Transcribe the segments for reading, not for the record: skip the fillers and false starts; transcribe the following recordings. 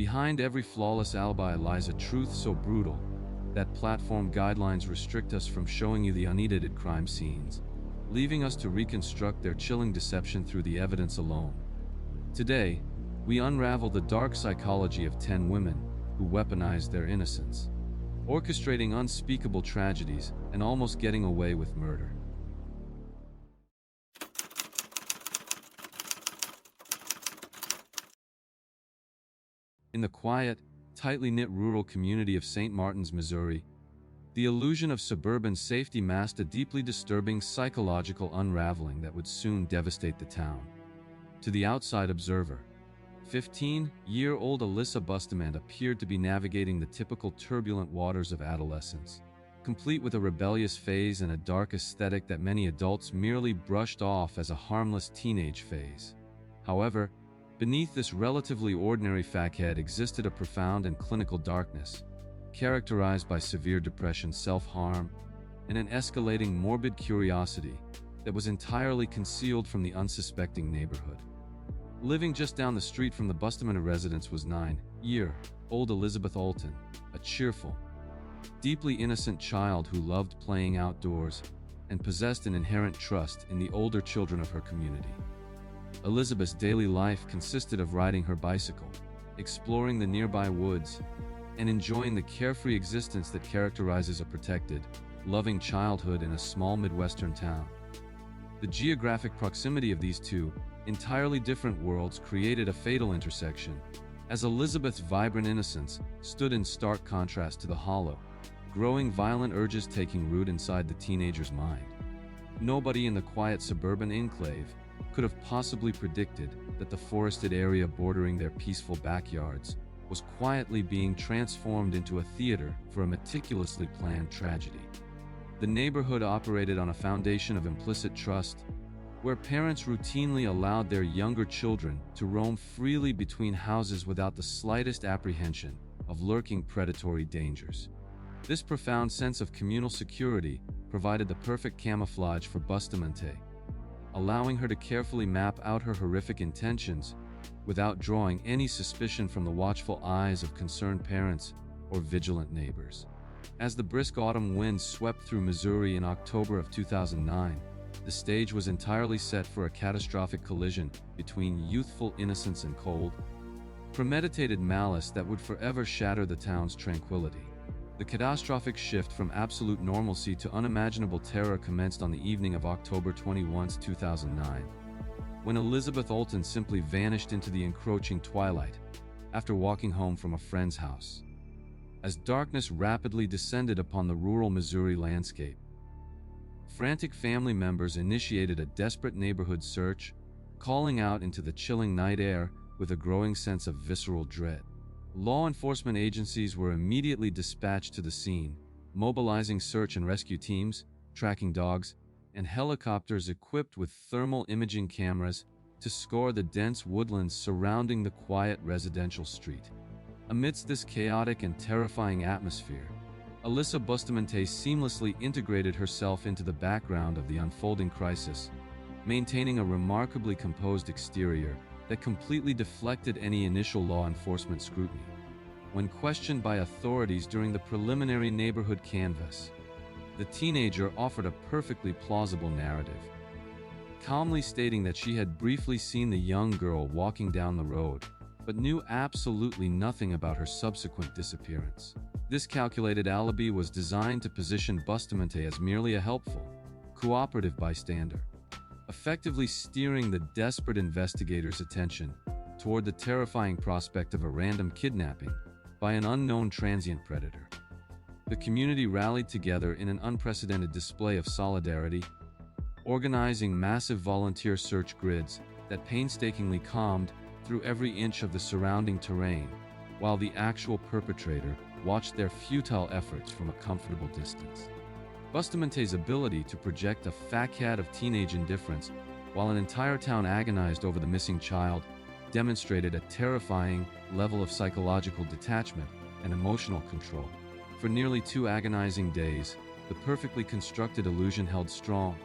Behind every flawless alibi lies a truth so brutal that platform guidelines restrict us from showing you the unedited crime scenes, leaving us to reconstruct their chilling deception through the evidence alone. Today, we unravel the dark psychology of 10 women who weaponized their innocence, orchestrating unspeakable tragedies and almost getting away with murder. In the quiet, tightly knit rural community of St. Martin's, Missouri, the illusion of suburban safety masked a deeply disturbing psychological unraveling that would soon devastate the town. To the outside observer, 15-year-old Alyssa Bustamante appeared to be navigating the typical turbulent waters of adolescence, complete with a rebellious phase and a dark aesthetic that many adults merely brushed off as a harmless teenage phase. However, beneath this relatively ordinary facade existed a profound and clinical darkness, characterized by severe depression, self-harm, and an escalating morbid curiosity that was entirely concealed from the unsuspecting neighborhood. Living just down the street from the Bustamante residence was 9-year-old Elizabeth Alton, a cheerful, deeply innocent child who loved playing outdoors and possessed an inherent trust in the older children of her community. Elizabeth's daily life consisted of riding her bicycle, exploring the nearby woods, and enjoying the carefree existence that characterizes a protected, loving childhood in a small Midwestern town. The geographic proximity of these two entirely different worlds created a fatal intersection, as Elizabeth's vibrant innocence stood in stark contrast to the hollow, growing violent urges taking root inside the teenager's mind. Nobody in the quiet suburban enclave could have possibly predicted that the forested area bordering their peaceful backyards was quietly being transformed into a theater for a meticulously planned tragedy. The neighborhood operated on a foundation of implicit trust, where parents routinely allowed their younger children to roam freely between houses without the slightest apprehension of lurking predatory dangers. This profound sense of communal security provided the perfect camouflage for Bustamante, allowing her to carefully map out her horrific intentions without drawing any suspicion from the watchful eyes of concerned parents or vigilant neighbors. As the brisk autumn winds swept through Missouri in October of 2009, the stage was entirely set for a catastrophic collision between youthful innocence and cold, premeditated malice that would forever shatter the town's tranquility. The catastrophic shift from absolute normalcy to unimaginable terror commenced on the evening of October 21, 2009, when Elizabeth Alton simply vanished into the encroaching twilight after walking home from a friend's house. As darkness rapidly descended upon the rural Missouri landscape, frantic family members initiated a desperate neighborhood search, calling out into the chilling night air with a growing sense of visceral dread. Law enforcement agencies were immediately dispatched to the scene, mobilizing search and rescue teams, tracking dogs, and helicopters equipped with thermal imaging cameras to scour the dense woodlands surrounding the quiet residential street. Amidst this chaotic and terrifying atmosphere, Alyssa Bustamante seamlessly integrated herself into the background of the unfolding crisis, maintaining a remarkably composed exterior that completely deflected any initial law enforcement scrutiny. When questioned by authorities during the preliminary neighborhood canvass, the teenager offered a perfectly plausible narrative, calmly stating that she had briefly seen the young girl walking down the road, but knew absolutely nothing about her subsequent disappearance. This calculated alibi was designed to position Bustamante as merely a helpful, cooperative bystander, effectively steering the desperate investigators' attention toward the terrifying prospect of a random kidnapping by an unknown transient predator. The community rallied together in an unprecedented display of solidarity, organizing massive volunteer search grids that painstakingly combed through every inch of the surrounding terrain, while the actual perpetrator watched their futile efforts from a comfortable distance. Bustamante's ability to project a facade of teenage indifference while an entire town agonized over the missing child demonstrated a terrifying level of psychological detachment and emotional control. For nearly 2 agonizing days, the perfectly constructed illusion held strong,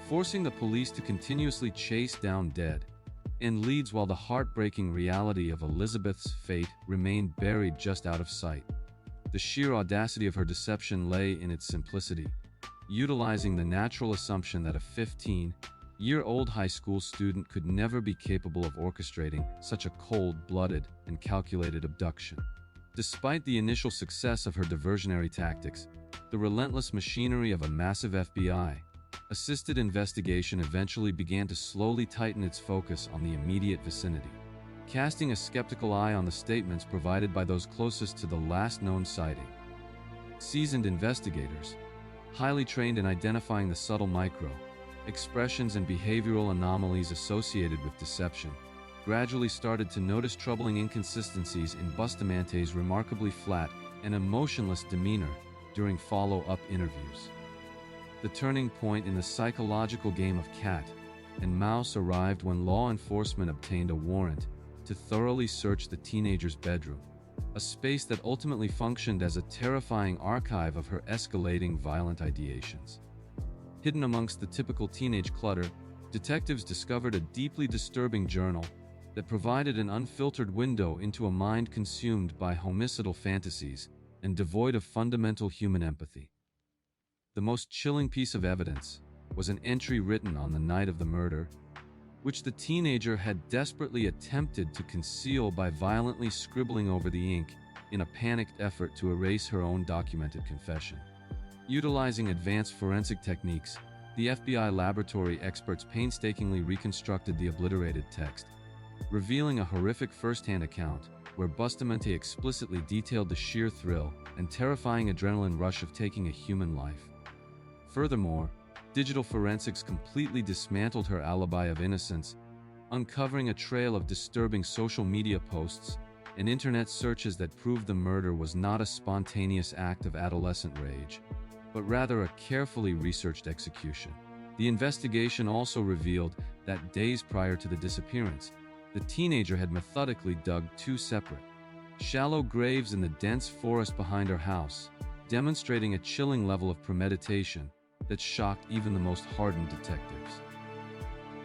forcing the police to continuously chase down dead and leads while the heartbreaking reality of Elizabeth's fate remained buried just out of sight. The sheer audacity of her deception lay in its simplicity, utilizing the natural assumption that a 15-year-old high school student could never be capable of orchestrating such a cold-blooded and calculated abduction. Despite the initial success of her diversionary tactics, the relentless machinery of a massive FBI-assisted investigation eventually began to slowly tighten its focus on the immediate vicinity, casting a skeptical eye on the statements provided by those closest to the last known sighting. Seasoned investigators, highly trained in identifying the subtle micro-expressions and behavioral anomalies associated with deception, gradually started to notice troubling inconsistencies in Bustamante's remarkably flat and emotionless demeanor during follow-up interviews. The turning point in the psychological game of cat and mouse arrived when law enforcement obtained a warrant to thoroughly search the teenager's bedroom, a space that ultimately functioned as a terrifying archive of her escalating violent ideations. Hidden amongst the typical teenage clutter, detectives discovered a deeply disturbing journal that provided an unfiltered window into a mind consumed by homicidal fantasies and devoid of fundamental human empathy. The most chilling piece of evidence was an entry written on the night of the murder, which the teenager had desperately attempted to conceal by violently scribbling over the ink in a panicked effort to erase her own documented confession. Utilizing advanced forensic techniques, the FBI laboratory experts painstakingly reconstructed the obliterated text, revealing a horrific first-hand account where Bustamante explicitly detailed the sheer thrill and terrifying adrenaline rush of taking a human life. Furthermore, digital forensics completely dismantled her alibi of innocence, uncovering a trail of disturbing social media posts and internet searches that proved the murder was not a spontaneous act of adolescent rage, but rather a carefully researched execution. The investigation also revealed that days prior to the disappearance, the teenager had methodically dug two separate, shallow graves in the dense forest behind her house, demonstrating a chilling level of premeditation that shocked even the most hardened detectives.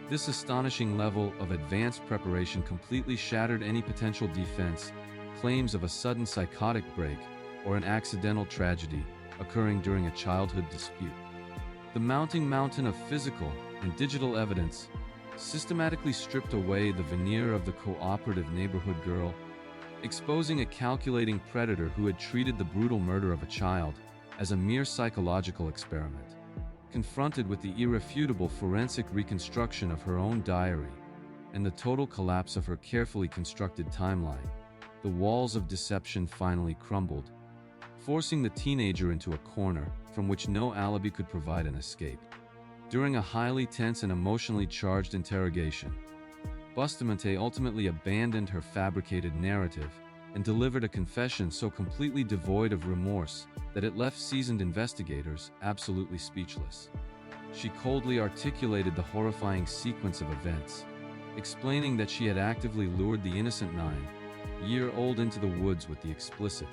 This astonishing level of advanced preparation completely shattered any potential defense claims of a sudden psychotic break or an accidental tragedy occurring during a childhood dispute. The mounting mountain of physical and digital evidence systematically stripped away the veneer of the cooperative neighborhood girl, exposing a calculating predator who had treated the brutal murder of a child as a mere psychological experiment. Confronted with the irrefutable forensic reconstruction of her own diary and the total collapse of her carefully constructed timeline, the walls of deception finally crumbled, forcing the teenager into a corner from which no alibi could provide an escape. During a highly tense and emotionally charged interrogation, Bustamante ultimately abandoned her fabricated narrative and delivered a confession so completely devoid of remorse that it left seasoned investigators absolutely speechless. She coldly articulated the horrifying sequence of events, explaining that she had actively lured the innocent 9-year-old into the woods with the explicit,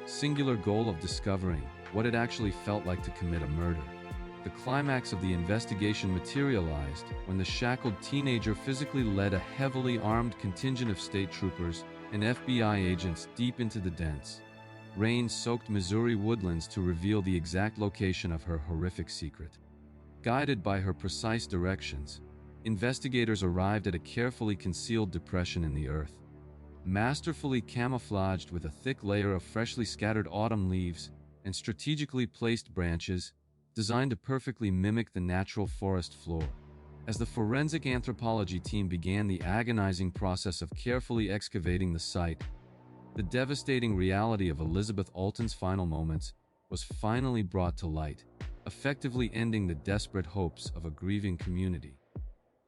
singular goal of discovering what it actually felt like to commit a murder. The climax of the investigation materialized when the shackled teenager physically led a heavily armed contingent of state troopers and FBI agents deep into the dense, rain-soaked Missouri woodlands to reveal the exact location of her horrific secret. Guided by her precise directions, investigators arrived at a carefully concealed depression in the earth, masterfully camouflaged with a thick layer of freshly scattered autumn leaves and strategically placed branches designed to perfectly mimic the natural forest floor. As the forensic anthropology team began the agonizing process of carefully excavating the site, the devastating reality of Elizabeth Alton's final moments was finally brought to light, effectively ending the desperate hopes of a grieving community.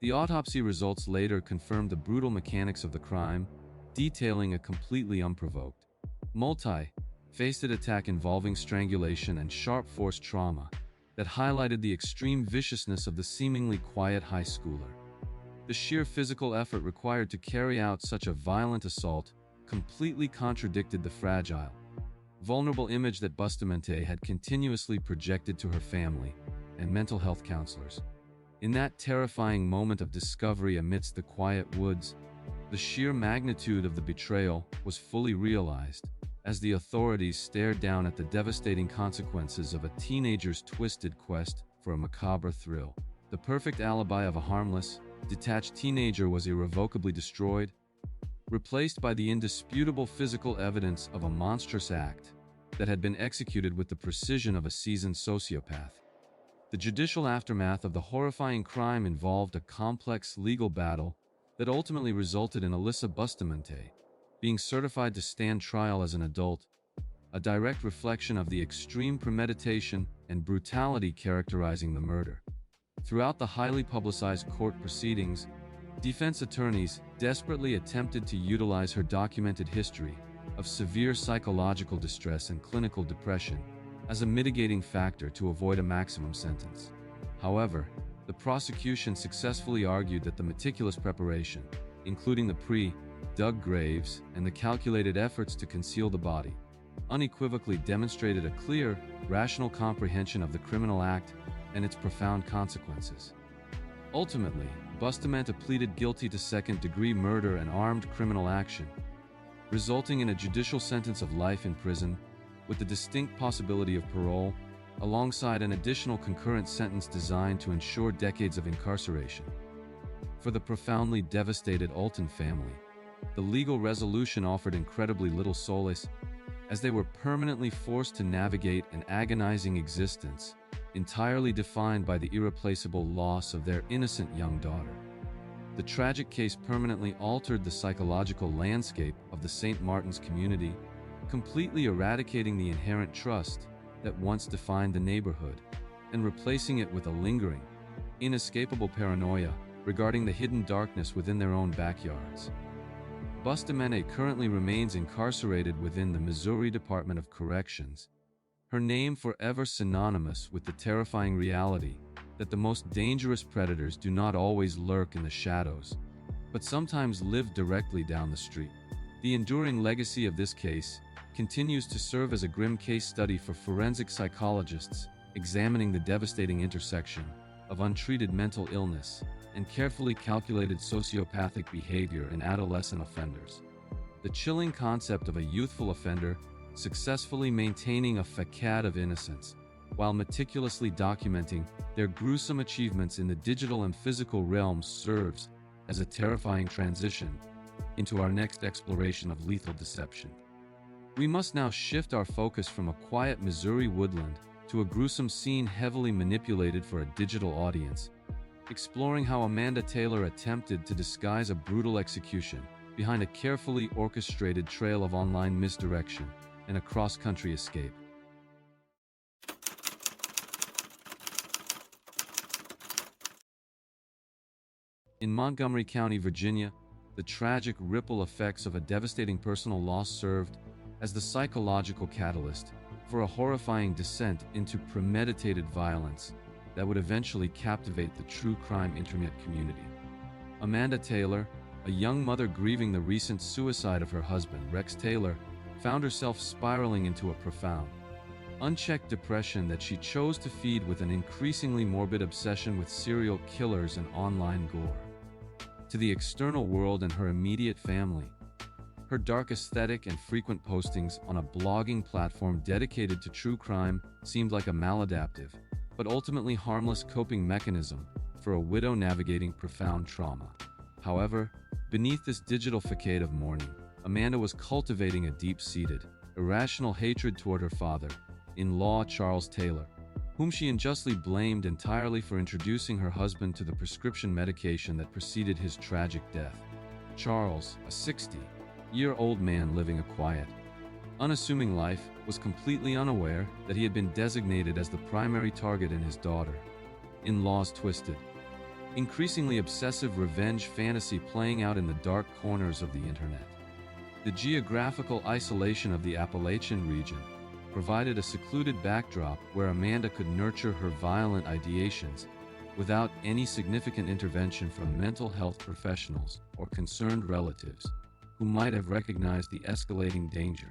The autopsy results later confirmed the brutal mechanics of the crime, detailing a completely unprovoked, multi-faceted attack involving strangulation and sharp force trauma that highlighted the extreme viciousness of the seemingly quiet high schooler. The sheer physical effort required to carry out such a violent assault completely contradicted the fragile, vulnerable image that Bustamante had continuously projected to her family and mental health counselors. In that terrifying moment of discovery amidst the quiet woods, the sheer magnitude of the betrayal was fully realized as the authorities stared down at the devastating consequences of a teenager's twisted quest for a macabre thrill. The perfect alibi of a harmless, detached teenager was irrevocably destroyed, replaced by the indisputable physical evidence of a monstrous act that had been executed with the precision of a seasoned sociopath. The judicial aftermath of the horrifying crime involved a complex legal battle that ultimately resulted in Alyssa Bustamante being certified to stand trial as an adult, a direct reflection of the extreme premeditation and brutality characterizing the murder. Throughout the highly publicized court proceedings, defense attorneys desperately attempted to utilize her documented history of severe psychological distress and clinical depression as a mitigating factor to avoid a maximum sentence. However, the prosecution successfully argued that the meticulous preparation, including the pre-dug graves and the calculated efforts to conceal the body, unequivocally demonstrated a clear, rational comprehension of the criminal act and its profound consequences. Ultimately, Bustamante pleaded guilty to second-degree murder and armed criminal action, resulting in a judicial sentence of life in prison with the distinct possibility of parole, alongside an additional concurrent sentence designed to ensure decades of incarceration. For the profoundly devastated Alton family, the legal resolution offered incredibly little solace, as they were permanently forced to navigate an agonizing existence entirely defined by the irreplaceable loss of their innocent young daughter. The tragic case permanently altered the psychological landscape of the St. Martin's community, completely eradicating the inherent trust that once defined the neighborhood, and replacing it with a lingering, inescapable paranoia regarding the hidden darkness within their own backyards. Bustamante currently remains incarcerated within the Missouri Department of Corrections, her name forever synonymous with the terrifying reality that the most dangerous predators do not always lurk in the shadows, but sometimes live directly down the street. The enduring legacy of this case continues to serve as a grim case study for forensic psychologists examining the devastating intersection of untreated mental illness and carefully calculated sociopathic behavior in adolescent offenders. The chilling concept of a youthful offender successfully maintaining a facade of innocence while meticulously documenting their gruesome achievements in the digital and physical realms serves as a terrifying transition into our next exploration of lethal deception. We must now shift our focus from a quiet Missouri woodland to a gruesome scene heavily manipulated for a digital audience, exploring how Amanda Taylor attempted to disguise a brutal execution behind a carefully orchestrated trail of online misdirection and a cross-country escape. In Montgomery County, Virginia, the tragic ripple effects of a devastating personal loss served as the psychological catalyst for a horrifying descent into premeditated violence that would eventually captivate the true crime internet community. Amanda Taylor, a young mother grieving the recent suicide of her husband, Rex Taylor, found herself spiraling into a profound, unchecked depression that she chose to feed with an increasingly morbid obsession with serial killers and online gore. To the external world and her immediate family, her dark aesthetic and frequent postings on a blogging platform dedicated to true crime seemed like a maladaptive, but ultimately harmless coping mechanism for a widow navigating profound trauma. However, beneath this digital facade of mourning, Amanda was cultivating a deep-seated, irrational hatred toward her father-in-law Charles Taylor, whom she unjustly blamed entirely for introducing her husband to the prescription medication that preceded his tragic death. Charles, a 60-year-old man living a quiet, unassuming life, was completely unaware that he had been designated as the primary target in his daughter-in-law's twisted, increasingly obsessive revenge fantasy playing out in the dark corners of the internet. The geographical isolation of the Appalachian region provided a secluded backdrop where Amanda could nurture her violent ideations without any significant intervention from mental health professionals or concerned relatives who might have recognized the escalating danger.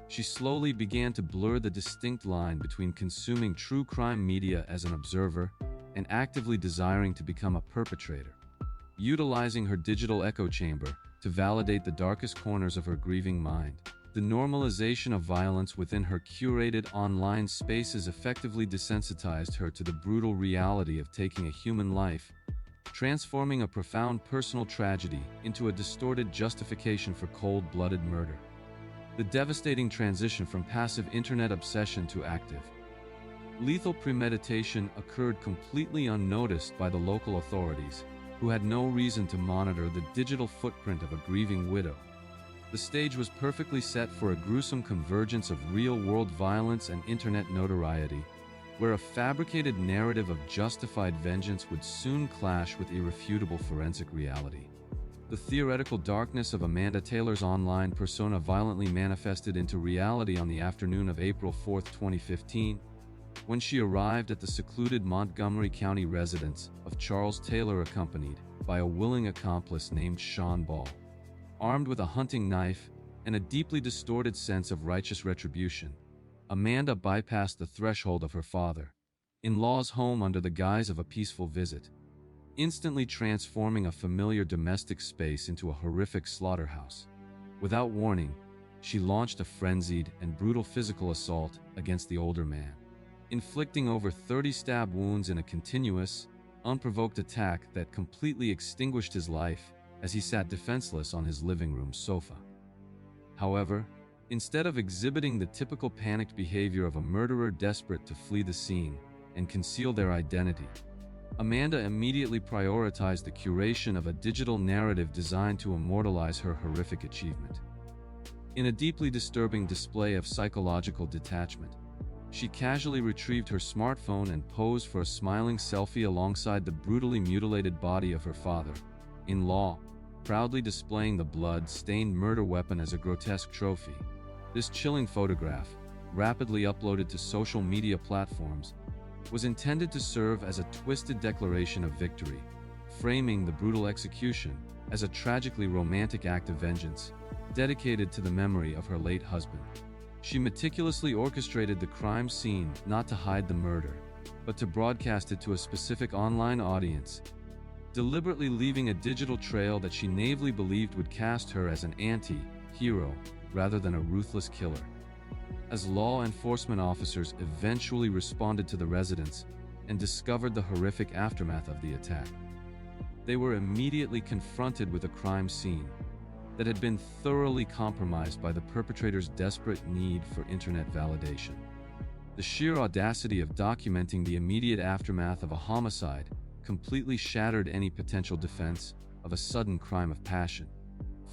She slowly began to blur the distinct line between consuming true crime media as an observer and actively desiring to become a perpetrator. Utilizing her digital echo chamber to validate the darkest corners of her grieving mind, the normalization of violence within her curated online spaces effectively desensitized her to the brutal reality of taking a human life, transforming a profound personal tragedy into a distorted justification for cold-blooded murder. The devastating transition from passive internet obsession to active, lethal premeditation occurred completely unnoticed by the local authorities, who had no reason to monitor the digital footprint of a grieving widow. The stage was perfectly set for a gruesome convergence of real-world violence and internet notoriety, where a fabricated narrative of justified vengeance would soon clash with irrefutable forensic reality. The theoretical darkness of Amanda Taylor's online persona violently manifested into reality on the afternoon of April 4, 2015, when she arrived at the secluded Montgomery County residence of Charles Taylor, accompanied by a willing accomplice named Sean Ball. Armed with a hunting knife and a deeply distorted sense of righteous retribution, Amanda bypassed the threshold of her father-in-law's home under the guise of a peaceful visit, instantly transforming a familiar domestic space into a horrific slaughterhouse. Without warning, she launched a frenzied and brutal physical assault against the older man, inflicting over 30 stab wounds in a continuous, unprovoked attack that completely extinguished his life as he sat defenseless on his living room sofa. However, instead of exhibiting the typical panicked behavior of a murderer desperate to flee the scene and conceal their identity, Amanda immediately prioritized the curation of a digital narrative designed to immortalize her horrific achievement. In a deeply disturbing display of psychological detachment, she casually retrieved her smartphone and posed for a smiling selfie alongside the brutally mutilated body of her father-in-law, proudly displaying the blood-stained murder weapon as a grotesque trophy. This chilling photograph, rapidly uploaded to social media platforms, was intended to serve as a twisted declaration of victory, framing the brutal execution as a tragically romantic act of vengeance, dedicated to the memory of her late husband. She meticulously orchestrated the crime scene not to hide the murder, but to broadcast it to a specific online audience, deliberately leaving a digital trail that she naively believed would cast her as an anti-hero rather than a ruthless killer. As law enforcement officers eventually responded to the residence and discovered the horrific aftermath of the attack, they were immediately confronted with a crime scene that had been thoroughly compromised by the perpetrator's desperate need for internet validation. The sheer audacity of documenting the immediate aftermath of a homicide completely shattered any potential defense of a sudden crime of passion,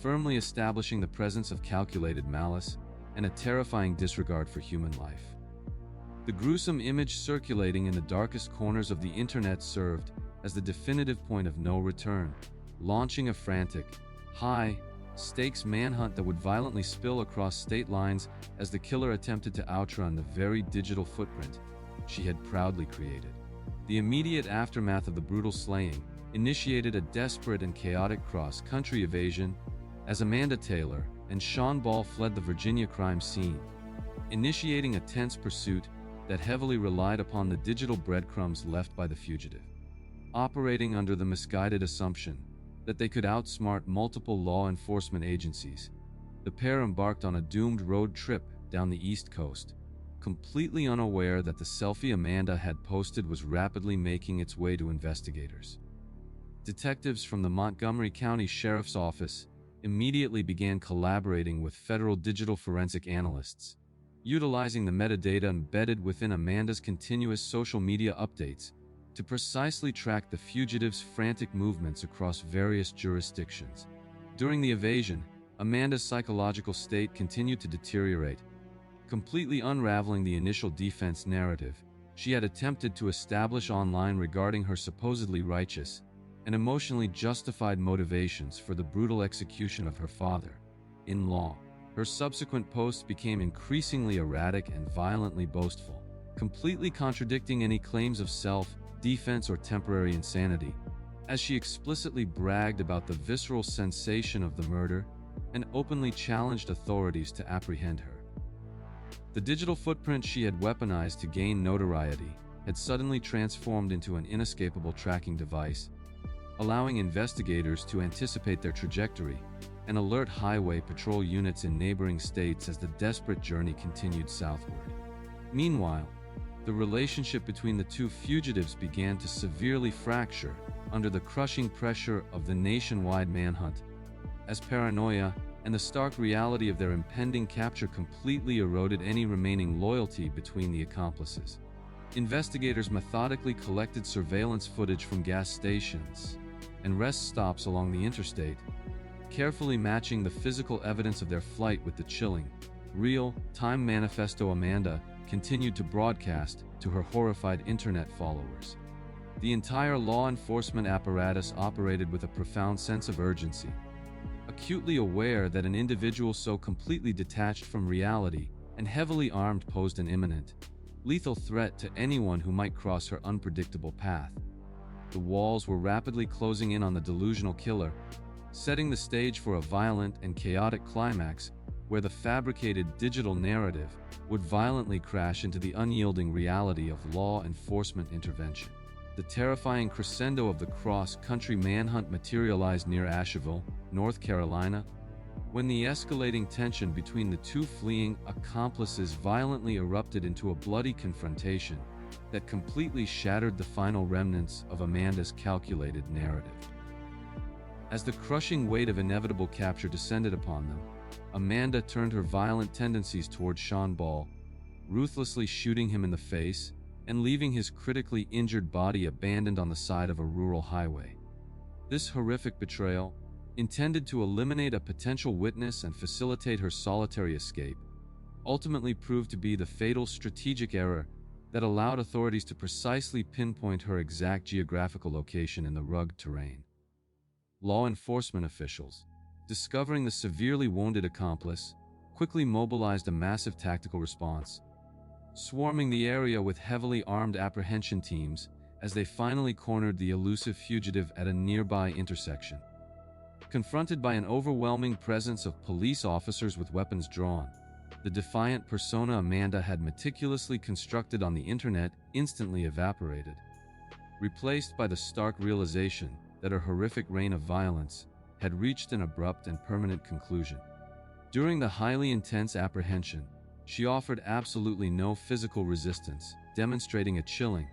firmly establishing the presence of calculated malice and a terrifying disregard for human life. The gruesome image circulating in the darkest corners of the internet served as the definitive point of no return, launching a frantic, high-stakes manhunt that would violently spill across state lines as the killer attempted to outrun the very digital footprint she had proudly created. The immediate aftermath of the brutal slaying initiated a desperate and chaotic cross-country evasion as Amanda Taylor and Sean Ball fled the Virginia crime scene, initiating a tense pursuit that heavily relied upon the digital breadcrumbs left by the fugitive. Operating under the misguided assumption that they could outsmart multiple law enforcement agencies, the pair embarked on a doomed road trip down the East Coast, completely unaware that the selfie Amanda had posted was rapidly making its way to investigators. Detectives from the Montgomery County Sheriff's Office immediately began collaborating with federal digital forensic analysts, utilizing the metadata embedded within Amanda's continuous social media updates to precisely track the fugitive's frantic movements across various jurisdictions. During the evasion, Amanda's psychological state continued to deteriorate, completely unraveling the initial defense narrative she had attempted to establish online regarding her supposedly righteous and emotionally justified motivations for the brutal execution of her father-in-law. Her subsequent posts became increasingly erratic and violently boastful, completely contradicting any claims of self-defense or temporary insanity, as she explicitly bragged about the visceral sensation of the murder and openly challenged authorities to apprehend her. The digital footprint she had weaponized to gain notoriety had suddenly transformed into an inescapable tracking device, allowing investigators to anticipate their trajectory and alert highway patrol units in neighboring states as the desperate journey continued southward. Meanwhile, the relationship between the two fugitives began to severely fracture under the crushing pressure of the nationwide manhunt, as paranoia and the stark reality of their impending capture completely eroded any remaining loyalty between the accomplices. Investigators methodically collected surveillance footage from gas stations and rest stops along the interstate, carefully matching the physical evidence of their flight with the chilling, real-time manifesto Amanda continued to broadcast to her horrified internet followers. The entire law enforcement apparatus operated with a profound sense of urgency, acutely aware that an individual so completely detached from reality and heavily armed posed an imminent, lethal threat to anyone who might cross her unpredictable path. The walls were rapidly closing in on the delusional killer, setting the stage for a violent and chaotic climax where the fabricated digital narrative would violently crash into the unyielding reality of law enforcement intervention. The terrifying crescendo of the cross-country manhunt materialized near Asheville, North Carolina, when the escalating tension between the two fleeing accomplices violently erupted into a bloody confrontation that completely shattered the final remnants of Amanda's calculated narrative. As the crushing weight of inevitable capture descended upon them, Amanda turned her violent tendencies toward Sean Ball, ruthlessly shooting him in the face and leaving his critically injured body abandoned on the side of a rural highway. This horrific betrayal, intended to eliminate a potential witness and facilitate her solitary escape, ultimately proved to be the fatal strategic error that allowed authorities to precisely pinpoint her exact geographical location in the rugged terrain. Law enforcement officials, discovering the severely wounded accomplice, quickly mobilized a massive tactical response, swarming the area with heavily armed apprehension teams as they finally cornered the elusive fugitive at a nearby intersection. Confronted by an overwhelming presence of police officers with weapons drawn, the defiant persona Amanda had meticulously constructed on the internet instantly evaporated, replaced by the stark realization that her horrific reign of violence had reached an abrupt and permanent conclusion. During the highly intense apprehension, she offered absolutely no physical resistance, demonstrating a chilling,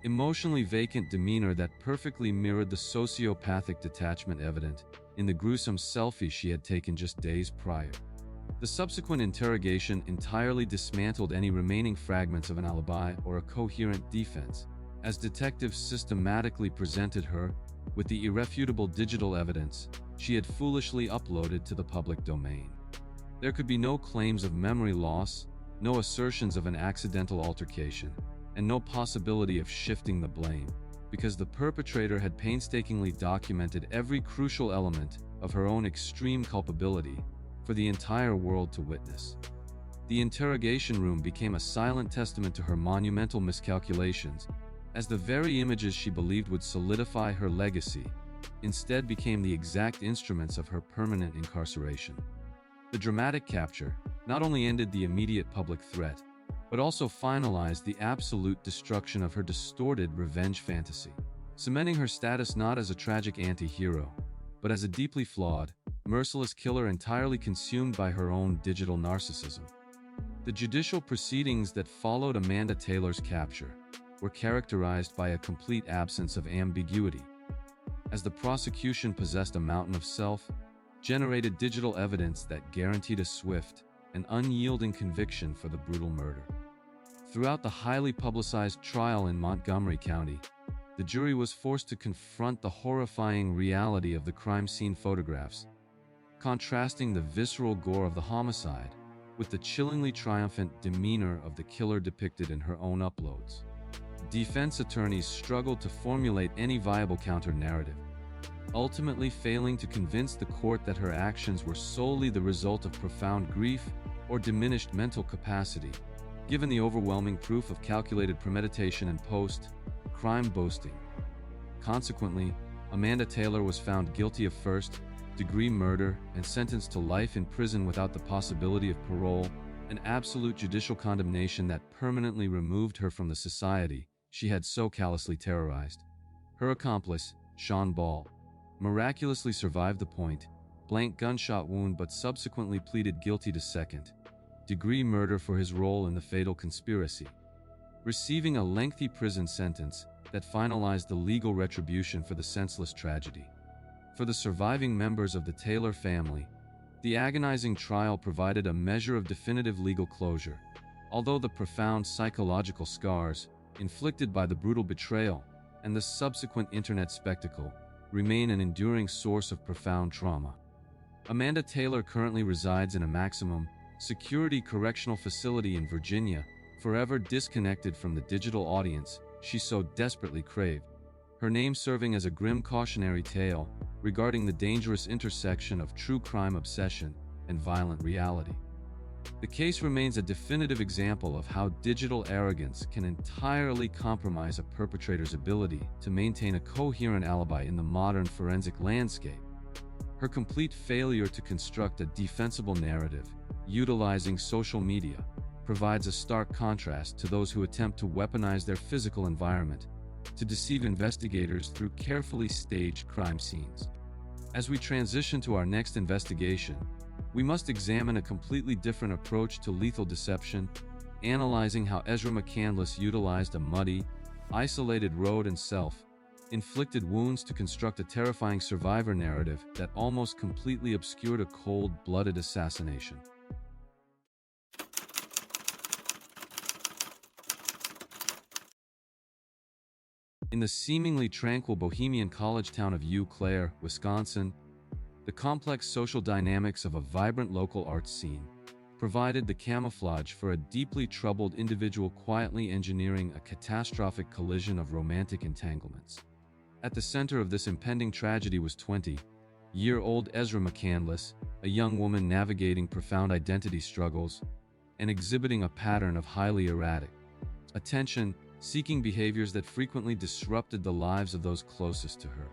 emotionally vacant demeanor that perfectly mirrored the sociopathic detachment evident in the gruesome selfie she had taken just days prior. The subsequent interrogation entirely dismantled any remaining fragments of an alibi or a coherent defense, as detectives systematically presented her with the irrefutable digital evidence she had foolishly uploaded to the public domain. There could be no claims of memory loss, no assertions of an accidental altercation, and no possibility of shifting the blame, because the perpetrator had painstakingly documented every crucial element of her own extreme culpability for the entire world to witness. The interrogation room became a silent testament to her monumental miscalculations, as the very images she believed would solidify her legacy instead became the exact instruments of her permanent incarceration. The dramatic capture not only ended the immediate public threat, but also finalized the absolute destruction of her distorted revenge fantasy, cementing her status not as a tragic anti-hero, but as a deeply flawed, merciless killer entirely consumed by her own digital narcissism. The judicial proceedings that followed Amanda Taylor's capture were characterized by a complete absence of ambiguity, as the prosecution possessed a mountain of self-generated digital evidence that guaranteed a swift and unyielding conviction for the brutal murder. Throughout the highly publicized trial in Montgomery County, the jury was forced to confront the horrifying reality of the crime scene photographs, contrasting the visceral gore of the homicide with the chillingly triumphant demeanor of the killer depicted in her own uploads. Defense attorneys struggled to formulate any viable counter-narrative, ultimately failing to convince the court that her actions were solely the result of profound grief or diminished mental capacity, given the overwhelming proof of calculated premeditation and post-crime boasting. Consequently, Amanda Taylor was found guilty of first-degree murder and sentenced to life in prison without the possibility of parole, an absolute judicial condemnation that permanently removed her from the society she had so callously terrorized. Her accomplice, Sean Ball, miraculously survived the point-blank gunshot wound but subsequently pleaded guilty to second-degree murder for his role in the fatal conspiracy, receiving a lengthy prison sentence that finalized the legal retribution for the senseless tragedy. For the surviving members of the Taylor family, the agonizing trial provided a measure of definitive legal closure, although the profound psychological scars inflicted by the brutal betrayal and the subsequent internet spectacle remain an enduring source of profound trauma. Amanda Taylor currently resides in a maximum security correctional facility in Virginia, forever disconnected from the digital audience she so desperately craved, her name serving as a grim cautionary tale regarding the dangerous intersection of true crime obsession and violent reality. The case remains a definitive example of how digital arrogance can entirely compromise a perpetrator's ability to maintain a coherent alibi in the modern forensic landscape. Her complete failure to construct a defensible narrative, utilizing social media, provides a stark contrast to those who attempt to weaponize their physical environment to deceive investigators through carefully staged crime scenes. As we transition to our next investigation, we must examine a completely different approach to lethal deception, analyzing how Ezra McCandless utilized a muddy, isolated road and self-inflicted wounds to construct a terrifying survivor narrative that almost completely obscured a cold-blooded assassination. In the seemingly tranquil bohemian college town of Eau Claire, Wisconsin, the complex social dynamics of a vibrant local arts scene provided the camouflage for a deeply troubled individual quietly engineering a catastrophic collision of romantic entanglements. At the center of this impending tragedy was 20-year-old Ezra McCandless, a young woman navigating profound identity struggles and exhibiting a pattern of highly erratic, attention-seeking behaviors that frequently disrupted the lives of those closest to her.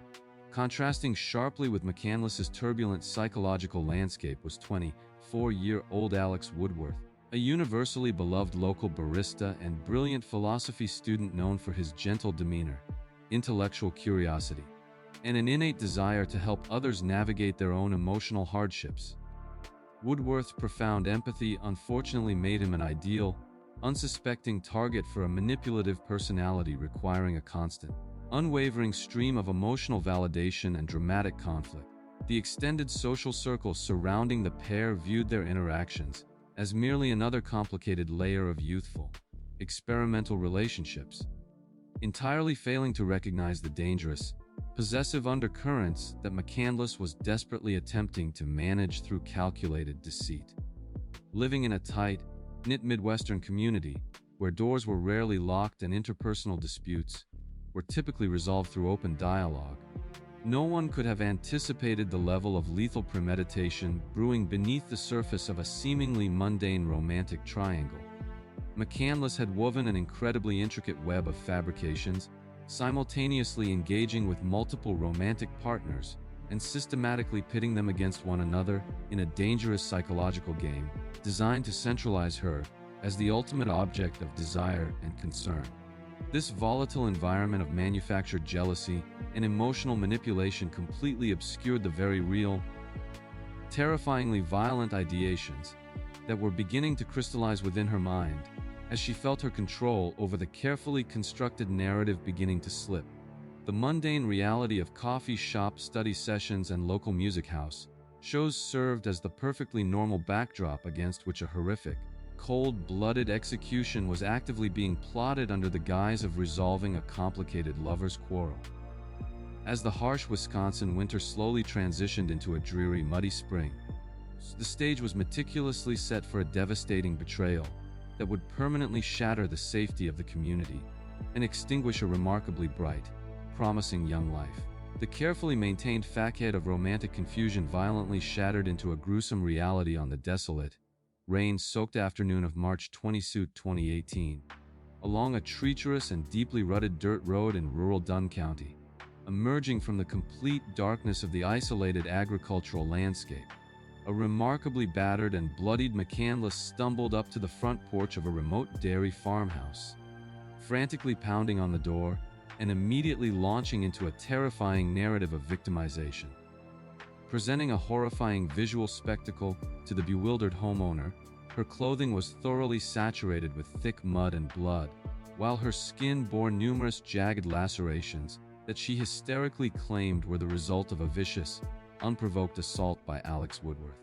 Contrasting sharply with McCandless's turbulent psychological landscape was 24-year-old Alex Woodworth, a universally beloved local barista and brilliant philosophy student known for his gentle demeanor, intellectual curiosity, and an innate desire to help others navigate their own emotional hardships. Woodworth's profound empathy unfortunately made him an ideal, unsuspecting target for a manipulative personality requiring a constant, unwavering stream of emotional validation and dramatic conflict. The extended social circles surrounding the pair viewed their interactions as merely another complicated layer of youthful, experimental relationships, entirely failing to recognize the dangerous, possessive undercurrents that McCandless was desperately attempting to manage through calculated deceit. Living in a tight-knit Midwestern community, where doors were rarely locked and interpersonal disputes were typically resolved through open dialogue, no one could have anticipated the level of lethal premeditation brewing beneath the surface of a seemingly mundane romantic triangle. McCandless had woven an incredibly intricate web of fabrications, simultaneously engaging with multiple romantic partners and systematically pitting them against one another in a dangerous psychological game designed to centralize her as the ultimate object of desire and concern. This volatile environment of manufactured jealousy and emotional manipulation completely obscured the very real, terrifyingly violent ideations that were beginning to crystallize within her mind as she felt her control over the carefully constructed narrative beginning to slip. The mundane reality of coffee shop study sessions and local music house shows served as the perfectly normal backdrop against which a horrific, cold-blooded execution was actively being plotted under the guise of resolving a complicated lover's quarrel. As the harsh Wisconsin winter slowly transitioned into a dreary, muddy spring, the stage was meticulously set for a devastating betrayal that would permanently shatter the safety of the community and extinguish a remarkably bright, promising young life. The carefully maintained facade of romantic confusion violently shattered into a gruesome reality on the desolate, rain-soaked afternoon of March 22, 2018, along a treacherous and deeply rutted dirt road in rural Dunn County. Emerging from the complete darkness of the isolated agricultural landscape A remarkably battered and bloodied McCandless stumbled up to the front porch of a remote dairy farmhouse, frantically pounding on the door and immediately launching into a terrifying narrative of victimization. Presenting a horrifying visual spectacle to the bewildered homeowner, her clothing was thoroughly saturated with thick mud and blood, while her skin bore numerous jagged lacerations that she hysterically claimed were the result of a vicious, unprovoked assault by Alex Woodworth.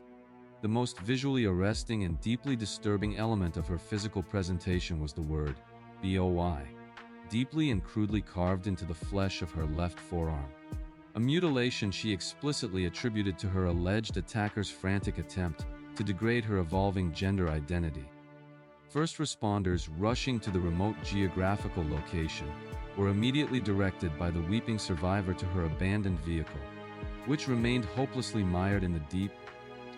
The most visually arresting and deeply disturbing element of her physical presentation was the word "BOI," deeply and crudely carved into the flesh of her left forearm. A mutilation she explicitly attributed to her alleged attacker's frantic attempt to degrade her evolving gender identity. First responders rushing to the remote geographical location were immediately directed by the weeping survivor to her abandoned vehicle, which remained hopelessly mired in the deep,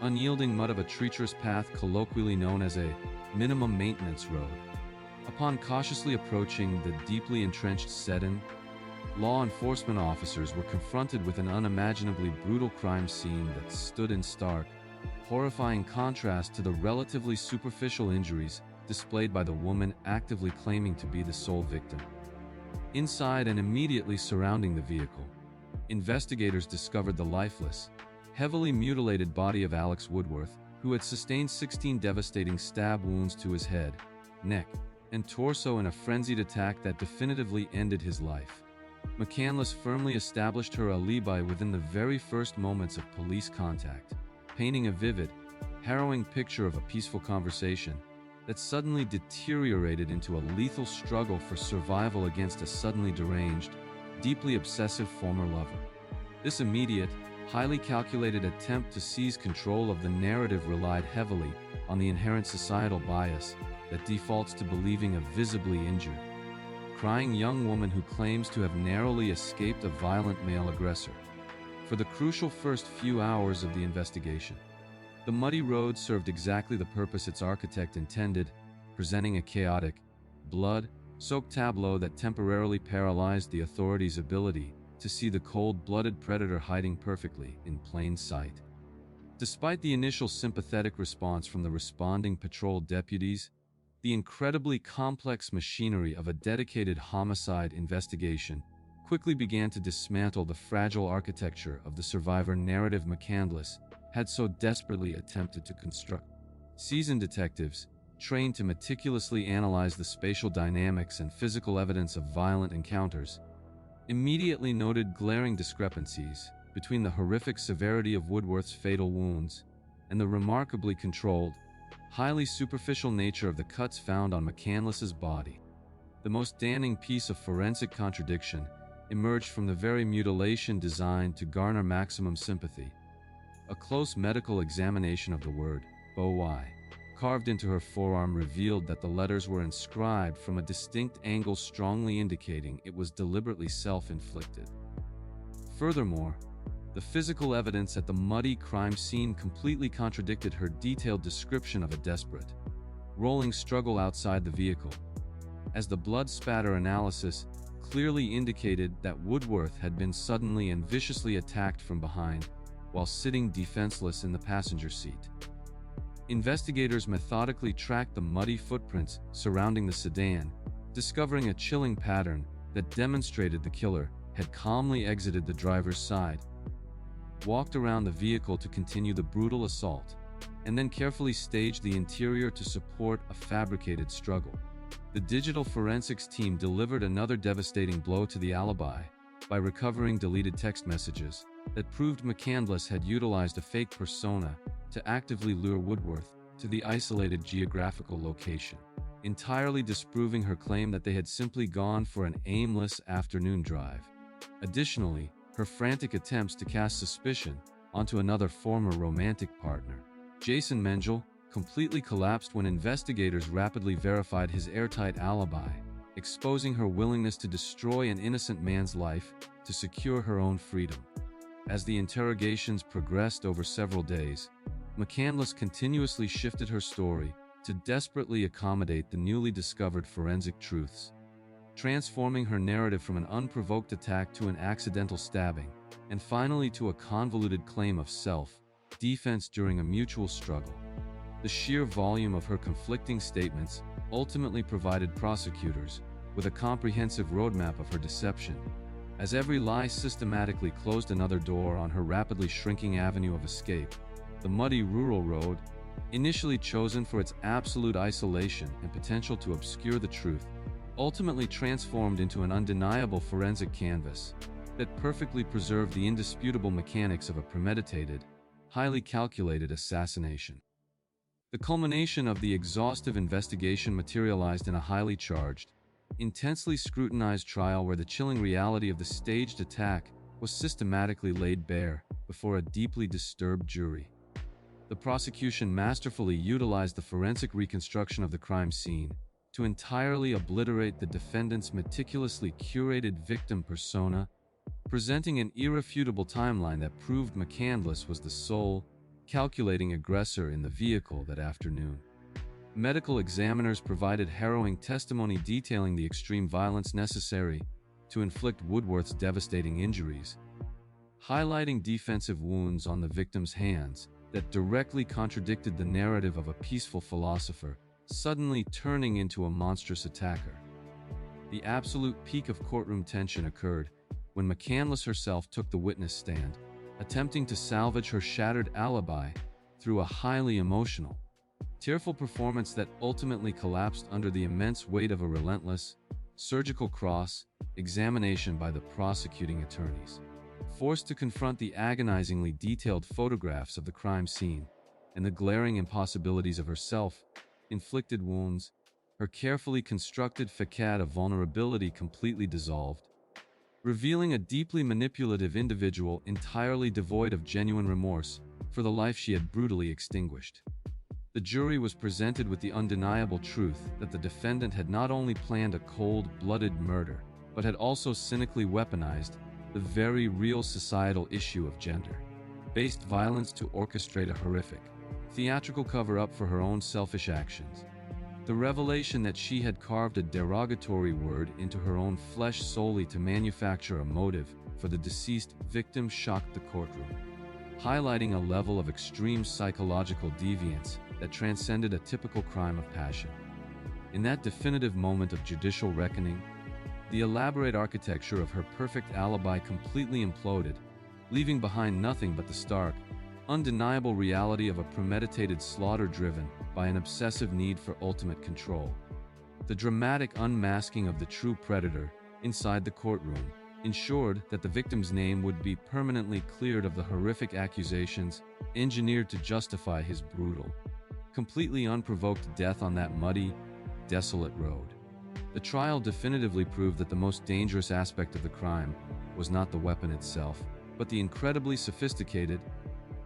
unyielding mud of a treacherous path colloquially known as a minimum maintenance road. Upon cautiously approaching the deeply entrenched Sedan, law enforcement officers were confronted with an unimaginably brutal crime scene that stood in stark, horrifying contrast to the relatively superficial injuries displayed by the woman actively claiming to be the sole victim. Inside and immediately surrounding the vehicle, investigators discovered the lifeless, heavily mutilated body of Alex Woodworth, who had sustained 16 devastating stab wounds to his head, neck, and torso in a frenzied attack that definitively ended his life. McCandless firmly established her alibi within the very first moments of police contact, painting a vivid, harrowing picture of a peaceful conversation that suddenly deteriorated into a lethal struggle for survival against a suddenly deranged, deeply obsessive former lover. This immediate, highly calculated attempt to seize control of the narrative relied heavily on the inherent societal bias that defaults to believing a visibly injured, crying young woman who claims to have narrowly escaped a violent male aggressor. For the crucial first few hours of the investigation, the muddy road served exactly the purpose its architect intended, presenting a chaotic, blood-soaked tableau that temporarily paralyzed the authorities' ability to see the cold-blooded predator hiding perfectly in plain sight. Despite the initial sympathetic response from the responding patrol deputies, the incredibly complex machinery of a dedicated homicide investigation quickly began to dismantle the fragile architecture of the survivor narrative McCandless had so desperately attempted to construct. Seasoned detectives, trained to meticulously analyze the spatial dynamics and physical evidence of violent encounters, immediately noted glaring discrepancies between the horrific severity of Woodworth's fatal wounds and the remarkably controlled, highly superficial nature of the cuts found on McCandless's body. The most damning piece of forensic contradiction emerged from the very mutilation designed to garner maximum sympathy. A close medical examination of the word "BOI" carved into her forearm revealed that the letters were inscribed from a distinct angle, strongly indicating it was deliberately self-inflicted. Furthermore, the physical evidence at the muddy crime scene completely contradicted her detailed description of a desperate, rolling struggle outside the vehicle, as the blood spatter analysis clearly indicated that Woodworth had been suddenly and viciously attacked from behind while sitting defenseless in the passenger seat. Investigators methodically tracked the muddy footprints surrounding the sedan, discovering a chilling pattern that demonstrated the killer had calmly exited the driver's side, walked around the vehicle to continue the brutal assault, and then carefully staged the interior to support a fabricated struggle. The digital forensics team delivered another devastating blow to the alibi by recovering deleted text messages that proved McCandless had utilized a fake persona to actively lure Woodworth to the isolated geographical location, entirely disproving her claim that they had simply gone for an aimless afternoon drive. Additionally, her frantic attempts to cast suspicion onto another former romantic partner, Jason Mengel, completely collapsed when investigators rapidly verified his airtight alibi, exposing her willingness to destroy an innocent man's life to secure her own freedom. As the interrogations progressed over several days, McCandless continuously shifted her story to desperately accommodate the newly discovered forensic truths, transforming her narrative from an unprovoked attack to an accidental stabbing, and finally to a convoluted claim of defense during a mutual struggle. The sheer volume of her conflicting statements ultimately provided prosecutors with a comprehensive roadmap of her deception, as every lie systematically closed another door on her rapidly shrinking avenue of escape. The muddy rural road, initially chosen for its absolute isolation and potential to obscure the truth, ultimately transformed into an undeniable forensic canvas that perfectly preserved the indisputable mechanics of a premeditated, highly calculated assassination. The culmination of the exhaustive investigation materialized in a highly charged, intensely scrutinized trial where the chilling reality of the staged attack was systematically laid bare before a deeply disturbed jury. The prosecution masterfully utilized the forensic reconstruction of the crime scene to entirely obliterate the defendant's meticulously curated victim persona, presenting an irrefutable timeline that proved McCandless was the sole, calculating aggressor in the vehicle that afternoon. Medical examiners provided harrowing testimony detailing the extreme violence necessary to inflict Woodworth's devastating injuries, highlighting defensive wounds on the victim's hands that directly contradicted the narrative of a peaceful philosopher suddenly turning into a monstrous attacker. The absolute peak of courtroom tension occurred when McCandless herself took the witness stand, attempting to salvage her shattered alibi through a highly emotional, tearful performance that ultimately collapsed under the immense weight of a relentless, surgical cross-examination by the prosecuting attorneys. Forced to confront the agonizingly detailed photographs of the crime scene and the glaring impossibilities of her self-inflicted wounds, her carefully constructed facade of vulnerability completely dissolved, revealing a deeply manipulative individual entirely devoid of genuine remorse for the life she had brutally extinguished. The jury was presented with the undeniable truth that the defendant had not only planned a cold-blooded murder, but had also cynically weaponized the very real societal issue of gender-based violence to orchestrate a horrific, theatrical cover-up for her own selfish actions. The revelation that she had carved a derogatory word into her own flesh solely to manufacture a motive for the deceased victim shocked the courtroom, highlighting a level of extreme psychological deviance that transcended a typical crime of passion. In that definitive moment of judicial reckoning, the elaborate architecture of her perfect alibi completely imploded, leaving behind nothing but the stark, undeniable reality of a premeditated slaughter driven by an obsessive need for ultimate control. The dramatic unmasking of the true predator inside the courtroom ensured that the victim's name would be permanently cleared of the horrific accusations engineered to justify his brutal, completely unprovoked death on that muddy, desolate road. The trial definitively proved that the most dangerous aspect of the crime was not the weapon itself, but the incredibly sophisticated,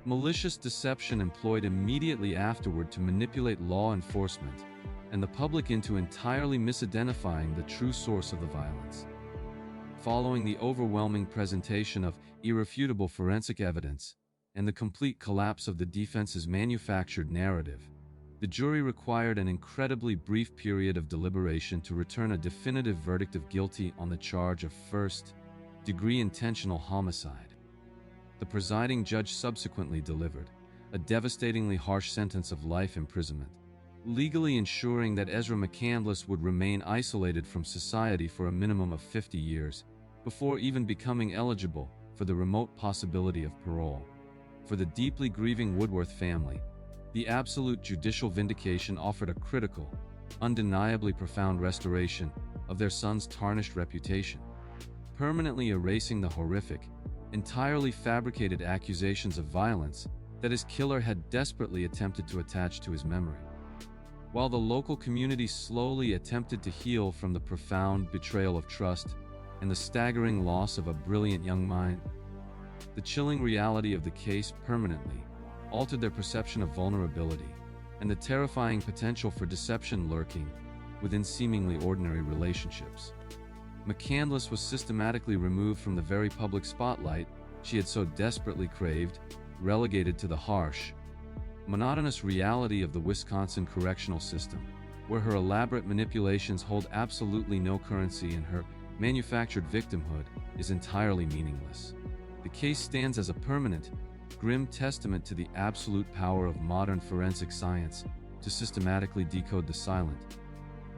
malicious deception employed immediately afterward to manipulate law enforcement and the public into entirely misidentifying the true source of the violence. Following the overwhelming presentation of irrefutable forensic evidence and the complete collapse of the defense's manufactured narrative, the jury required an incredibly brief period of deliberation to return a definitive verdict of guilty on the charge of first-degree intentional homicide. The presiding judge subsequently delivered a devastatingly harsh sentence of life imprisonment, legally ensuring that Ezra McCandless would remain isolated from society for a minimum of 50 years, before even becoming eligible for the remote possibility of parole. For the deeply grieving Woodworth family, the absolute judicial vindication offered a critical, undeniably profound restoration of their son's tarnished reputation, permanently erasing the horrific, entirely fabricated accusations of violence that his killer had desperately attempted to attach to his memory. While the local community slowly attempted to heal from the profound betrayal of trust and the staggering loss of a brilliant young mind, the chilling reality of the case permanently altered their perception of vulnerability and the terrifying potential for deception lurking within seemingly ordinary relationships. McCandless was systematically removed from the very public spotlight she had so desperately craved, relegated to the harsh, monotonous reality of the Wisconsin correctional system, where her elaborate manipulations hold absolutely no currency and her manufactured victimhood is entirely meaningless. The case stands as a permanent, grim testament to the absolute power of modern forensic science to systematically decode the silent,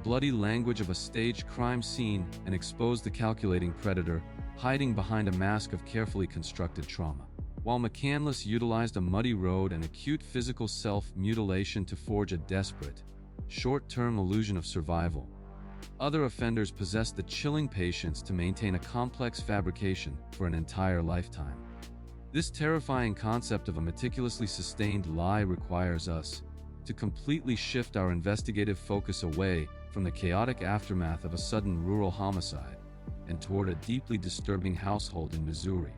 bloody language of a staged crime scene and expose the calculating predator hiding behind a mask of carefully constructed trauma. While McCandless utilized a muddy road and acute physical self-mutilation to forge a desperate, short-term illusion of survival, other offenders possessed the chilling patience to maintain a complex fabrication for an entire lifetime. This terrifying concept of a meticulously sustained lie requires us to completely shift our investigative focus away from the chaotic aftermath of a sudden rural homicide and toward a deeply disturbing household in Missouri.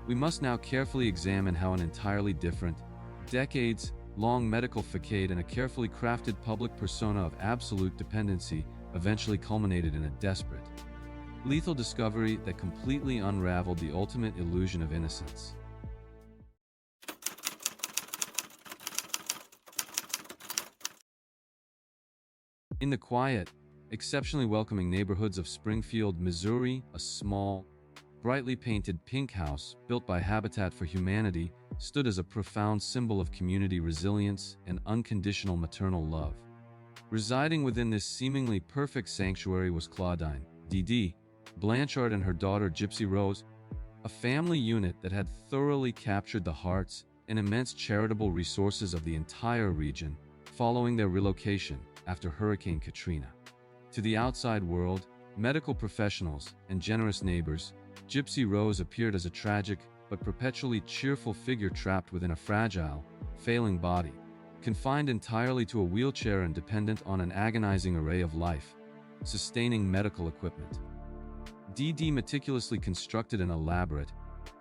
We must now carefully examine how an entirely different, decades-long medical facade and a carefully crafted public persona of absolute dependency eventually culminated in a desperate, lethal discovery that completely unraveled the ultimate illusion of innocence. In the quiet, exceptionally welcoming neighborhoods of Springfield, Missouri, a small, brightly painted pink house built by Habitat for Humanity stood as a profound symbol of community resilience and unconditional maternal love. Residing within this seemingly perfect sanctuary was Claudine, D.D., Blanchard and her daughter Gypsy Rose, a family unit that had thoroughly captured the hearts and immense charitable resources of the entire region following their relocation after Hurricane Katrina. To the outside world, medical professionals, and generous neighbors, Gypsy Rose appeared as a tragic but perpetually cheerful figure trapped within a fragile, failing body, confined entirely to a wheelchair and dependent on an agonizing array of life-sustaining medical equipment. D.D. meticulously constructed an elaborate,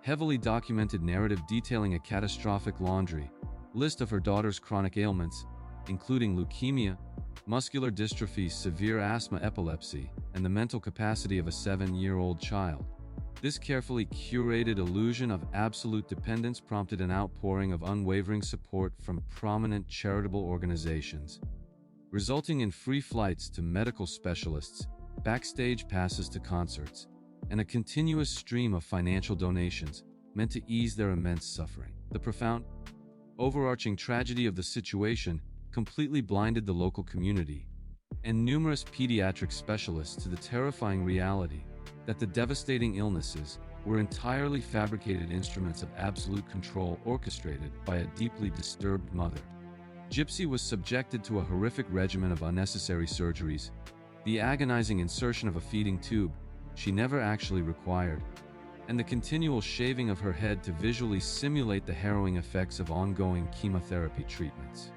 heavily documented narrative detailing a catastrophic laundry list of her daughter's chronic ailments, including leukemia, muscular dystrophy, severe asthma, epilepsy, and the mental capacity of a 7-year-old child. This carefully curated illusion of absolute dependence prompted an outpouring of unwavering support from prominent charitable organizations, resulting in free flights to medical specialists, backstage passes to concerts, and a continuous stream of financial donations meant to ease their immense suffering. The profound, overarching tragedy of the situation completely blinded the local community and numerous pediatric specialists to the terrifying reality that the devastating illnesses were entirely fabricated instruments of absolute control orchestrated by a deeply disturbed mother. Gypsy was subjected to a horrific regimen of unnecessary surgeries, the agonizing insertion of a feeding tube she never actually required, and the continual shaving of her head to visually simulate the harrowing effects of ongoing chemotherapy treatments.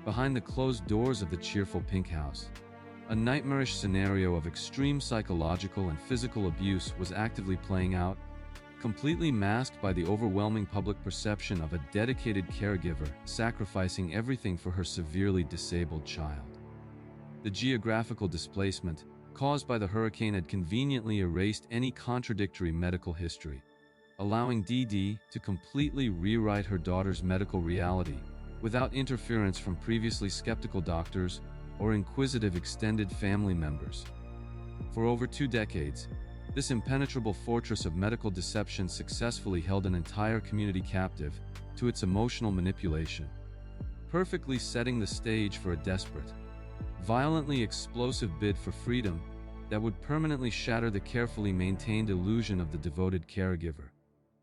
Behind the closed doors of the cheerful pink house, a nightmarish scenario of extreme psychological and physical abuse was actively playing out, completely masked by the overwhelming public perception of a dedicated caregiver sacrificing everything for her severely disabled child. The geographical displacement caused by the hurricane had conveniently erased any contradictory medical history, allowing Dee to completely rewrite her daughter's medical reality without interference from previously skeptical doctors or inquisitive extended family members. For over 2 decades, this impenetrable fortress of medical deception successfully held an entire community captive to its emotional manipulation, perfectly setting the stage for a desperate, violently explosive bid for freedom that would permanently shatter the carefully maintained illusion of the devoted caregiver.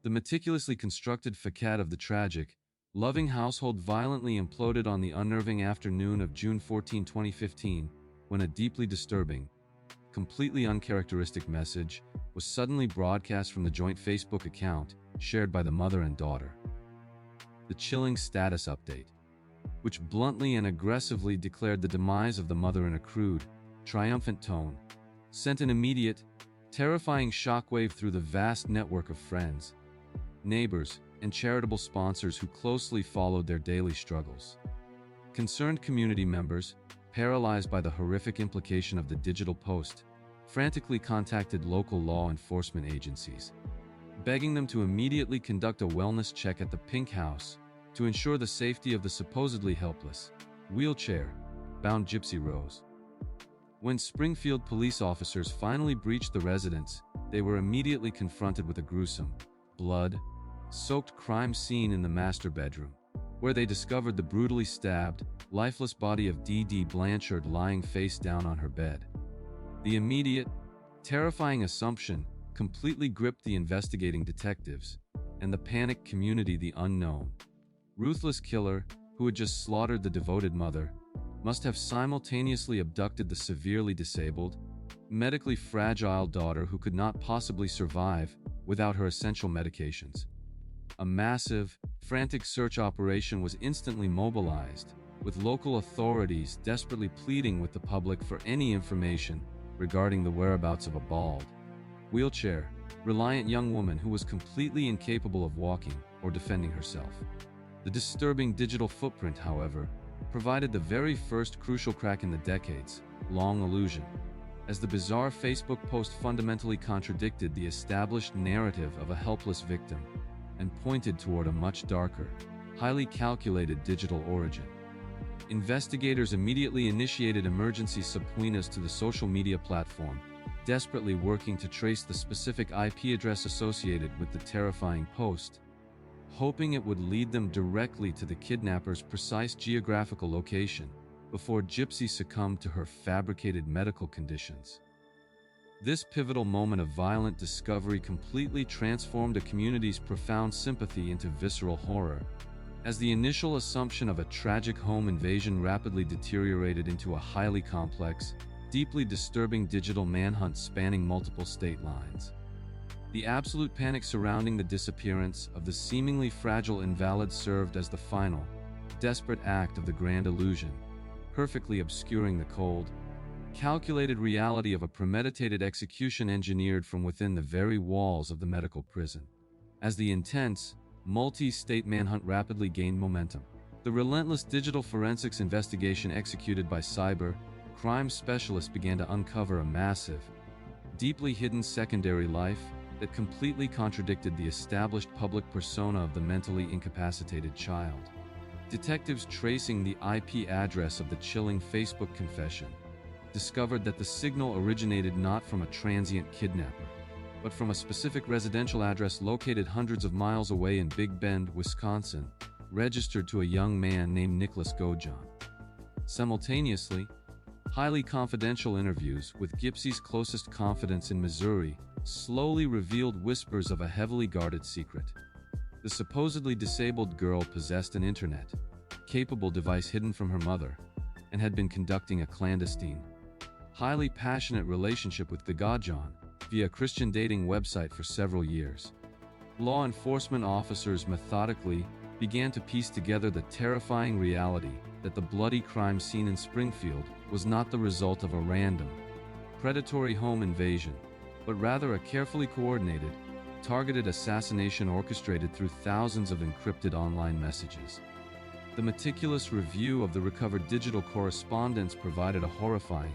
The meticulously constructed facade of the tragic, loving household violently imploded on the unnerving afternoon of June 14, 2015, when a deeply disturbing, completely uncharacteristic message was suddenly broadcast from the joint Facebook account shared by the mother and daughter. The chilling status update, which bluntly and aggressively declared the demise of the mother in a crude, triumphant tone, sent an immediate, terrifying shockwave through the vast network of friends, neighbors, and charitable sponsors who closely followed their daily struggles. Concerned community members, paralyzed by the horrific implication of the digital post, frantically contacted local law enforcement agencies, begging them to immediately conduct a wellness check at the Pink House to ensure the safety of the supposedly helpless, wheelchair-bound Gypsy Rose. When Springfield police officers finally breached the residence, they were immediately confronted with a gruesome, blood, soaked crime scene in the master bedroom, where they discovered the brutally stabbed, lifeless body of Dee Blanchard lying face down on her bed. The immediate, terrifying assumption completely gripped the investigating detectives and the panicked community. The unknown, ruthless killer who had just slaughtered the devoted mother must have simultaneously abducted the severely disabled, medically fragile daughter who could not possibly survive without her essential medications. A massive, frantic search operation was instantly mobilized, with local authorities desperately pleading with the public for any information regarding the whereabouts of a bald, wheelchair-reliant young woman who was completely incapable of walking or defending herself. The disturbing digital footprint, however, provided the very first crucial crack in the decades-long illusion, as the bizarre Facebook post fundamentally contradicted the established narrative of a helpless victim and pointed toward a much darker, highly calculated digital origin. Investigators immediately initiated emergency subpoenas to the social media platform, desperately working to trace the specific IP address associated with the terrifying post, hoping it would lead them directly to the kidnapper's precise geographical location before Gypsy succumbed to her fabricated medical conditions. This pivotal moment of violent discovery completely transformed a community's profound sympathy into visceral horror, as the initial assumption of a tragic home invasion rapidly deteriorated into a highly complex, deeply disturbing digital manhunt spanning multiple state lines. The absolute panic surrounding the disappearance of the seemingly fragile invalid served as the final, desperate act of the grand illusion, perfectly obscuring the cold, calculated reality of a premeditated execution engineered from within the very walls of the medical prison. As the intense, multi-state manhunt rapidly gained momentum, the relentless digital forensics investigation executed by cyber crime specialists began to uncover a massive, deeply hidden secondary life that completely contradicted the established public persona of the mentally incapacitated child. Detectives tracing the IP address of the chilling Facebook confession discovered that the signal originated not from a transient kidnapper, but from a specific residential address located hundreds of miles away in Big Bend, Wisconsin, registered to a young man named Nicholas Gojon. Simultaneously, highly confidential interviews with Gypsy's closest confidants in Missouri slowly revealed whispers of a heavily guarded secret. The supposedly disabled girl possessed an internet-capable device hidden from her mother and had been conducting a clandestine, highly passionate relationship with the Gojon via a Christian dating website for several years. Law enforcement officers methodically began to piece together the terrifying reality that the bloody crime scene in Springfield was not the result of a random, predatory home invasion, but rather a carefully coordinated, targeted assassination orchestrated through thousands of encrypted online messages. The meticulous review of the recovered digital correspondence provided a horrifying,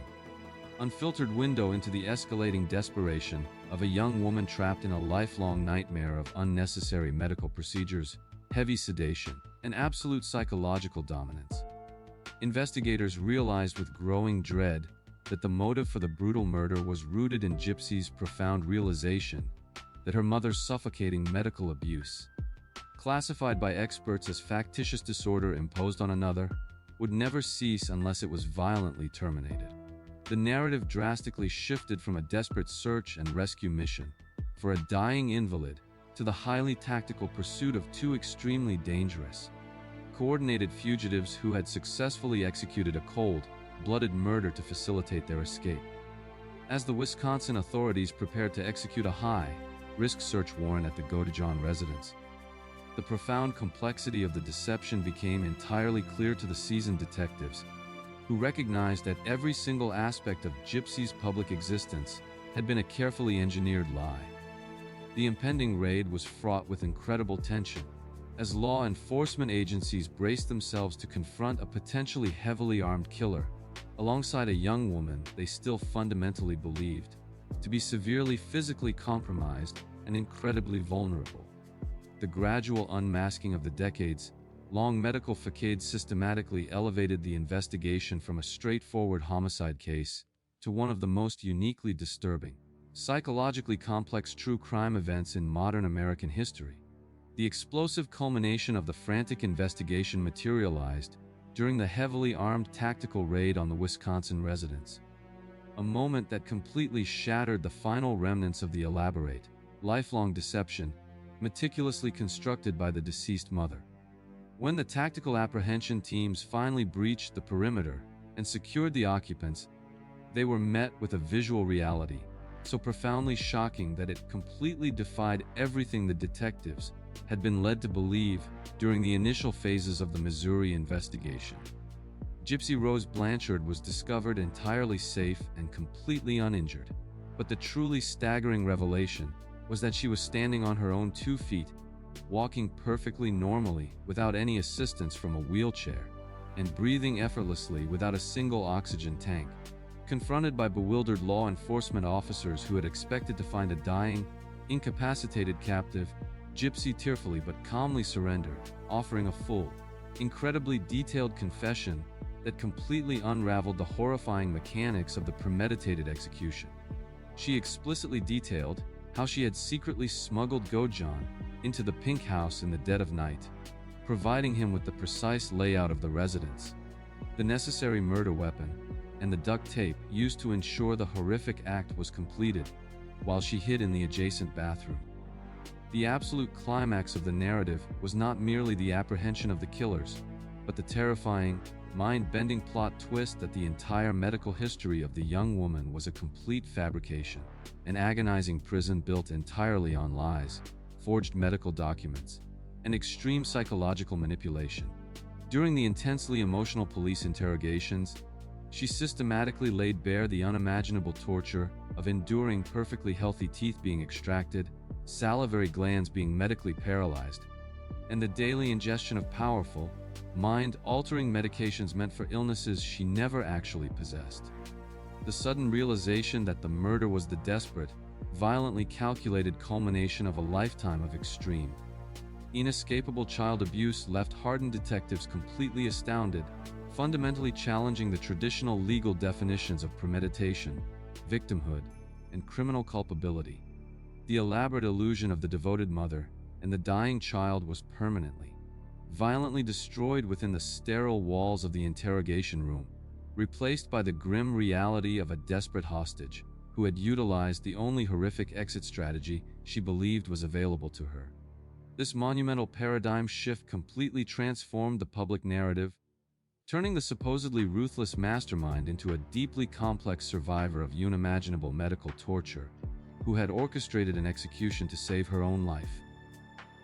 unfiltered window into the escalating desperation of a young woman trapped in a lifelong nightmare of unnecessary medical procedures, heavy sedation, and absolute psychological dominance. Investigators realized with growing dread that the motive for the brutal murder was rooted in Gypsy's profound realization that her mother's suffocating medical abuse, classified by experts as factitious disorder imposed on another, would never cease unless it was violently terminated. The narrative drastically shifted from a desperate search and rescue mission for a dying invalid to the highly tactical pursuit of two extremely dangerous, coordinated fugitives who had successfully executed a cold-blooded murder to facilitate their escape. As the Wisconsin authorities prepared to execute a high-risk search warrant at the Gojon residence, the profound complexity of the deception became entirely clear to the seasoned detectives, who recognized that every single aspect of Gypsy's public existence had been a carefully engineered lie. The impending raid was fraught with incredible tension, as law enforcement agencies braced themselves to confront a potentially heavily armed killer, alongside a young woman they still fundamentally believed to be severely physically compromised and incredibly vulnerable. The gradual unmasking of the decades-long medical facade systematically elevated the investigation from a straightforward homicide case to one of the most uniquely disturbing, psychologically complex true crime events in modern American history. The explosive culmination of the frantic investigation materialized during the heavily armed tactical raid on the Wisconsin residence. A moment that completely shattered the final remnants of the elaborate, lifelong deception meticulously constructed by the deceased mother. When the tactical apprehension teams finally breached the perimeter and secured the occupants, they were met with a visual reality so profoundly shocking that it completely defied everything the detectives had been led to believe during the initial phases of the Missouri investigation. Gypsy Rose Blanchard was discovered entirely safe and completely uninjured, but the truly staggering revelation was that she was standing on her own 2 feet, walking perfectly normally without any assistance from a wheelchair, and breathing effortlessly without a single oxygen tank. Confronted by bewildered law enforcement officers who had expected to find a dying, incapacitated captive, Gypsy tearfully but calmly surrendered, offering a full, incredibly detailed confession that completely unraveled the horrifying mechanics of the premeditated execution. She explicitly detailed how she had secretly smuggled Gojon into the Pink House in the dead of night, providing him with the precise layout of the residence, the necessary murder weapon, and the duct tape used to ensure the horrific act was completed, while she hid in the adjacent bathroom. The absolute climax of the narrative was not merely the apprehension of the killers, but the terrifying, mind-bending plot twist that the entire medical history of the young woman was a complete fabrication, an agonizing prison built entirely on lies, forged medical documents, and extreme psychological manipulation. During the intensely emotional police interrogations, she systematically laid bare the unimaginable torture of enduring perfectly healthy teeth being extracted, salivary glands being medically paralyzed, and the daily ingestion of powerful, mind-altering medications meant for illnesses she never actually possessed. The sudden realization that the murder was the desperate, violently calculated culmination of a lifetime of extreme, inescapable child abuse left hardened detectives completely astounded, fundamentally challenging the traditional legal definitions of premeditation, victimhood, and criminal culpability. The elaborate illusion of the devoted mother and the dying child was permanently, violently destroyed within the sterile walls of the interrogation room, replaced by the grim reality of a desperate hostage who had utilized the only horrific exit strategy she believed was available to her. This monumental paradigm shift completely transformed the public narrative, turning the supposedly ruthless mastermind into a deeply complex survivor of unimaginable medical torture who had orchestrated an execution to save her own life.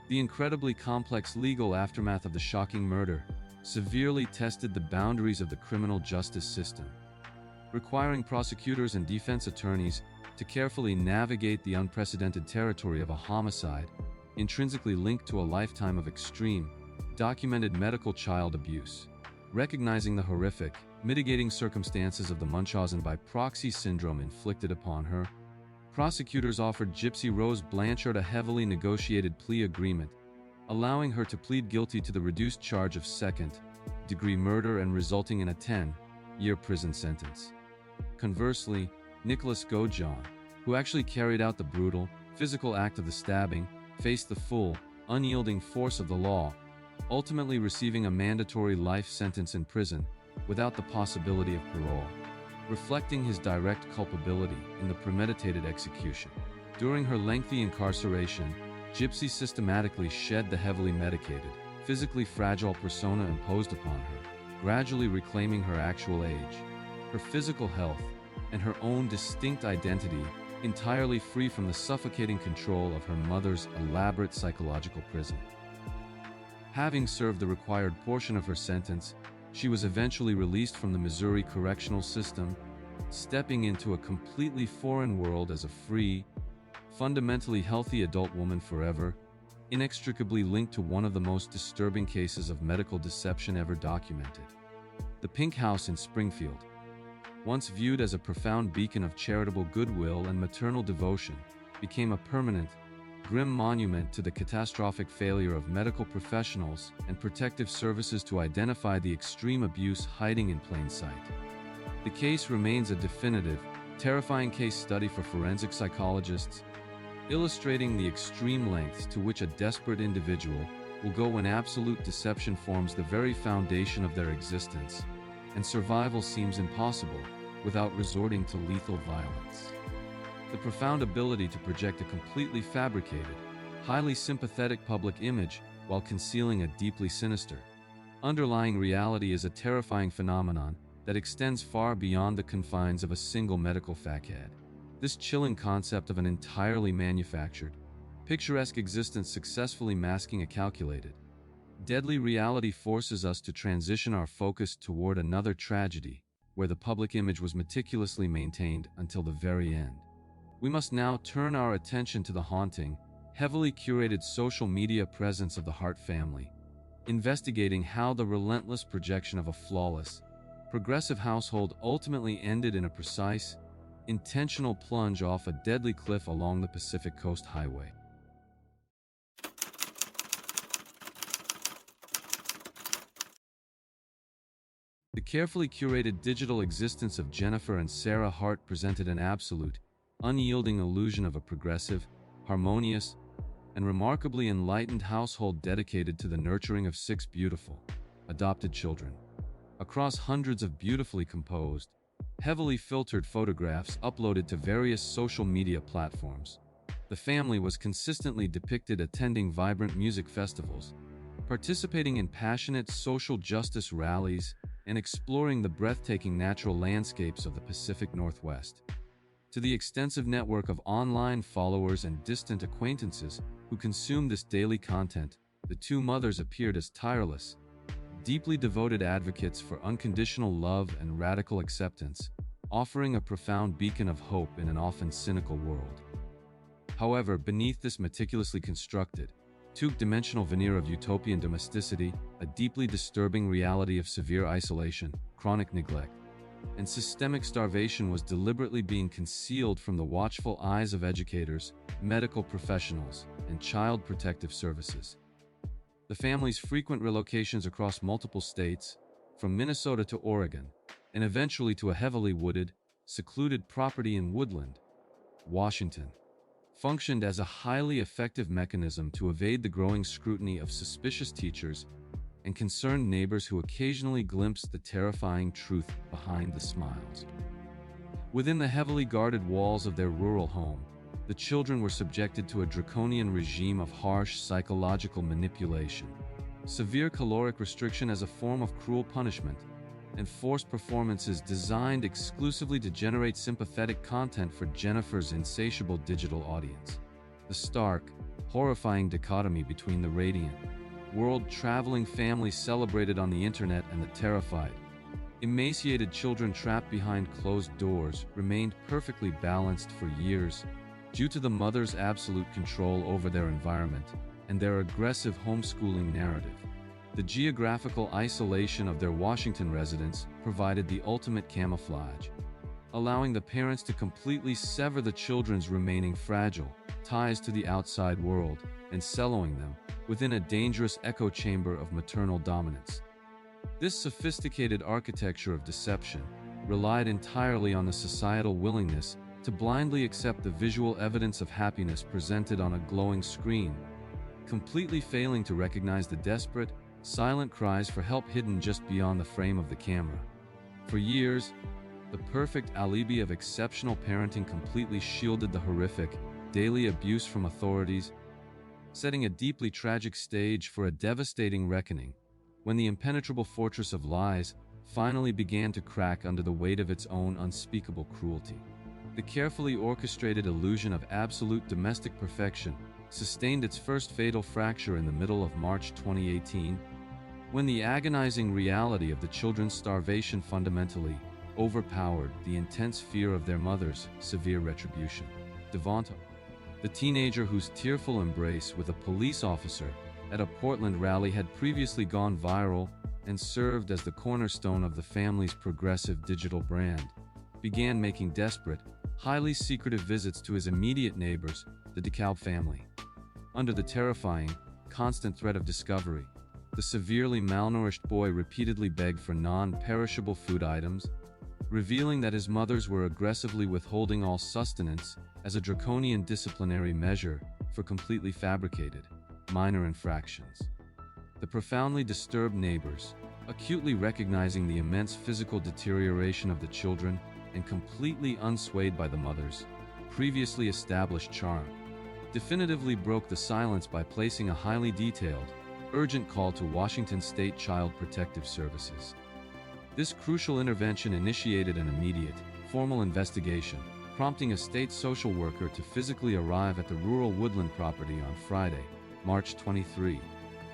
The incredibly complex legal aftermath of the shocking murder severely tested the boundaries of the criminal justice system, requiring prosecutors and defense attorneys to carefully navigate the unprecedented territory of a homicide intrinsically linked to a lifetime of extreme, documented medical child abuse. Recognizing the horrific, mitigating circumstances of the Munchausen by proxy syndrome inflicted upon her, prosecutors offered Gypsy Rose Blanchard a heavily negotiated plea agreement, allowing her to plead guilty to the reduced charge of second-degree murder and resulting in a 10-year prison sentence. Conversely, Nicholas Gojon, who actually carried out the brutal, physical act of the stabbing, faced the full, unyielding force of the law, ultimately receiving a mandatory life sentence in prison without the possibility of parole, reflecting his direct culpability in the premeditated execution. During her lengthy incarceration, Gypsy systematically shed the heavily medicated, physically fragile persona imposed upon her, gradually reclaiming her actual age, her physical health, and her own distinct identity, entirely free from the suffocating control of her mother's elaborate psychological prison. Having served the required portion of her sentence, she was eventually released from the Missouri correctional system, stepping into a completely foreign world as a free, fundamentally healthy adult woman forever, inextricably linked to one of the most disturbing cases of medical deception ever documented. The Pink House in Springfield, once viewed as a profound beacon of charitable goodwill and maternal devotion, became a permanent, grim monument to the catastrophic failure of medical professionals and protective services to identify the extreme abuse hiding in plain sight. The case remains a definitive, terrifying case study for forensic psychologists, illustrating the extreme lengths to which a desperate individual will go when absolute deception forms the very foundation of their existence, and survival seems impossible without resorting to lethal violence. The profound ability to project a completely fabricated, highly sympathetic public image while concealing a deeply sinister, underlying reality is a terrifying phenomenon that extends far beyond the confines of a single medical facade. This chilling concept of an entirely manufactured, picturesque existence successfully masking a calculated, deadly reality forces us to transition our focus toward another tragedy, where the public image was meticulously maintained until the very end. We must now turn our attention to the haunting, heavily curated social media presence of the Hart family, investigating how the relentless projection of a flawless, progressive household ultimately ended in a precise, intentional plunge off a deadly cliff along the Pacific Coast Highway. The carefully curated digital existence of Jennifer and Sarah Hart presented an absolute, unyielding illusion of a progressive, harmonious, and remarkably enlightened household dedicated to the nurturing of 6 beautiful, adopted children. Across hundreds of beautifully composed, heavily filtered photographs uploaded to various social media platforms, the family was consistently depicted attending vibrant music festivals, participating in passionate social justice rallies, and exploring the breathtaking natural landscapes of the Pacific Northwest. To the extensive network of online followers and distant acquaintances who consumed this daily content, the two mothers appeared as tireless, deeply devoted advocates for unconditional love and radical acceptance, offering a profound beacon of hope in an often cynical world. However, beneath this meticulously constructed, two-dimensional veneer of utopian domesticity, a deeply disturbing reality of severe isolation, chronic neglect, and systemic starvation was deliberately being concealed from the watchful eyes of educators, medical professionals, and child protective services. The family's frequent relocations across multiple states, from Minnesota to Oregon, and eventually to a heavily wooded, secluded property in Woodland, Washington, functioned as a highly effective mechanism to evade the growing scrutiny of suspicious teachers and concerned neighbors who occasionally glimpsed the terrifying truth behind the smiles. Within the heavily guarded walls of their rural home, the children were subjected to a draconian regime of harsh psychological manipulation, severe caloric restriction as a form of cruel punishment, and forced performances designed exclusively to generate sympathetic content for Jennifer's insatiable digital audience. The stark, horrifying dichotomy between the radiant, world-traveling family celebrated on the internet and the terrified, emaciated children trapped behind closed doors remained perfectly balanced for years due to the mother's absolute control over their environment and their aggressive homeschooling narrative. The geographical isolation of their Washington residence provided the ultimate camouflage, allowing the parents to completely sever the children's remaining fragile ties to the outside world and siloing them within a dangerous echo chamber of maternal dominance. This sophisticated architecture of deception relied entirely on the societal willingness to blindly accept the visual evidence of happiness presented on a glowing screen, completely failing to recognize the desperate, silent cries for help hidden just beyond the frame of the camera. For years, the perfect alibi of exceptional parenting completely shielded the horrific, daily abuse from authorities, setting a deeply tragic stage for a devastating reckoning when the impenetrable fortress of lies finally began to crack under the weight of its own unspeakable cruelty. The carefully orchestrated illusion of absolute domestic perfection sustained its first fatal fracture in the middle of March 2018, when the agonizing reality of the children's starvation fundamentally overpowered the intense fear of their mother's severe retribution. Devonta, the teenager whose tearful embrace with a police officer at a Portland rally had previously gone viral and served as the cornerstone of the family's progressive digital brand, began making desperate, highly secretive visits to his immediate neighbors, the DeKalb family. Under the terrifying, constant threat of discovery, the severely malnourished boy repeatedly begged for non-perishable food items, revealing that his mothers were aggressively withholding all sustenance as a draconian disciplinary measure for completely fabricated, minor infractions. The profoundly disturbed neighbors, acutely recognizing the immense physical deterioration of the children and completely unswayed by the mother's previously established charm, definitively broke the silence by placing a highly detailed, urgent call to Washington State Child Protective Services. This crucial intervention initiated an immediate, formal investigation, prompting a state social worker to physically arrive at the rural woodland property on Friday, March 23,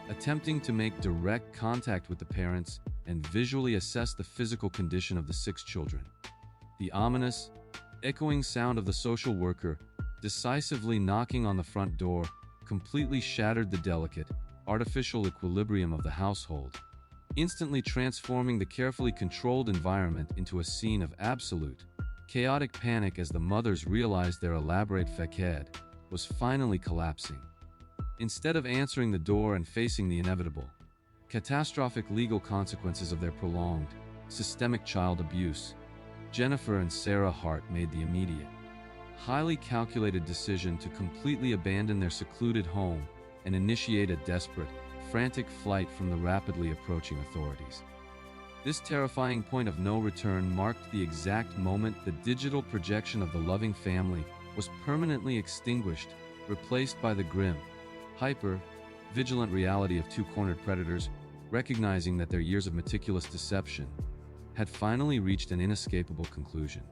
attempting to make direct contact with the parents and visually assess the physical condition of the 6 children. The ominous, echoing sound of the social worker decisively knocking on the front door completely shattered the delicate, artificial equilibrium of the household, instantly transforming the carefully controlled environment into a scene of absolute, chaotic panic as the mothers realized their elaborate facade was finally collapsing. Instead of answering the door and facing the inevitable, catastrophic legal consequences of their prolonged, systemic child abuse, Jennifer and Sarah Hart made the immediate, highly calculated decision to completely abandon their secluded home and initiate a desperate, frantic flight from the rapidly approaching authorities. This terrifying point of no return marked the exact moment the digital projection of the loving family was permanently extinguished, replaced by the grim, hyper-vigilant reality of 2 cornered predators, recognizing that their years of meticulous deception had finally reached an inescapable conclusion.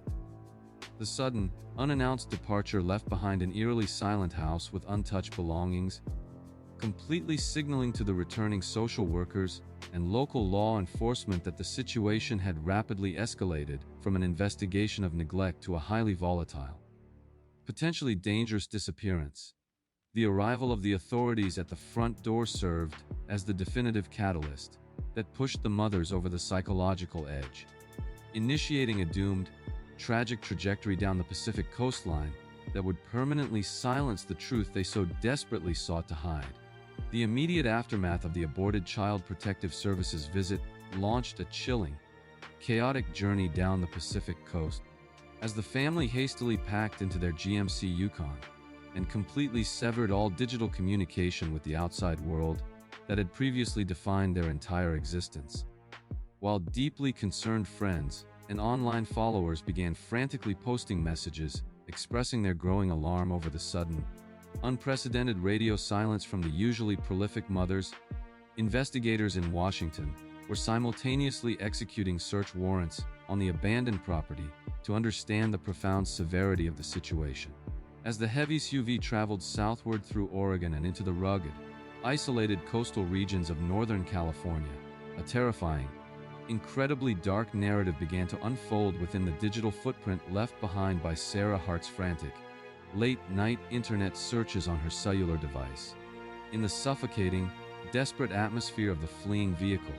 The sudden, unannounced departure left behind an eerily silent house with untouched belongings, completely signaling to the returning social workers and local law enforcement that the situation had rapidly escalated from an investigation of neglect to a highly volatile, potentially dangerous disappearance. The arrival of the authorities at the front door served as the definitive catalyst that pushed the mothers over the psychological edge, initiating a doomed, tragic trajectory down the Pacific coastline that would permanently silence the truth they so desperately sought to hide. The immediate aftermath of the aborted Child Protective Services visit launched a chilling, chaotic journey down the Pacific coast as the family hastily packed into their GMC Yukon and completely severed all digital communication with the outside world that had previously defined their entire existence. While deeply concerned friends and online followers began frantically posting messages expressing their growing alarm over the sudden, unprecedented radio silence from the usually prolific mothers, investigators in Washington were simultaneously executing search warrants on the abandoned property to understand the profound severity of the situation. As the heavy SUV traveled southward through Oregon and into the rugged, isolated coastal regions of Northern California, a terrifying, incredibly dark narrative began to unfold within the digital footprint left behind by Sarah Hart's frantic, late-night internet searches on her cellular device. In the suffocating, desperate atmosphere of the fleeing vehicle,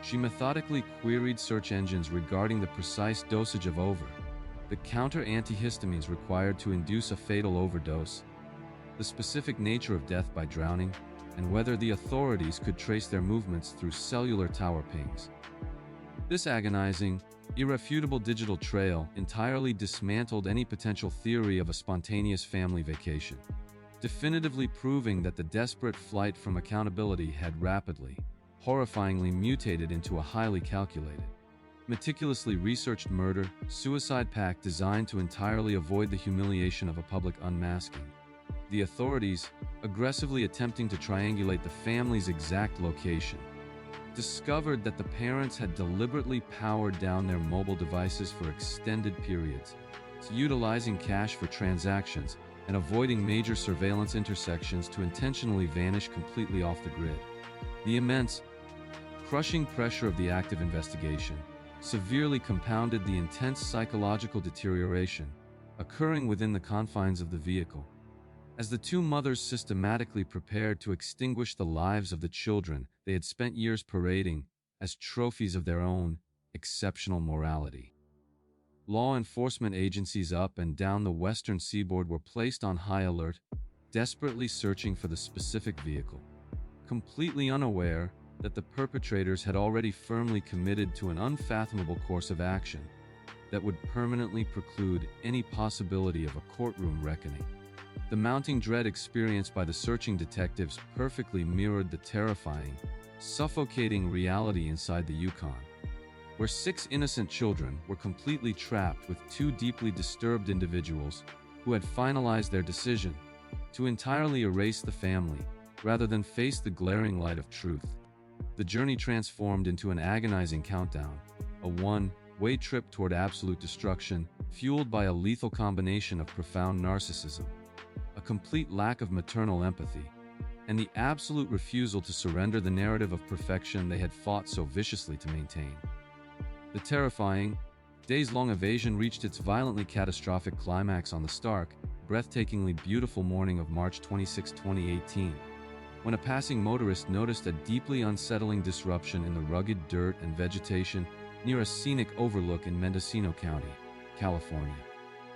she methodically queried search engines regarding the precise dosage of the counter-antihistamines required to induce a fatal overdose, the specific nature of death by drowning, and whether the authorities could trace their movements through cellular tower pings. This agonizing, irrefutable digital trail entirely dismantled any potential theory of a spontaneous family vacation, definitively proving that the desperate flight from accountability had rapidly, horrifyingly mutated into a highly calculated, meticulously researched murder-suicide pact designed to entirely avoid the humiliation of a public unmasking. The authorities, aggressively attempting to triangulate the family's exact location, discovered that the parents had deliberately powered down their mobile devices for extended periods, utilizing cash for transactions and avoiding major surveillance intersections to intentionally vanish completely off the grid. The immense, crushing pressure of the active investigation severely compounded the intense psychological deterioration occurring within the confines of the vehicle. As the 2 mothers systematically prepared to extinguish the lives of the children they had spent years parading as trophies of their own exceptional morality. Law enforcement agencies up and down the western seaboard were placed on high alert, desperately searching for the specific vehicle, completely unaware that the perpetrators had already firmly committed to an unfathomable course of action, that would permanently preclude any possibility of a courtroom reckoning. The mounting dread experienced by the searching detectives perfectly mirrored the terrifying, suffocating reality inside the Yukon, where 6 innocent children were completely trapped with 2 deeply disturbed individuals who had finalized their decision to entirely erase the family rather than face the glaring light of truth. The journey transformed into an agonizing countdown, a one-way trip toward absolute destruction, fueled by a lethal combination of profound narcissism, a complete lack of maternal empathy, and the absolute refusal to surrender the narrative of perfection they had fought so viciously to maintain. The terrifying, days-long evasion reached its violently catastrophic climax on the stark, breathtakingly beautiful morning of March 26, 2018, when a passing motorist noticed a deeply unsettling disruption in the rugged dirt and vegetation near a scenic overlook in Mendocino County, California.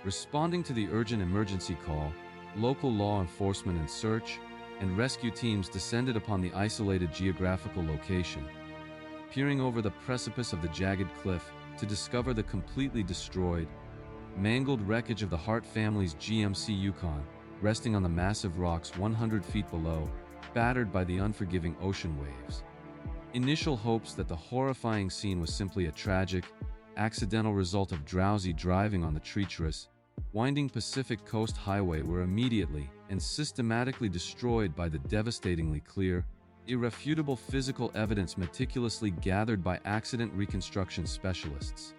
Responding to the urgent emergency call, local law enforcement and search and rescue teams descended upon the isolated geographical location, peering over the precipice of the jagged cliff to discover the completely destroyed, mangled wreckage of the Hart family's GMC Yukon, resting on the massive rocks 100 feet below, battered by the unforgiving ocean waves. Initial hopes that the horrifying scene was simply a tragic, accidental result of drowsy driving on the treacherous, winding Pacific Coast Highway were immediately and systematically destroyed by the devastatingly clear, irrefutable physical evidence meticulously gathered by accident reconstruction specialists.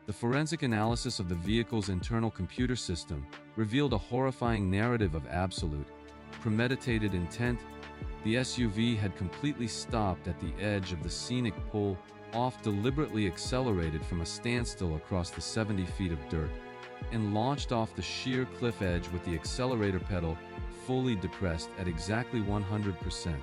The forensic analysis of the vehicle's internal computer system revealed a horrifying narrative of absolute, premeditated intent. The SUV had completely stopped at the edge of the scenic pull-off, deliberately accelerated from a standstill across the 70 feet of dirt, and launched off the sheer cliff edge with the accelerator pedal fully depressed at exactly 100%.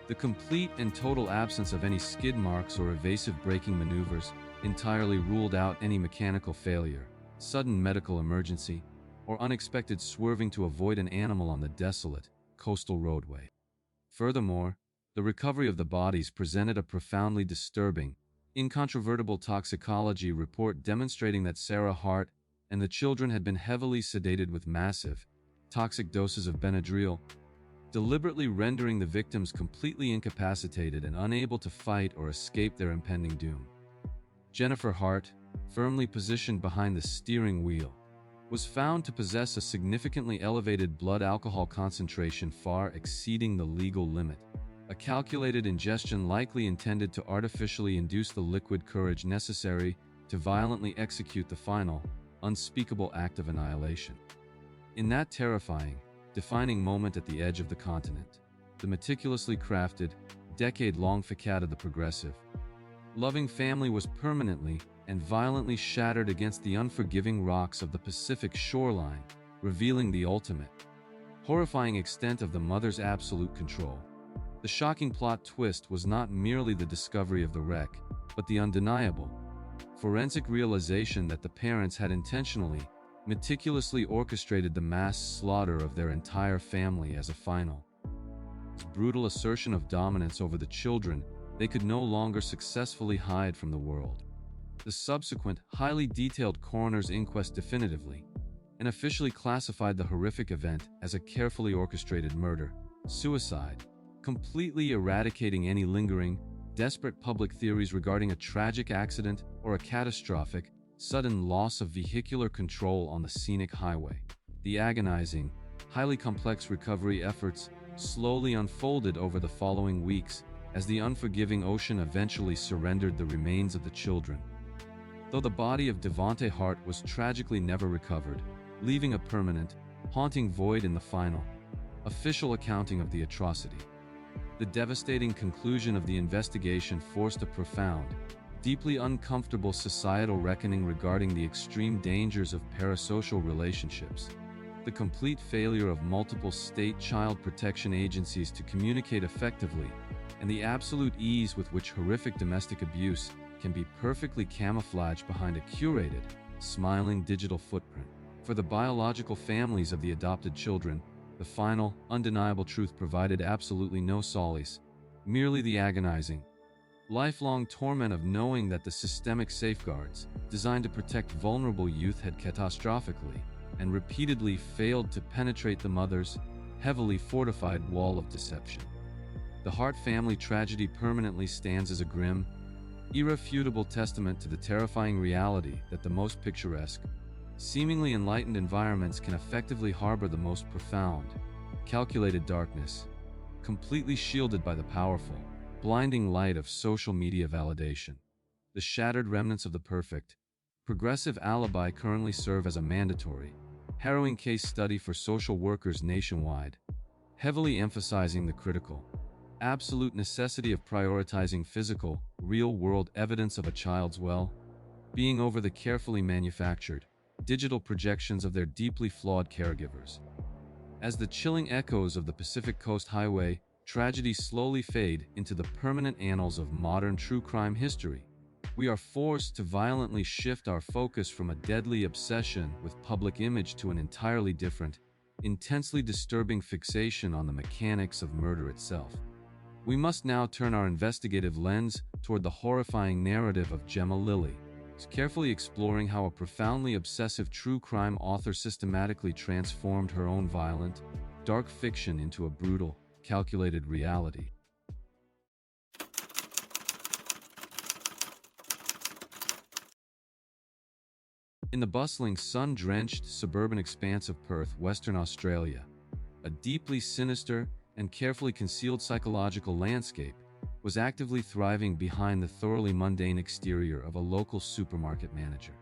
The complete and total absence of any skid marks or evasive braking maneuvers entirely ruled out any mechanical failure, sudden medical emergency, or unexpected swerving to avoid an animal on the desolate, coastal roadway. Furthermore, the recovery of the bodies presented a profoundly disturbing, incontrovertible toxicology report demonstrating that Sarah Hart and the children had been heavily sedated with massive, toxic doses of Benadryl, deliberately rendering the victims completely incapacitated and unable to fight or escape their impending doom. Jennifer Hart, firmly positioned behind the steering wheel, was found to possess a significantly elevated blood alcohol concentration far exceeding the legal limit, a calculated ingestion likely intended to artificially induce the liquid courage necessary to violently execute the final, unspeakable act of annihilation. In that terrifying, defining moment at the edge of the continent, the meticulously crafted, decade-long facade of the progressive, loving family was permanently and violently shattered against the unforgiving rocks of the Pacific shoreline, revealing the ultimate, horrifying extent of the mother's absolute control. The shocking plot twist was not merely the discovery of the wreck, but the undeniable, forensic realization that the parents had intentionally, meticulously orchestrated the mass slaughter of their entire family as a final, brutal assertion of dominance over the children they could no longer successfully hide from the world. The subsequent, highly detailed coroner's inquest definitively and officially classified the horrific event as a carefully orchestrated murder, suicide, completely eradicating any lingering, desperate public theories regarding a tragic accident or a catastrophic, sudden loss of vehicular control on the scenic highway. The agonizing, highly complex recovery efforts slowly unfolded over the following weeks as the unforgiving ocean eventually surrendered the remains of the children. Though the body of Devonte Hart was tragically never recovered, leaving a permanent, haunting void in the final, official accounting of the atrocity. The devastating conclusion of the investigation forced a profound, deeply uncomfortable societal reckoning regarding the extreme dangers of parasocial relationships, the complete failure of multiple state child protection agencies to communicate effectively, and the absolute ease with which horrific domestic abuse can be perfectly camouflaged behind a curated, smiling digital footprint. For the biological families of the adopted children, the final, undeniable truth provided absolutely no solace, merely the agonizing, lifelong torment of knowing that the systemic safeguards designed to protect vulnerable youth had catastrophically and repeatedly failed to penetrate the mother's heavily fortified wall of deception. The Hart family tragedy permanently stands as a grim, irrefutable testament to the terrifying reality that the most picturesque, seemingly enlightened environments can effectively harbor the most profound, calculated darkness, completely shielded by the powerful, blinding light of social media validation. The shattered remnants of the perfect, progressive alibi currently serve as a mandatory, harrowing case study for social workers nationwide, heavily emphasizing the critical, absolute necessity of prioritizing physical, real-world evidence of a child's well-being over the carefully manufactured, digital projections of their deeply flawed caregivers. As the chilling echoes of the Pacific Coast Highway tragedy slowly fade into the permanent annals of modern true crime history, we are forced to violently shift our focus from a deadly obsession with public image to an entirely different, intensely disturbing fixation on the mechanics of murder itself. We must now turn our investigative lens toward the horrifying narrative of Gemma Lilly, carefully exploring how a profoundly obsessive true crime author systematically transformed her own violent, dark fiction into a brutal, calculated reality. In the bustling, sun-drenched suburban expanse of Perth, Western Australia, a deeply sinister and carefully concealed psychological landscape was actively thriving behind the thoroughly mundane exterior of a local supermarket manager.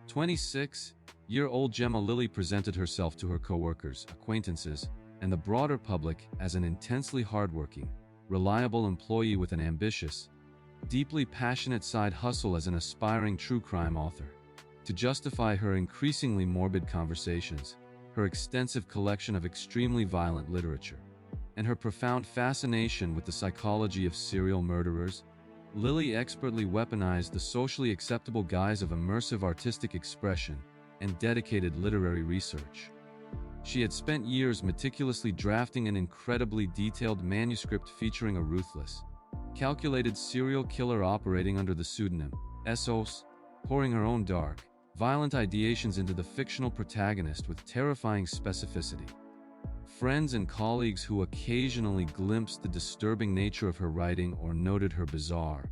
26-year-old Gemma Lilly presented herself to her coworkers, acquaintances, and the broader public as an intensely hardworking, reliable employee with an ambitious, deeply passionate side hustle as an aspiring true crime author. To justify her increasingly morbid conversations, her extensive collection of extremely violent literature, and her profound fascination with the psychology of serial murderers, Lilly expertly weaponized the socially acceptable guise of immersive artistic expression and dedicated literary research. She had spent years meticulously drafting an incredibly detailed manuscript featuring a ruthless, calculated serial killer operating under the pseudonym Essos, pouring her own dark, violent ideations into the fictional protagonist with terrifying specificity. Friends and colleagues who occasionally glimpsed the disturbing nature of her writing or noted her bizarre,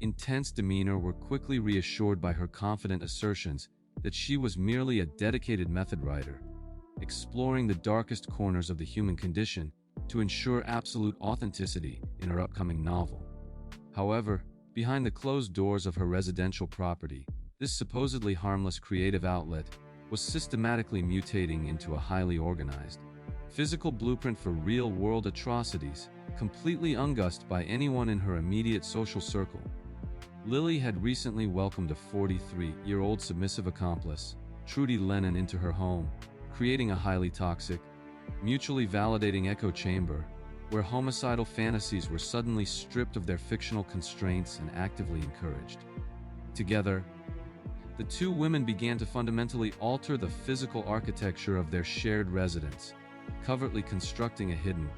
intense demeanor were quickly reassured by her confident assertions that she was merely a dedicated method writer, exploring the darkest corners of the human condition to ensure absolute authenticity in her upcoming novel. However, behind the closed doors of her residential property, this supposedly harmless creative outlet was systematically mutating into a highly organized, physical blueprint for real-world atrocities, completely unguessed by anyone in her immediate social circle. Lilly had recently welcomed a 43-year-old submissive accomplice, Trudy Lennon, into her home, creating a highly toxic, mutually validating echo chamber where homicidal fantasies were suddenly stripped of their fictional constraints and actively encouraged. Together, the two women began to fundamentally alter the physical architecture of their shared residence, covertly constructing a hidden,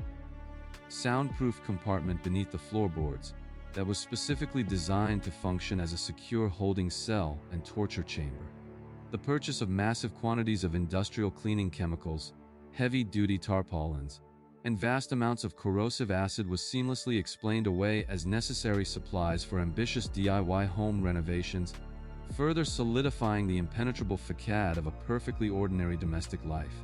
soundproof compartment beneath the floorboards that was specifically designed to function as a secure holding cell and torture chamber. The purchase of massive quantities of industrial cleaning chemicals, heavy-duty tarpaulins, and vast amounts of corrosive acid was seamlessly explained away as necessary supplies for ambitious DIY home renovations, further solidifying the impenetrable facade of a perfectly ordinary domestic life.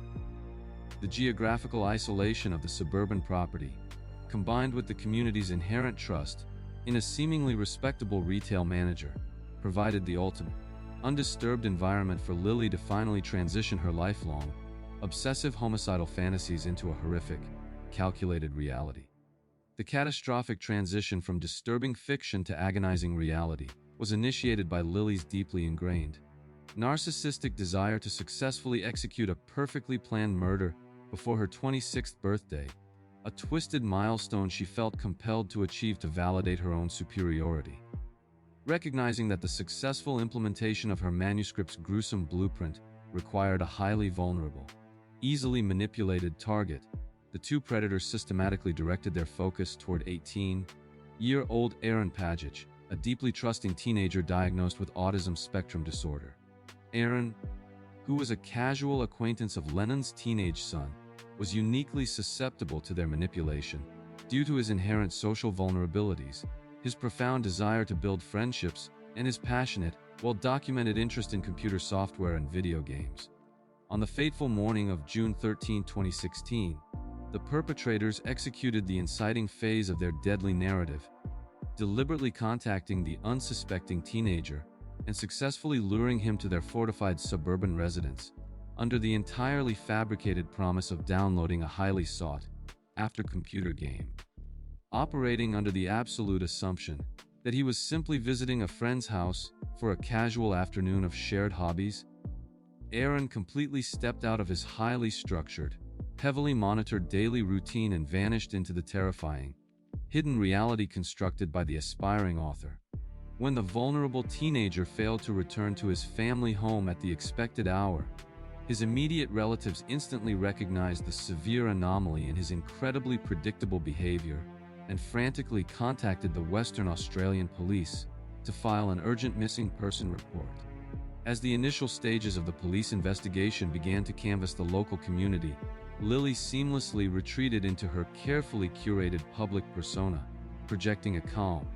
The geographical isolation of the suburban property, combined with the community's inherent trust in a seemingly respectable retail manager, provided the ultimate, undisturbed environment for Lilly to finally transition her lifelong, obsessive homicidal fantasies into a horrific, calculated reality. The catastrophic transition from disturbing fiction to agonizing reality was initiated by Lilly's deeply ingrained, narcissistic desire to successfully execute a perfectly planned murder before her 26th birthday, a twisted milestone she felt compelled to achieve to validate her own superiority. Recognizing that the successful implementation of her manuscript's gruesome blueprint required a highly vulnerable, easily manipulated target, the two predators systematically directed their focus toward 18- Year-old Aaron Pajic, a deeply trusting teenager diagnosed with autism spectrum disorder. Aaron, who was a casual acquaintance of Lennon's teenage son, was uniquely susceptible to their manipulation due to his inherent social vulnerabilities, his profound desire to build friendships, and his passionate, well-documented interest in computer software and video games. On the fateful morning of June 13, 2016, the perpetrators executed the inciting phase of their deadly narrative, deliberately contacting the unsuspecting teenager and successfully luring him to their fortified suburban residence, under the entirely fabricated promise of downloading a highly sought-after computer game. Operating under the absolute assumption that he was simply visiting a friend's house for a casual afternoon of shared hobbies, Aaron completely stepped out of his highly structured, heavily monitored daily routine and vanished into the terrifying, hidden reality constructed by the aspiring author. When the vulnerable teenager failed to return to his family home at the expected hour, his immediate relatives instantly recognized the severe anomaly in his incredibly predictable behavior and frantically contacted the Western Australian police to file an urgent missing person report. As the initial stages of the police investigation began to canvass the local community, Lily seamlessly retreated into her carefully curated public persona, projecting a calm,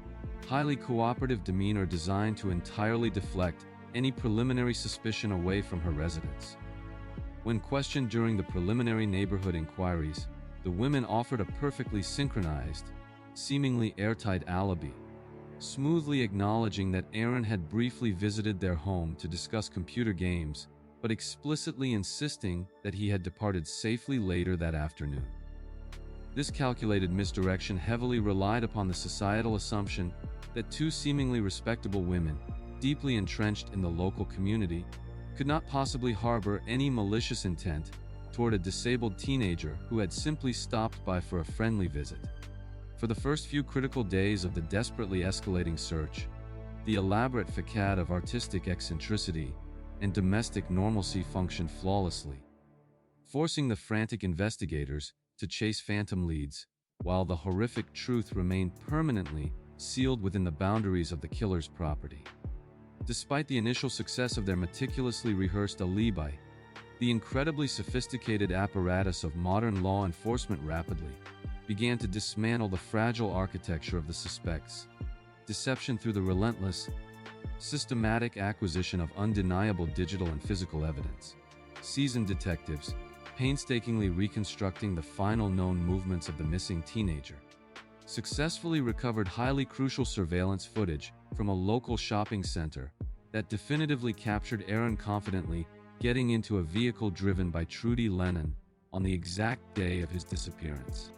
highly cooperative demeanor designed to entirely deflect any preliminary suspicion away from her residence. When questioned during the preliminary neighborhood inquiries, the women offered a perfectly synchronized, seemingly airtight alibi, smoothly acknowledging that Aaron had briefly visited their home to discuss computer games, but explicitly insisting that he had departed safely later that afternoon. This calculated misdirection heavily relied upon the societal assumption that two seemingly respectable women, deeply entrenched in the local community, could not possibly harbor any malicious intent toward a disabled teenager who had simply stopped by for a friendly visit. For the first few critical days of the desperately escalating search, the elaborate facade of artistic eccentricity and domestic normalcy functioned flawlessly, forcing the frantic investigators to chase phantom leads, while the horrific truth remained permanently sealed within the boundaries of the killer's property. Despite the initial success of their meticulously rehearsed alibi, the incredibly sophisticated apparatus of modern law enforcement rapidly began to dismantle the fragile architecture of the suspects. Deception through the relentless, systematic acquisition of undeniable digital and physical evidence. Seasoned detectives, painstakingly reconstructing the final known movements of the missing teenager, successfully recovered highly crucial surveillance footage from a local shopping center that definitively captured Aaron confidently getting into a vehicle driven by Trudy Lennon on the exact day of his disappearance.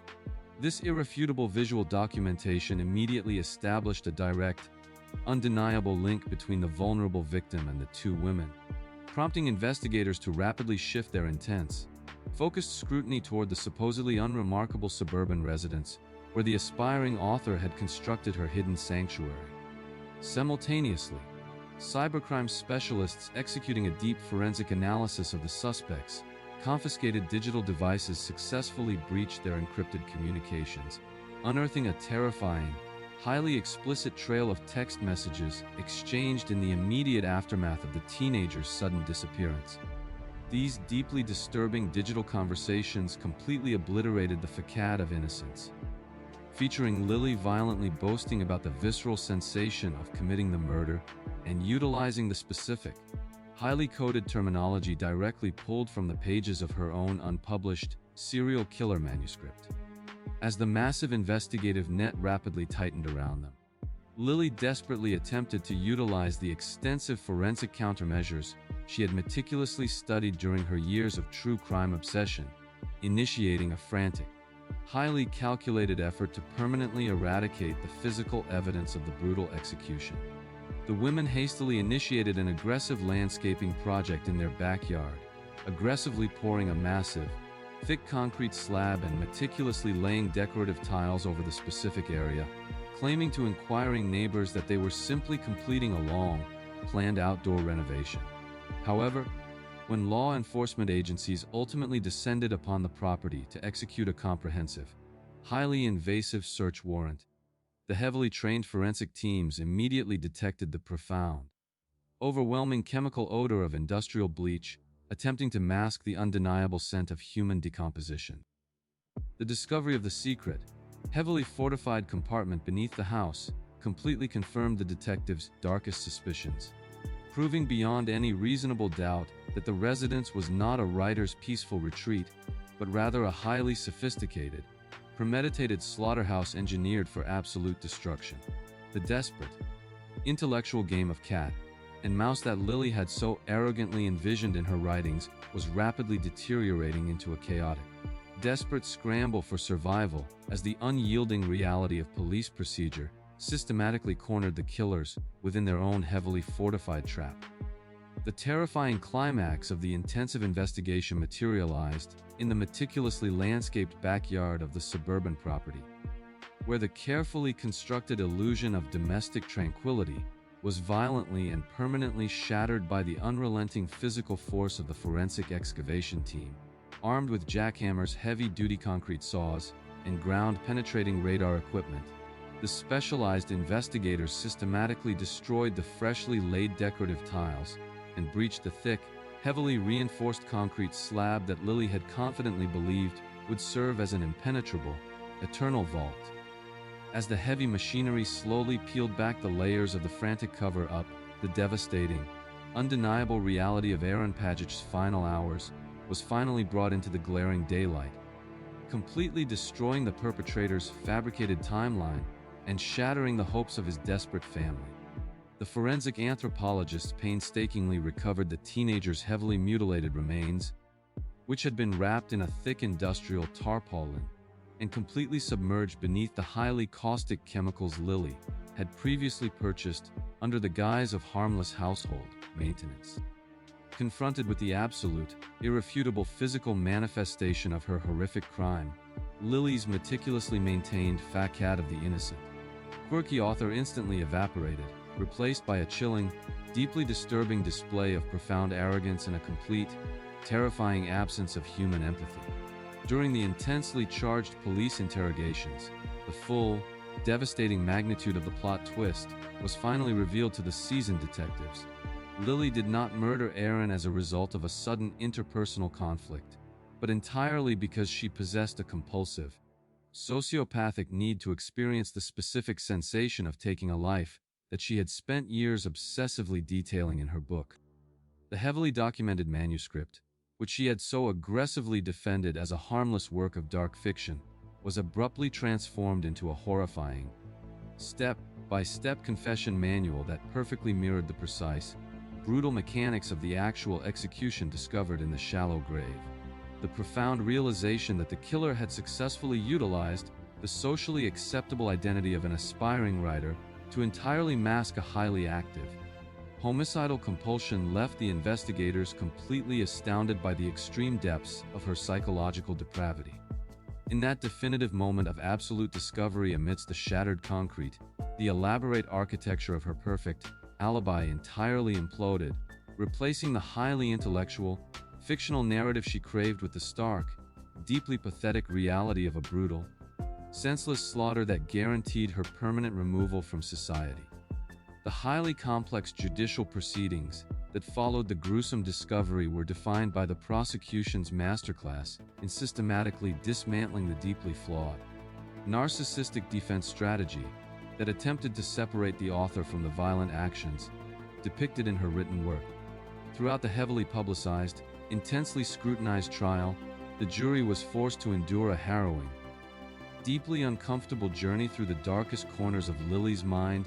This irrefutable visual documentation immediately established a direct, undeniable link between the vulnerable victim and the two women, prompting investigators to rapidly shift their intense, focused scrutiny toward the supposedly unremarkable suburban residence where the aspiring author had constructed her hidden sanctuary. Simultaneously, cybercrime specialists executing a deep forensic analysis of the suspects' confiscated digital devices successfully breached their encrypted communications, unearthing a terrifying, highly explicit trail of text messages exchanged in the immediate aftermath of the teenager's sudden disappearance. These deeply disturbing digital conversations completely obliterated the facade of innocence, featuring Lily violently boasting about the visceral sensation of committing the murder and utilizing the specific, highly coded terminology directly pulled from the pages of her own unpublished serial killer manuscript. As the massive investigative net rapidly tightened around them, Lily desperately attempted to utilize the extensive forensic countermeasures she had meticulously studied during her years of true crime obsession, initiating a frantic, highly calculated effort to permanently eradicate the physical evidence of the brutal execution. The women hastily initiated an aggressive landscaping project in their backyard, aggressively pouring a massive, thick concrete slab and meticulously laying decorative tiles over the specific area, claiming to inquiring neighbors that they were simply completing a long, planned outdoor renovation. However, when law enforcement agencies ultimately descended upon the property to execute a comprehensive, highly invasive search warrant, the heavily trained forensic teams immediately detected the profound, overwhelming chemical odor of industrial bleach, attempting to mask the undeniable scent of human decomposition. The discovery of the secret, heavily fortified compartment beneath the house completely confirmed the detectives' darkest suspicions, proving beyond any reasonable doubt that the residence was not a writer's peaceful retreat, but rather a highly sophisticated, premeditated slaughterhouse engineered for absolute destruction. The desperate, intellectual game of cat and mouse that Lily had so arrogantly envisioned in her writings was rapidly deteriorating into a chaotic, desperate scramble for survival as the unyielding reality of police procedure systematically cornered the killers within their own heavily fortified trap. The terrifying climax of the intensive investigation materialized in the meticulously landscaped backyard of the suburban property, where the carefully constructed illusion of domestic tranquility was violently and permanently shattered by the unrelenting physical force of the forensic excavation team, armed with jackhammers, heavy-duty concrete saws, and ground-penetrating radar equipment. The specialized investigators systematically destroyed the freshly laid decorative tiles and breached the thick, heavily reinforced concrete slab that Lily had confidently believed would serve as an impenetrable, eternal vault. As the heavy machinery slowly peeled back the layers of the frantic cover-up, the devastating, undeniable reality of Aaron Pagic's final hours was finally brought into the glaring daylight, completely destroying the perpetrator's fabricated timeline and shattering the hopes of his desperate family. The forensic anthropologists painstakingly recovered the teenager's heavily mutilated remains, which had been wrapped in a thick industrial tarpaulin and completely submerged beneath the highly caustic chemicals Lily had previously purchased under the guise of harmless household maintenance. Confronted with the absolute, irrefutable physical manifestation of her horrific crime, Lily's meticulously maintained facade of the innocent, quirky author instantly evaporated, replaced by a chilling, deeply disturbing display of profound arrogance and a complete, terrifying absence of human empathy. During the intensely charged police interrogations, the full, devastating magnitude of the plot twist was finally revealed to the seasoned detectives. Lily did not murder Aaron as a result of a sudden interpersonal conflict, but entirely because she possessed a compulsive, sociopathic need to experience the specific sensation of taking a life that she had spent years obsessively detailing in her book. The heavily documented manuscript, which she had so aggressively defended as a harmless work of dark fiction, was abruptly transformed into a horrifying, step-by-step confession manual that perfectly mirrored the precise, brutal mechanics of the actual execution discovered in the shallow grave. The profound realization that the killer had successfully utilized the socially acceptable identity of an aspiring writer to entirely mask a highly active, homicidal compulsion left the investigators completely astounded by the extreme depths of her psychological depravity. In that definitive moment of absolute discovery amidst the shattered concrete, the elaborate architecture of her perfect alibi entirely imploded, replacing the highly intellectual, fictional narrative she craved with the stark, deeply pathetic reality of a brutal, senseless slaughter that guaranteed her permanent removal from society. The highly complex judicial proceedings that followed the gruesome discovery were defined by the prosecution's masterclass in systematically dismantling the deeply flawed, narcissistic defense strategy that attempted to separate the author from the violent actions depicted in her written work. Throughout the heavily publicized, intensely scrutinized trial, the jury was forced to endure a harrowing, deeply uncomfortable journey through the darkest corners of Lily's mind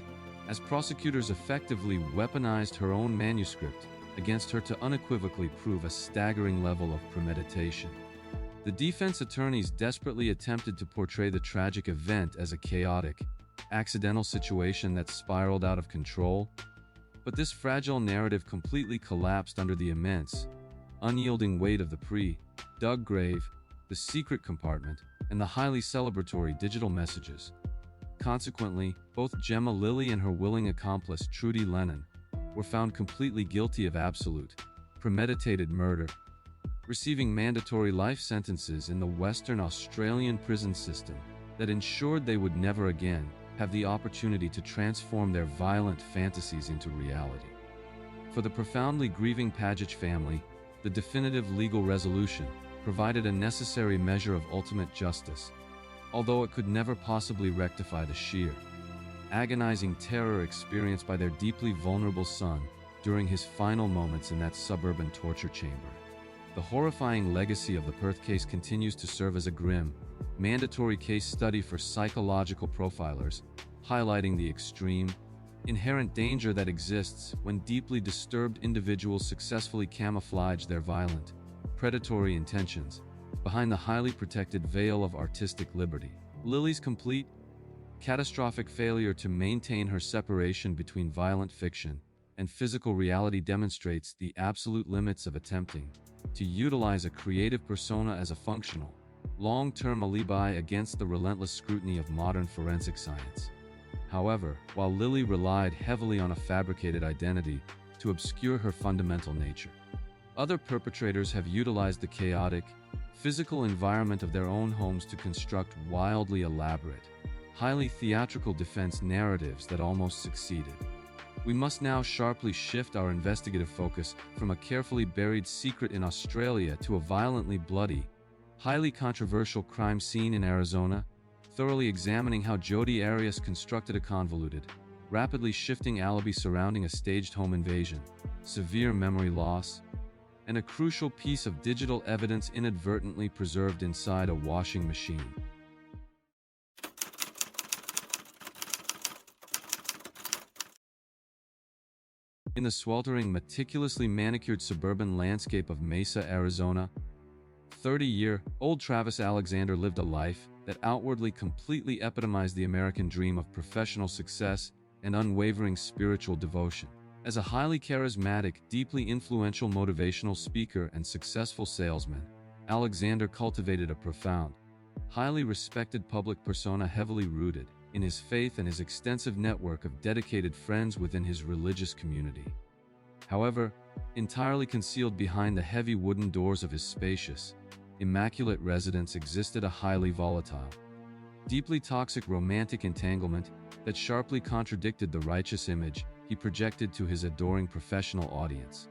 as prosecutors effectively weaponized her own manuscript against her to unequivocally prove a staggering level of premeditation. The defense attorneys desperately attempted to portray the tragic event as a chaotic, accidental situation that spiraled out of control, but this fragile narrative completely collapsed under the immense, unyielding weight of the pre-dug grave, the secret compartment, and the highly celebratory digital messages. Consequently, both Gemma Lilly and her willing accomplice Trudy Lennon were found completely guilty of absolute, premeditated murder, receiving mandatory life sentences in the Western Australian prison system that ensured they would never again have the opportunity to transform their violent fantasies into reality. For the profoundly grieving Pagich family, the definitive legal resolution provided a necessary measure of ultimate justice, although it could never possibly rectify the sheer, agonizing terror experienced by their deeply vulnerable son during his final moments in that suburban torture chamber. The horrifying legacy of the Perth case continues to serve as a grim, mandatory case study for psychological profilers, highlighting the extreme, inherent danger that exists when deeply disturbed individuals successfully camouflage their violent, predatory intentions behind the highly protected veil of artistic liberty. Lily's complete, catastrophic failure to maintain her separation between violent fiction and physical reality demonstrates the absolute limits of attempting to utilize a creative persona as a functional, long-term alibi against the relentless scrutiny of modern forensic science. However, while Lily relied heavily on a fabricated identity to obscure her fundamental nature, other perpetrators have utilized the chaotic, physical environment of their own homes to construct wildly elaborate, highly theatrical defense narratives that almost succeeded. We must now sharply shift our investigative focus from a carefully buried secret in Australia to a violently bloody, highly controversial crime scene in Arizona, thoroughly examining how Jodi Arias constructed a convoluted, rapidly shifting alibi surrounding a staged home invasion, severe memory loss, and a crucial piece of digital evidence inadvertently preserved inside a washing machine. In the sweltering, meticulously manicured suburban landscape of Mesa, Arizona, 30-year-old Travis Alexander lived a life that outwardly completely epitomized the American dream of professional success and unwavering spiritual devotion. As a highly charismatic, deeply influential motivational speaker and successful salesman, Alexander cultivated a profound, highly respected public persona heavily rooted in his faith and his extensive network of dedicated friends within his religious community. However, entirely concealed behind the heavy wooden doors of his spacious, immaculate residence existed a highly volatile, deeply toxic romantic entanglement that sharply contradicted the righteous image he projected to his adoring professional audience.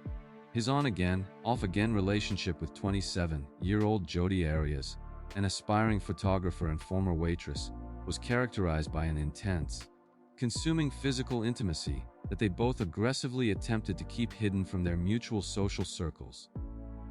His on-again, off-again relationship with 27-year-old Jodi Arias, an aspiring photographer and former waitress, was characterized by an intense, consuming physical intimacy that they both aggressively attempted to keep hidden from their mutual social circles.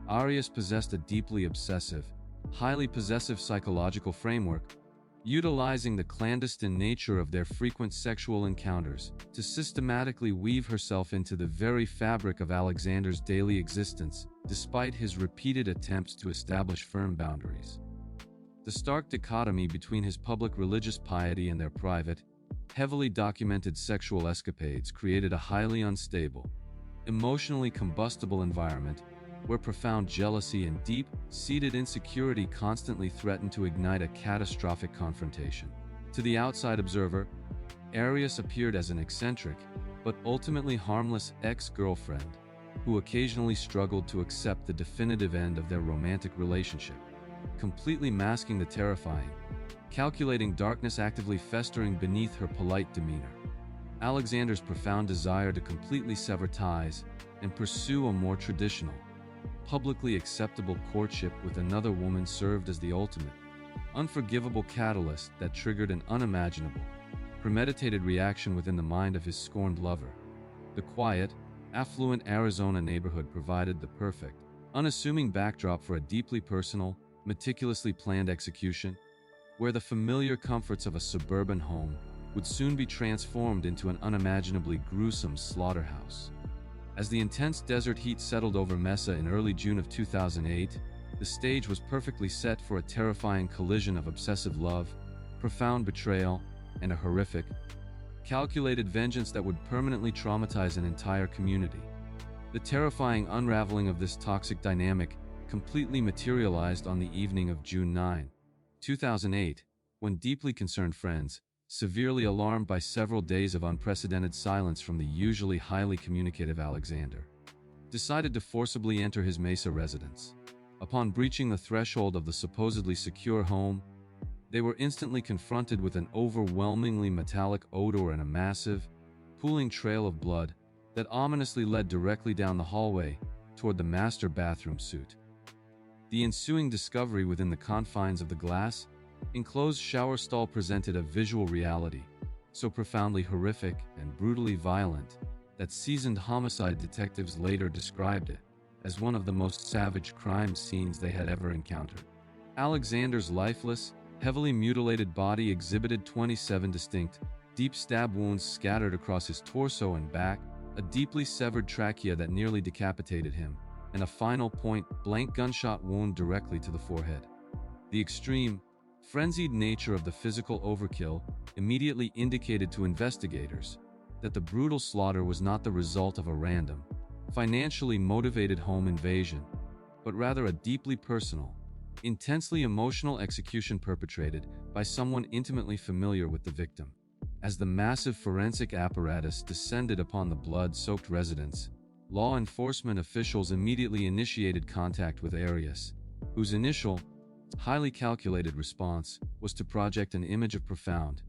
Arias possessed a deeply obsessive, highly possessive psychological framework, utilizing the clandestine nature of their frequent sexual encounters to systematically weave herself into the very fabric of Alexander's daily existence, despite his repeated attempts to establish firm boundaries. The stark dichotomy between his public religious piety and their private, heavily documented sexual escapades created a highly unstable, emotionally combustible environment where profound jealousy and deep-seated insecurity constantly threatened to ignite a catastrophic confrontation. To the outside observer, Arias appeared as an eccentric, but ultimately harmless ex-girlfriend, who occasionally struggled to accept the definitive end of their romantic relationship, completely masking the terrifying, calculating darkness actively festering beneath her polite demeanor. Alexander's profound desire to completely sever ties and pursue a more traditional, publicly acceptable courtship with another woman served as the ultimate, unforgivable catalyst that triggered an unimaginable, premeditated reaction within the mind of his scorned lover. The quiet, affluent Arizona neighborhood provided the perfect, unassuming backdrop for a deeply personal, meticulously planned execution, where the familiar comforts of a suburban home would soon be transformed into an unimaginably gruesome slaughterhouse. As the intense desert heat settled over Mesa in early June of 2008, the stage was perfectly set for a terrifying collision of obsessive love, profound betrayal, and a horrific, calculated vengeance that would permanently traumatize an entire community. The terrifying unraveling of this toxic dynamic completely materialized on the evening of June 9, 2008, when deeply concerned friends, severely alarmed by several days of unprecedented silence from the usually highly communicative Alexander, decided to forcibly enter his Mesa residence. Upon breaching the threshold of the supposedly secure home, They were instantly confronted with an overwhelmingly metallic odor and a massive, pooling trail of blood that ominously led directly down the hallway toward the master bathroom suite. The ensuing discovery within the confines of the glass, enclosed shower stall presented a visual reality so profoundly horrific and brutally violent that seasoned homicide detectives later described it as one of the most savage crime scenes they had ever encountered. Alexander's lifeless, heavily mutilated body exhibited 27 distinct, deep stab wounds scattered across his torso and back, a deeply severed trachea that nearly decapitated him, and a final point-blank gunshot wound directly to the forehead. The extreme, frenzied nature of the physical overkill immediately indicated to investigators that the brutal slaughter was not the result of a random, financially motivated home invasion, but rather a deeply personal, intensely emotional execution perpetrated by someone intimately familiar with the victim. As the massive forensic apparatus descended upon the blood-soaked residence, law enforcement officials immediately initiated contact with Arias, whose initial, highly calculated response was to project an image of profound,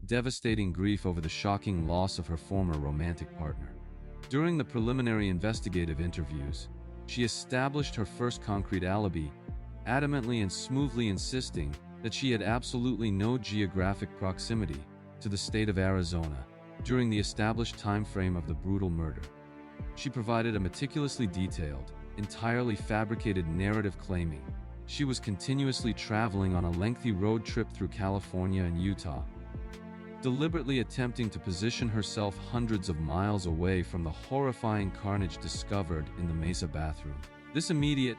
devastating grief over the shocking loss of her former romantic partner. During the preliminary investigative interviews, she established her first concrete alibi, adamantly and smoothly insisting that she had absolutely no geographic proximity to the state of Arizona during the established time frame of the brutal murder. She provided a meticulously detailed, entirely fabricated narrative claiming she was continuously traveling on a lengthy road trip through California and Utah, deliberately attempting to position herself hundreds of miles away from the horrifying carnage discovered in the Mesa bathroom. This immediate,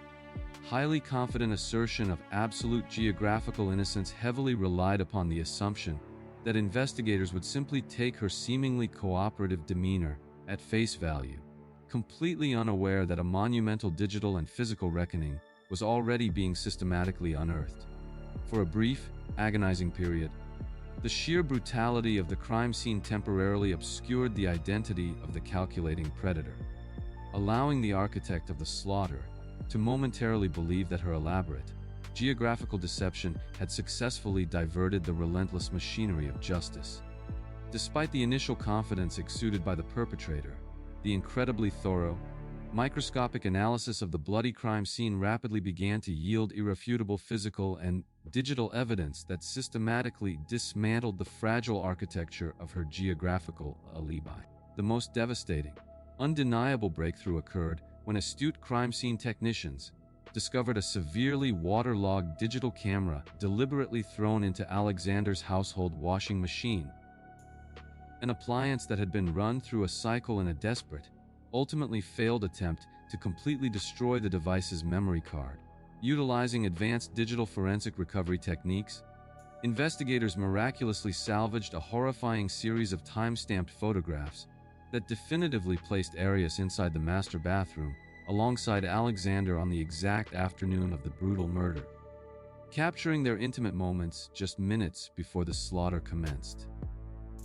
highly confident assertion of absolute geographical innocence heavily relied upon the assumption that investigators would simply take her seemingly cooperative demeanor at face value, completely unaware that a monumental digital and physical reckoning was already being systematically unearthed. For a brief, agonizing period, the sheer brutality of the crime scene temporarily obscured the identity of the calculating predator, allowing the architect of the slaughter to momentarily believe that her elaborate, geographical deception had successfully diverted the relentless machinery of justice. Despite the initial confidence exuded by the perpetrator, the incredibly thorough, microscopic analysis of the bloody crime scene rapidly began to yield irrefutable physical and digital evidence that systematically dismantled the fragile architecture of her geographical alibi. The most devastating, undeniable breakthrough occurred when astute crime scene technicians discovered a severely waterlogged digital camera deliberately thrown into Alexander's household washing machine, an appliance that had been run through a cycle in a desperate, ultimately failed attempt to completely destroy the device's memory card. Utilizing advanced digital forensic recovery techniques, investigators miraculously salvaged a horrifying series of time-stamped photographs that definitively placed Arias inside the master bathroom alongside Alexander on the exact afternoon of the brutal murder, capturing their intimate moments just minutes before the slaughter commenced.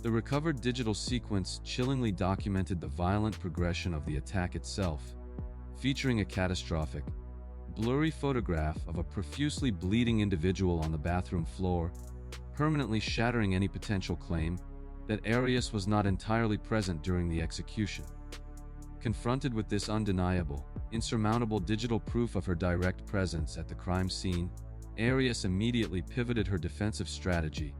The recovered digital sequence chillingly documented the violent progression of the attack itself, featuring a catastrophic, blurry photograph of a profusely bleeding individual on the bathroom floor, permanently shattering any potential claim that Arias was not entirely present during the execution. Confronted with this undeniable, insurmountable digital proof of her direct presence at the crime scene, Arias immediately pivoted her defensive strategy,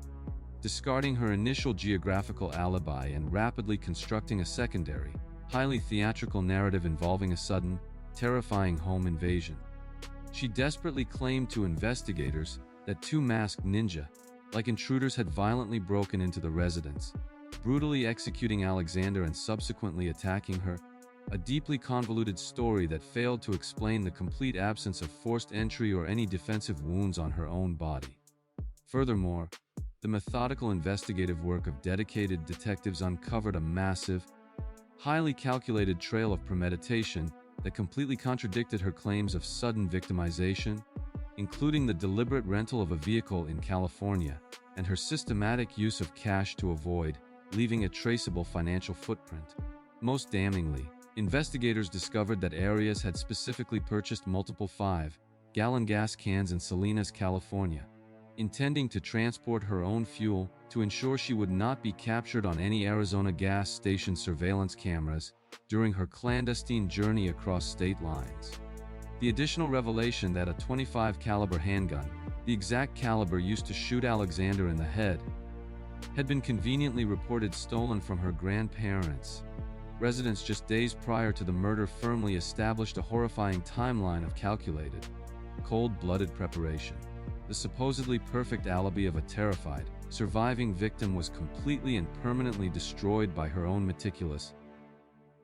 discarding her initial geographical alibi and rapidly constructing a secondary, highly theatrical narrative involving a sudden, terrifying home invasion. She desperately claimed to investigators that two masked ninja-like intruders had violently broken into the residence, brutally executing Alexander and subsequently attacking her, a deeply convoluted story that failed to explain the complete absence of forced entry or any defensive wounds on her own body. Furthermore, the methodical investigative work of dedicated detectives uncovered a massive, highly calculated trail of premeditation that completely contradicted her claims of sudden victimization, including the deliberate rental of a vehicle in California and her systematic use of cash to avoid leaving a traceable financial footprint. Most damningly, investigators discovered that Arias had specifically purchased multiple 5-gallon gas cans in Salinas, California, intending to transport her own fuel to ensure she would not be captured on any Arizona gas station surveillance cameras during her clandestine journey across state lines. The additional revelation that a .25 caliber handgun, the exact caliber used to shoot Alexander in the head, had been conveniently reported stolen from her grandparents' residence just days prior to the murder firmly established a horrifying timeline of calculated, cold-blooded preparation. The supposedly perfect alibi of a terrified, surviving victim was completely and permanently destroyed by her own meticulous,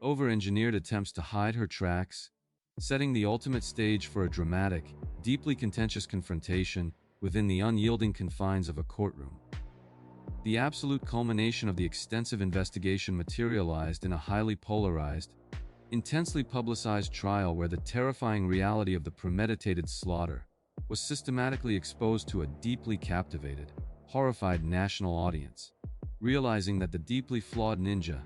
over-engineered attempts to hide her tracks, setting the ultimate stage for a dramatic, deeply contentious confrontation within the unyielding confines of a courtroom. The absolute culmination of the extensive investigation materialized in a highly polarized, intensely publicized trial where the terrifying reality of the premeditated slaughter was systematically exposed to a deeply captivated, horrified national audience, realizing that the deeply flawed ninja,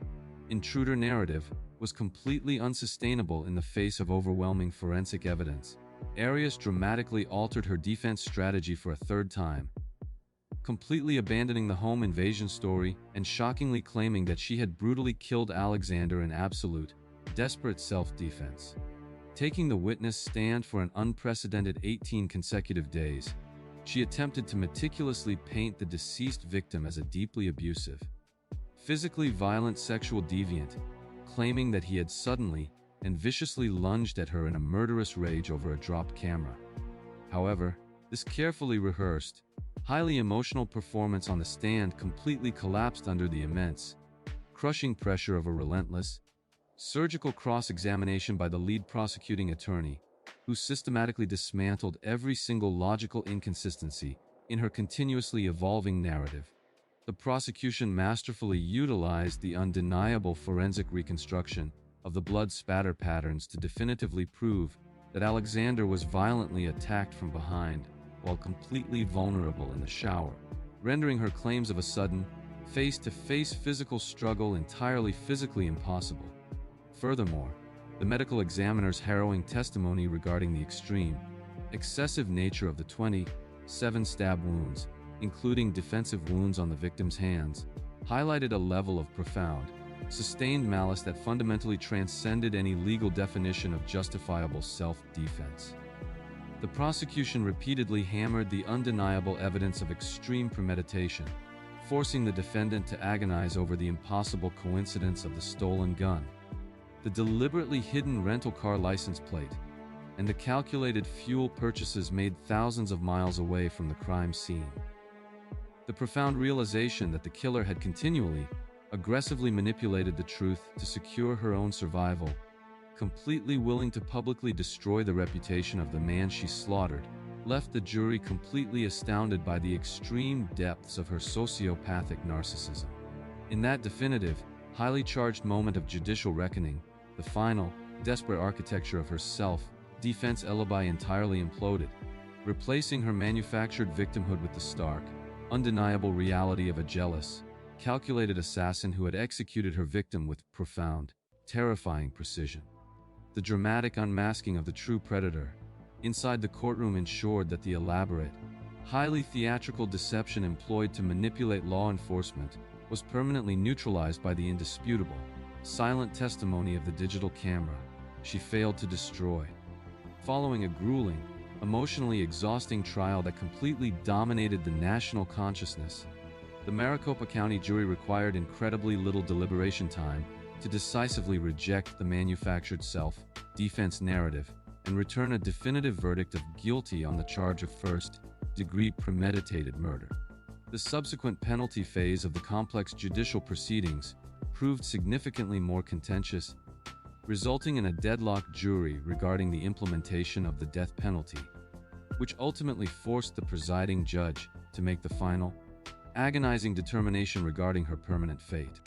intruder narrative was completely unsustainable in the face of overwhelming forensic evidence. Arias dramatically altered her defense strategy for a third time, completely abandoning the home invasion story and shockingly claiming that she had brutally killed Alexander in absolute, desperate self-defense. Taking the witness stand for an unprecedented 18 consecutive days, she attempted to meticulously paint the deceased victim as a deeply abusive, physically violent sexual deviant, claiming that he had suddenly and viciously lunged at her in a murderous rage over a dropped camera. However, this carefully rehearsed, highly emotional performance on the stand completely collapsed under the immense, crushing pressure of a relentless, surgical cross-examination by the lead prosecuting attorney, who systematically dismantled every single logical inconsistency in her continuously evolving narrative. The prosecution masterfully utilized the undeniable forensic reconstruction of the blood spatter patterns to definitively prove that Alexander was violently attacked from behind while completely vulnerable in the shower, rendering her claims of a sudden, face-to-face physical struggle entirely physically impossible. Furthermore, the medical examiner's harrowing testimony regarding the extreme, excessive nature of the 27 stab wounds, including defensive wounds on the victim's hands, highlighted a level of profound, sustained malice that fundamentally transcended any legal definition of justifiable self-defense. The prosecution repeatedly hammered the undeniable evidence of extreme premeditation, forcing the defendant to agonize over the impossible coincidence of the stolen gun, the deliberately hidden rental car license plate, and the calculated fuel purchases made thousands of miles away from the crime scene. The profound realization that the killer had continually, aggressively manipulated the truth to secure her own survival, completely willing to publicly destroy the reputation of the man she slaughtered, left the jury completely astounded by the extreme depths of her sociopathic narcissism. In that definitive, highly charged moment of judicial reckoning, the final, desperate architecture of her self-defense alibi entirely imploded, replacing her manufactured victimhood with the stark, undeniable reality of a jealous, calculated assassin who had executed her victim with profound, terrifying precision. The dramatic unmasking of the true predator inside the courtroom ensured that the elaborate, highly theatrical deception employed to manipulate law enforcement was permanently neutralized by the indisputable, silent testimony of the digital camera she failed to destroy. Following a grueling, emotionally exhausting trial that completely dominated the national consciousness, the Maricopa County jury required incredibly little deliberation time to decisively reject the manufactured self-defense narrative and return a definitive verdict of guilty on the charge of first-degree premeditated murder. The subsequent penalty phase of the complex judicial proceedings proved significantly more contentious, resulting in a deadlocked jury regarding the implementation of the death penalty, which ultimately forced the presiding judge to make the final, agonizing determination regarding her permanent fate.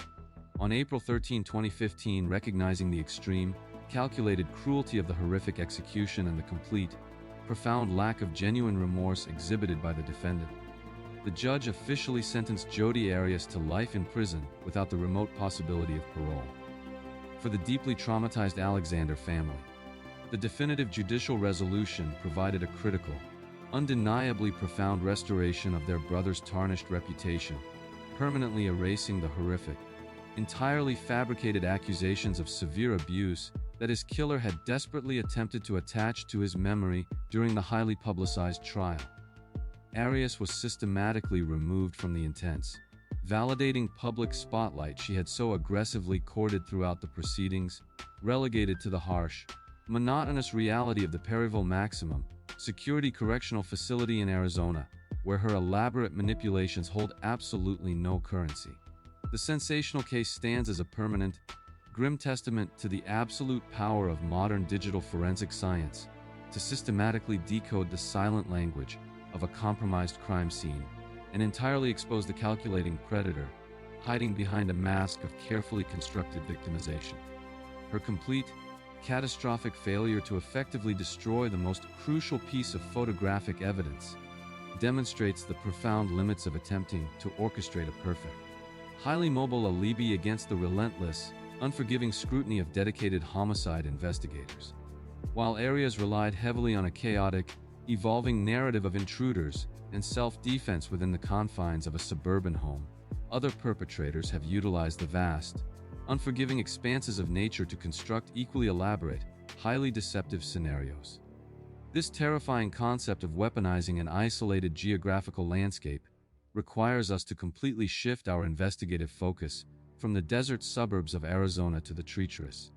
On April 13, 2015, recognizing the extreme, calculated cruelty of the horrific execution and the complete, profound lack of genuine remorse exhibited by the defendant, the judge officially sentenced Jodi Arias to life in prison without the remote possibility of parole. For the deeply traumatized Alexander family, the definitive judicial resolution provided a critical, undeniably profound restoration of their brother's tarnished reputation, permanently erasing the horrific, entirely fabricated accusations of severe abuse that his killer had desperately attempted to attach to his memory during the highly publicized trial. Arias was systematically removed from the intense, validating public spotlight she had so aggressively courted throughout the proceedings, relegated to the harsh, monotonous reality of the Perryville Maximum Security Correctional Facility in Arizona, where her elaborate manipulations hold absolutely no currency. The sensational case stands as a permanent, grim testament to the absolute power of modern digital forensic science to systematically decode the silent language of a compromised crime scene and entirely expose the calculating predator hiding behind a mask of carefully constructed victimization. Her complete, catastrophic failure to effectively destroy the most crucial piece of photographic evidence demonstrates the profound limits of attempting to orchestrate a perfect, highly mobile alibi against the relentless, unforgiving scrutiny of dedicated homicide investigators. While Arias relied heavily on a chaotic, evolving narrative of intruders and self-defense within the confines of a suburban home, other perpetrators have utilized the vast, unforgiving expanses of nature to construct equally elaborate, highly deceptive scenarios. This terrifying concept of weaponizing an isolated geographical landscape requires us to completely shift our investigative focus from the desert suburbs of Arizona to the treacherous,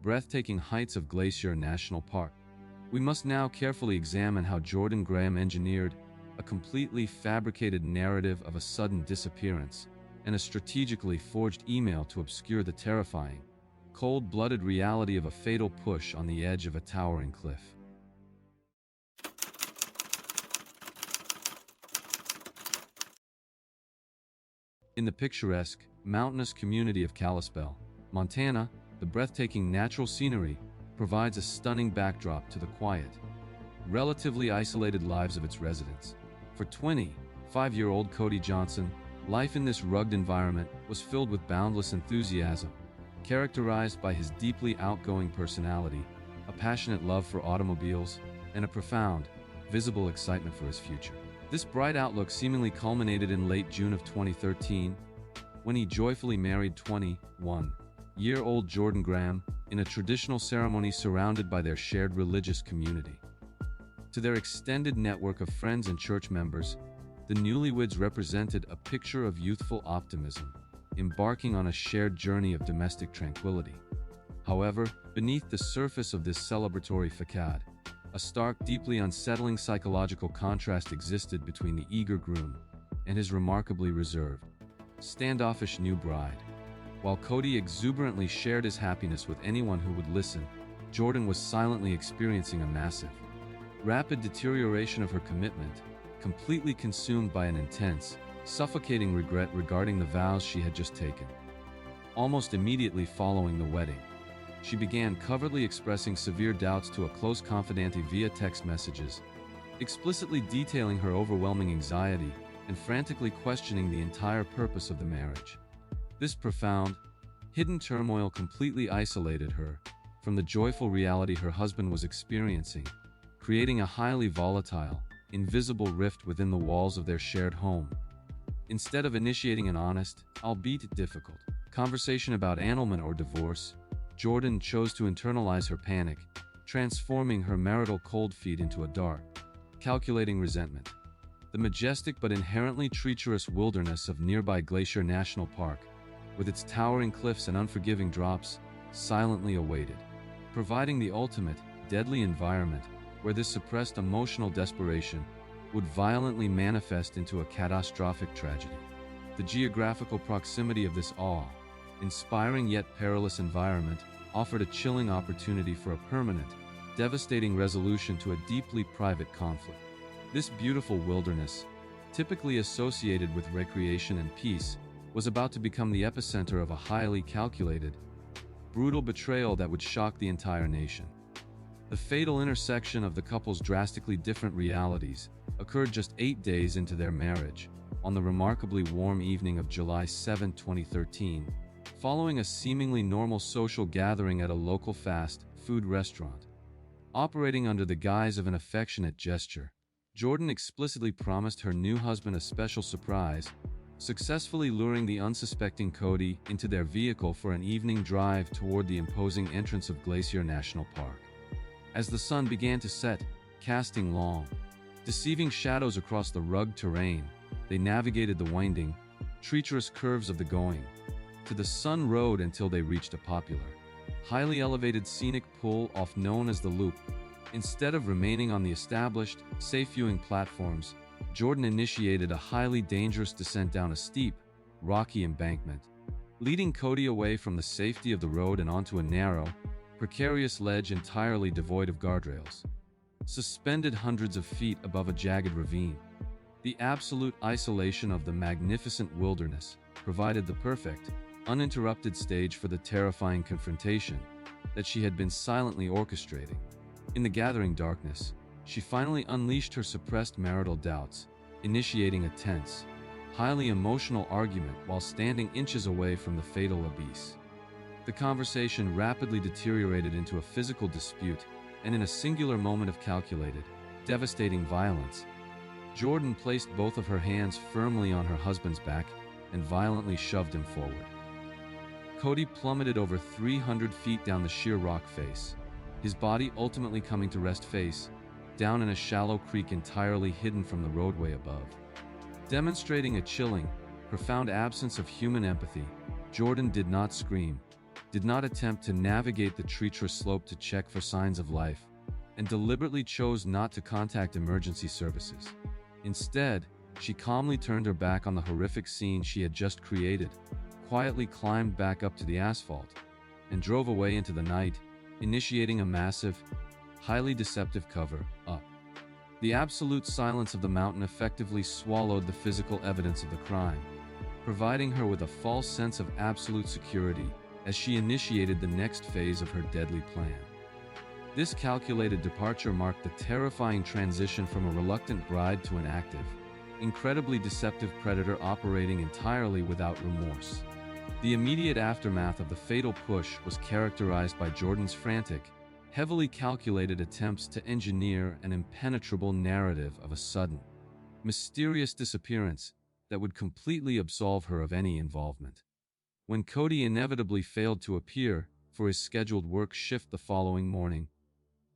breathtaking heights of Glacier National Park. We must now carefully examine how Jordan Graham engineered a completely fabricated narrative of a sudden disappearance and a strategically forged email to obscure the terrifying, cold-blooded reality of a fatal push on the edge of a towering cliff. In the picturesque, mountainous community of Kalispell, Montana, the breathtaking natural scenery provides a stunning backdrop to the quiet, relatively isolated lives of its residents. For 25-year-old Cody Johnson, life in this rugged environment was filled with boundless enthusiasm, characterized by his deeply outgoing personality, a passionate love for automobiles, and a profound, visible excitement for his future. This bright outlook seemingly culminated in late June of 2013, when he joyfully married 21-year-old Jordan Graham in a traditional ceremony surrounded by their shared religious community. To their extended network of friends and church members, the newlyweds represented a picture of youthful optimism, embarking on a shared journey of domestic tranquility. However, beneath the surface of this celebratory facade, a stark, deeply unsettling psychological contrast existed between the eager groom and his remarkably reserved, standoffish new bride. While Cody exuberantly shared his happiness with anyone who would listen, Jordan was silently experiencing a massive, rapid deterioration of her commitment, completely consumed by an intense, suffocating regret regarding the vows she had just taken. Almost immediately following the wedding, she began covertly expressing severe doubts to a close confidante via text messages, explicitly detailing her overwhelming anxiety and frantically questioning the entire purpose of the marriage. This profound, hidden turmoil completely isolated her from the joyful reality her husband was experiencing, creating a highly volatile, invisible rift within the walls of their shared home. Instead of initiating an honest, albeit difficult, conversation about annulment or divorce, Jordan chose to internalize her panic, transforming her marital cold feet into a dark, calculating resentment. The majestic but inherently treacherous wilderness of nearby Glacier National Park, with its towering cliffs and unforgiving drops, silently awaited, providing the ultimate, deadly environment where this suppressed emotional desperation would violently manifest into a catastrophic tragedy. The geographical proximity of this awe-inspiring yet perilous environment offered a chilling opportunity for a permanent, devastating resolution to a deeply private conflict. This beautiful wilderness, typically associated with recreation and peace, was about to become the epicenter of a highly calculated, brutal betrayal that would shock the entire nation. The fatal intersection of the couple's drastically different realities occurred just 8 days into their marriage, on the remarkably warm evening of July 7, 2013, following a seemingly normal social gathering at a local fast food restaurant. Operating under the guise of an affectionate gesture, Jordan explicitly promised her new husband a special surprise, successfully luring the unsuspecting Cody into their vehicle for an evening drive toward the imposing entrance of Glacier National Park. As the sun began to set, casting long, deceiving shadows across the rugged terrain, they navigated the winding, treacherous curves of the going to the Sun Road until they reached a popular, highly elevated scenic pull-off known as the Loop. Instead of remaining on the established, safe viewing platforms, Jordan initiated a highly dangerous descent down a steep, rocky embankment, leading Cody away from the safety of the road and onto a narrow, precarious ledge entirely devoid of guardrails. Suspended hundreds of feet above a jagged ravine, the absolute isolation of the magnificent wilderness provided the perfect, uninterrupted stage for the terrifying confrontation that she had been silently orchestrating. In the gathering darkness, she finally unleashed her suppressed marital doubts, initiating a tense, highly emotional argument while standing inches away from the fatal abyss. The conversation rapidly deteriorated into a physical dispute, and in a singular moment of calculated, devastating violence, Jordan placed both of her hands firmly on her husband's back and violently shoved him forward. Cody plummeted over 300 feet down the sheer rock face, his body ultimately coming to rest face down in a shallow creek entirely hidden from the roadway above. Demonstrating a chilling, profound absence of human empathy, Jordan did not scream, did not attempt to navigate the treacherous slope to check for signs of life, and deliberately chose not to contact emergency services. Instead, she calmly turned her back on the horrific scene she had just created, quietly climbed back up to the asphalt, and drove away into the night, initiating a massive, highly deceptive cover-up. The absolute silence of the mountain effectively swallowed the physical evidence of the crime, providing her with a false sense of absolute security as she initiated the next phase of her deadly plan. This calculated departure marked the terrifying transition from a reluctant bride to an active, incredibly deceptive predator operating entirely without remorse. The immediate aftermath of the fatal push was characterized by Jordan's frantic, heavily calculated attempts to engineer an impenetrable narrative of a sudden, mysterious disappearance that would completely absolve her of any involvement. When Cody inevitably failed to appear for his scheduled work shift the following morning,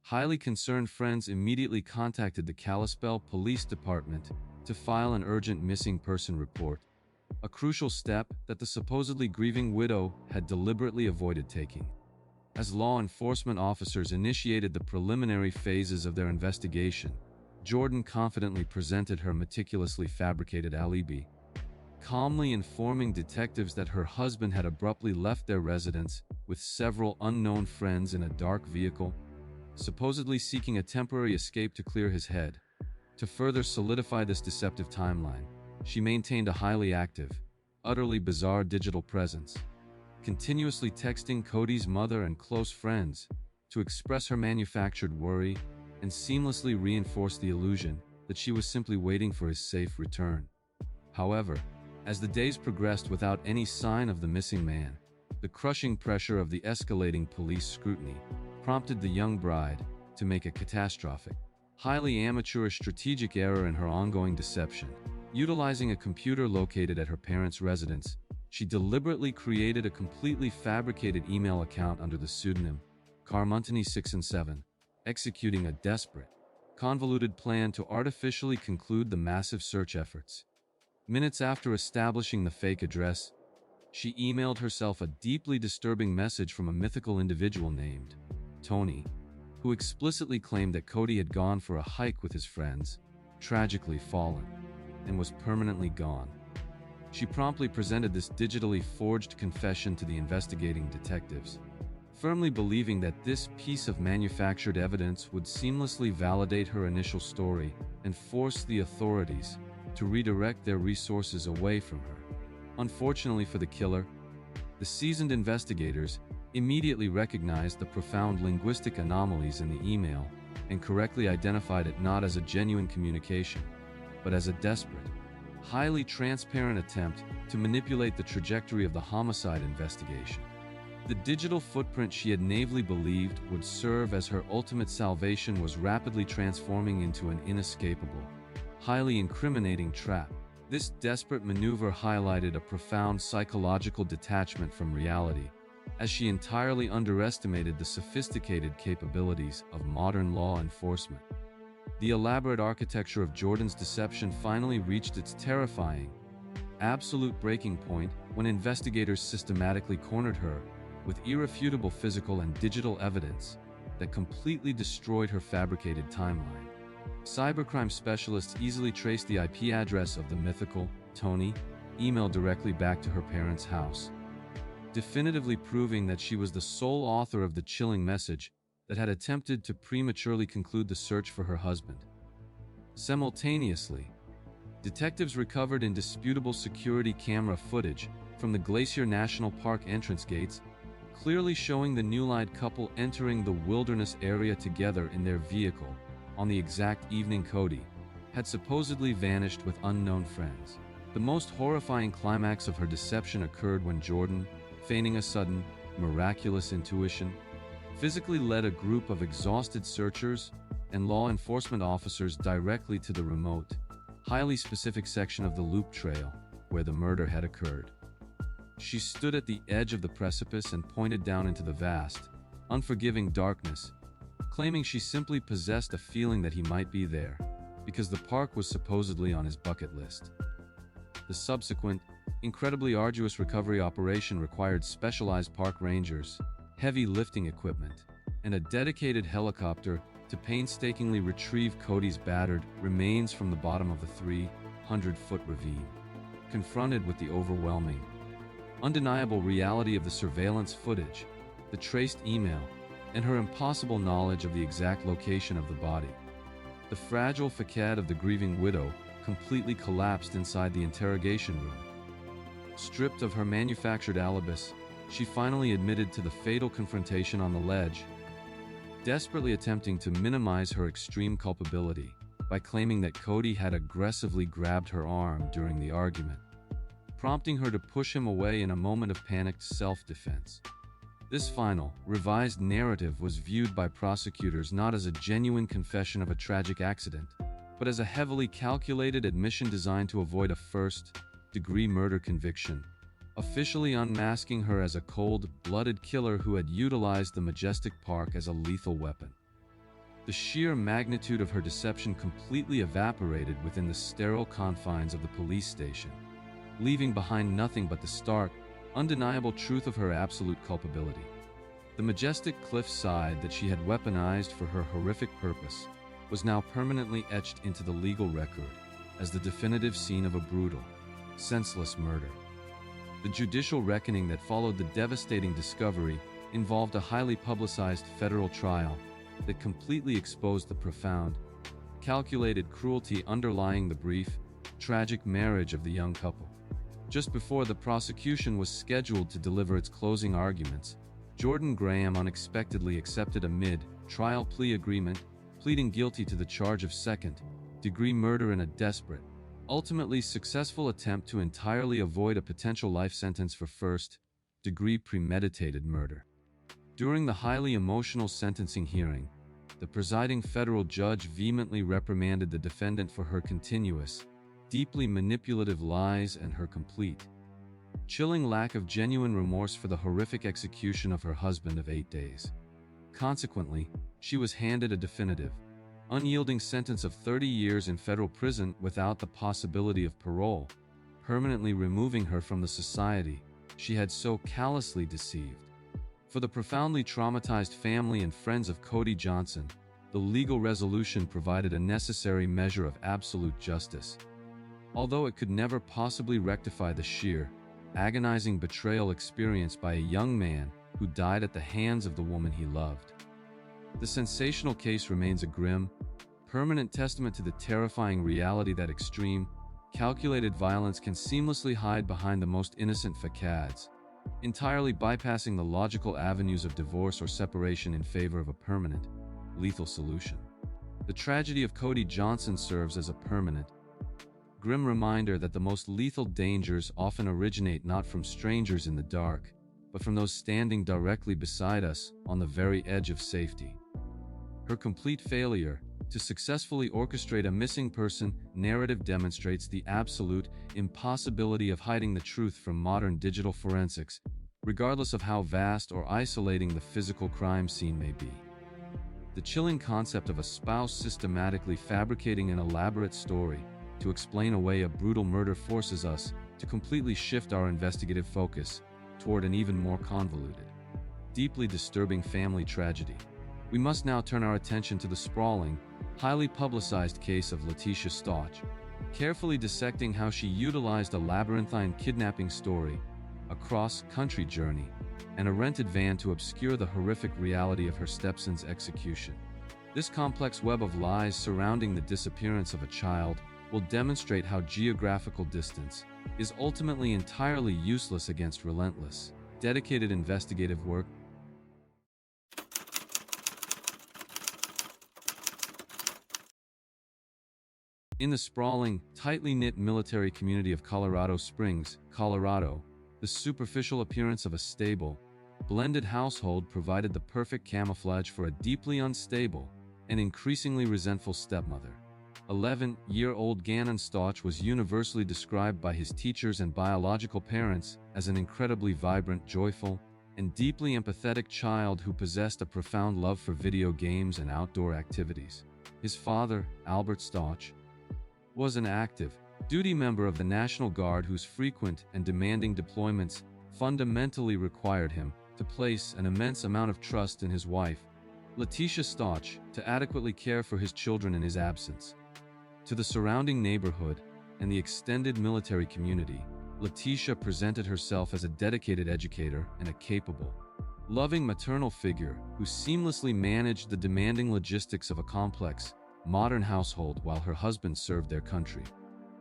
highly concerned friends immediately contacted the Kalispell Police Department to file an urgent missing person report, a crucial step that the supposedly grieving widow had deliberately avoided taking. As law enforcement officers initiated the preliminary phases of their investigation, Jordan confidently presented her meticulously fabricated alibi, calmly informing detectives that her husband had abruptly left their residence with several unknown friends in a dark vehicle, supposedly seeking a temporary escape to clear his head. To further solidify this deceptive timeline, she maintained a highly active, utterly bizarre digital presence, continuously texting Cody's mother and close friends to express her manufactured worry and seamlessly reinforce the illusion that she was simply waiting for his safe return. However, as the days progressed without any sign of the missing man, the crushing pressure of the escalating police scrutiny prompted the young bride to make a catastrophic, highly amateurish strategic error in her ongoing deception. Utilizing a computer located at her parents' residence, she deliberately created a completely fabricated email account under the pseudonym Carmontany6and7, executing a desperate, convoluted plan to artificially conclude the massive search efforts. Minutes after establishing the fake address, she emailed herself a deeply disturbing message from a mythical individual named Tony, who explicitly claimed that Cody had gone for a hike with his friends, tragically fallen, and was permanently gone. She promptly presented this digitally forged confession to the investigating detectives, firmly believing that this piece of manufactured evidence would seamlessly validate her initial story and force the authorities to redirect their resources away from her. Unfortunately for the killer, the seasoned investigators immediately recognized the profound linguistic anomalies in the email and correctly identified it not as a genuine communication, but as a desperate, highly transparent attempt to manipulate the trajectory of the homicide investigation. The digital footprint she had naively believed would serve as her ultimate salvation was rapidly transforming into an inescapable, highly incriminating trap. This desperate maneuver highlighted a profound psychological detachment from reality, as she entirely underestimated the sophisticated capabilities of modern law enforcement. The elaborate architecture of Jordan's deception finally reached its terrifying, absolute breaking point when investigators systematically cornered her with irrefutable physical and digital evidence that completely destroyed her fabricated timeline. Cybercrime specialists easily traced the IP address of the mythical Tony email directly back to her parents' house, definitively proving that she was the sole author of the chilling message that had attempted to prematurely conclude the search for her husband. Simultaneously, detectives recovered indisputable security camera footage from the Glacier National Park entrance gates, clearly showing the new-lied couple entering the wilderness area together in their vehicle on the exact evening Cody had supposedly vanished with unknown friends. The most horrifying climax of her deception occurred when Jordan, feigning a sudden, miraculous intuition, physically led a group of exhausted searchers and law enforcement officers directly to the remote, highly specific section of the Loop Trail where the murder had occurred. She stood at the edge of the precipice and pointed down into the vast, unforgiving darkness, claiming she simply possessed a feeling that he might be there, because the park was supposedly on his bucket list. The subsequent, incredibly arduous recovery operation required specialized park rangers, heavy lifting equipment, and a dedicated helicopter to painstakingly retrieve Cody's battered remains from the bottom of the 300-foot ravine. Confronted with the overwhelming, undeniable reality of the surveillance footage, the traced email, and her impossible knowledge of the exact location of the body, the fragile facade of the grieving widow completely collapsed inside the interrogation room. Stripped of her manufactured alibis, she finally admitted to the fatal confrontation on the ledge, desperately attempting to minimize her extreme culpability by claiming that Cody had aggressively grabbed her arm during the argument, prompting her to push him away in a moment of panicked self-defense. This final, revised narrative was viewed by prosecutors not as a genuine confession of a tragic accident, but as a heavily calculated admission designed to avoid a first-degree murder conviction, officially unmasking her as a cold-blooded killer who had utilized the majestic park as a lethal weapon. The sheer magnitude of her deception completely evaporated within the sterile confines of the police station, leaving behind nothing but the stark, undeniable truth of her absolute culpability. The majestic cliffside that she had weaponized for her horrific purpose was now permanently etched into the legal record as the definitive scene of a brutal, senseless murder. The judicial reckoning that followed the devastating discovery involved a highly publicized federal trial that completely exposed the profound, calculated cruelty underlying the brief, tragic marriage of the young couple. Just before the prosecution was scheduled to deliver its closing arguments, Jordan Graham unexpectedly accepted a mid-trial plea agreement, pleading guilty to the charge of second-degree murder in a desperate, ultimately successful attempt to entirely avoid a potential life sentence for first-degree premeditated murder. During the highly emotional sentencing hearing, the presiding federal judge vehemently reprimanded the defendant for her continuous, deeply manipulative lies and her complete, chilling lack of genuine remorse for the horrific execution of her husband of 8 days. Consequently, she was handed a definitive, unyielding sentence of 30 years in federal prison without the possibility of parole, permanently removing her from the society she had so callously deceived. For the profoundly traumatized family and friends of Cody Johnson, the legal resolution provided a necessary measure of absolute justice, although it could never possibly rectify the sheer, agonizing betrayal experienced by a young man who died at the hands of the woman he loved. The sensational case remains a grim, permanent testament to the terrifying reality that extreme, calculated violence can seamlessly hide behind the most innocent facades, entirely bypassing the logical avenues of divorce or separation in favor of a permanent, lethal solution. The tragedy of Cody Johnson serves as a permanent, grim reminder that the most lethal dangers often originate not from strangers in the dark, but from those standing directly beside us on the very edge of safety. Her complete failure to successfully orchestrate a missing person narrative demonstrates the absolute impossibility of hiding the truth from modern digital forensics, regardless of how vast or isolating the physical crime scene may be. The chilling concept of a spouse systematically fabricating an elaborate story to explain away a brutal murder forces us to completely shift our investigative focus toward an even more convoluted, deeply disturbing family tragedy. We must now turn our attention to the sprawling, highly publicized case of Letitia Stauch, carefully dissecting how she utilized a labyrinthine kidnapping story, a cross-country journey, and a rented van to obscure the horrific reality of her stepson's execution. This complex web of lies surrounding the disappearance of a child will demonstrate how geographical distance is ultimately entirely useless against relentless, dedicated investigative work. In the sprawling, tightly knit military community of Colorado Springs, Colorado, the superficial appearance of a stable, blended household provided the perfect camouflage for a deeply unstable and increasingly resentful stepmother. 11-year-old Gannon Stauch was universally described by his teachers and biological parents as an incredibly vibrant, joyful, and deeply empathetic child who possessed a profound love for video games and outdoor activities. His father, Albert Stauch, was an active, duty member of the National Guard whose frequent and demanding deployments fundamentally required him to place an immense amount of trust in his wife, Letitia Stauch, to adequately care for his children in his absence. To the surrounding neighborhood and the extended military community, Letitia presented herself as a dedicated educator and a capable, loving maternal figure who seamlessly managed the demanding logistics of a complex, modern household while her husband served their country.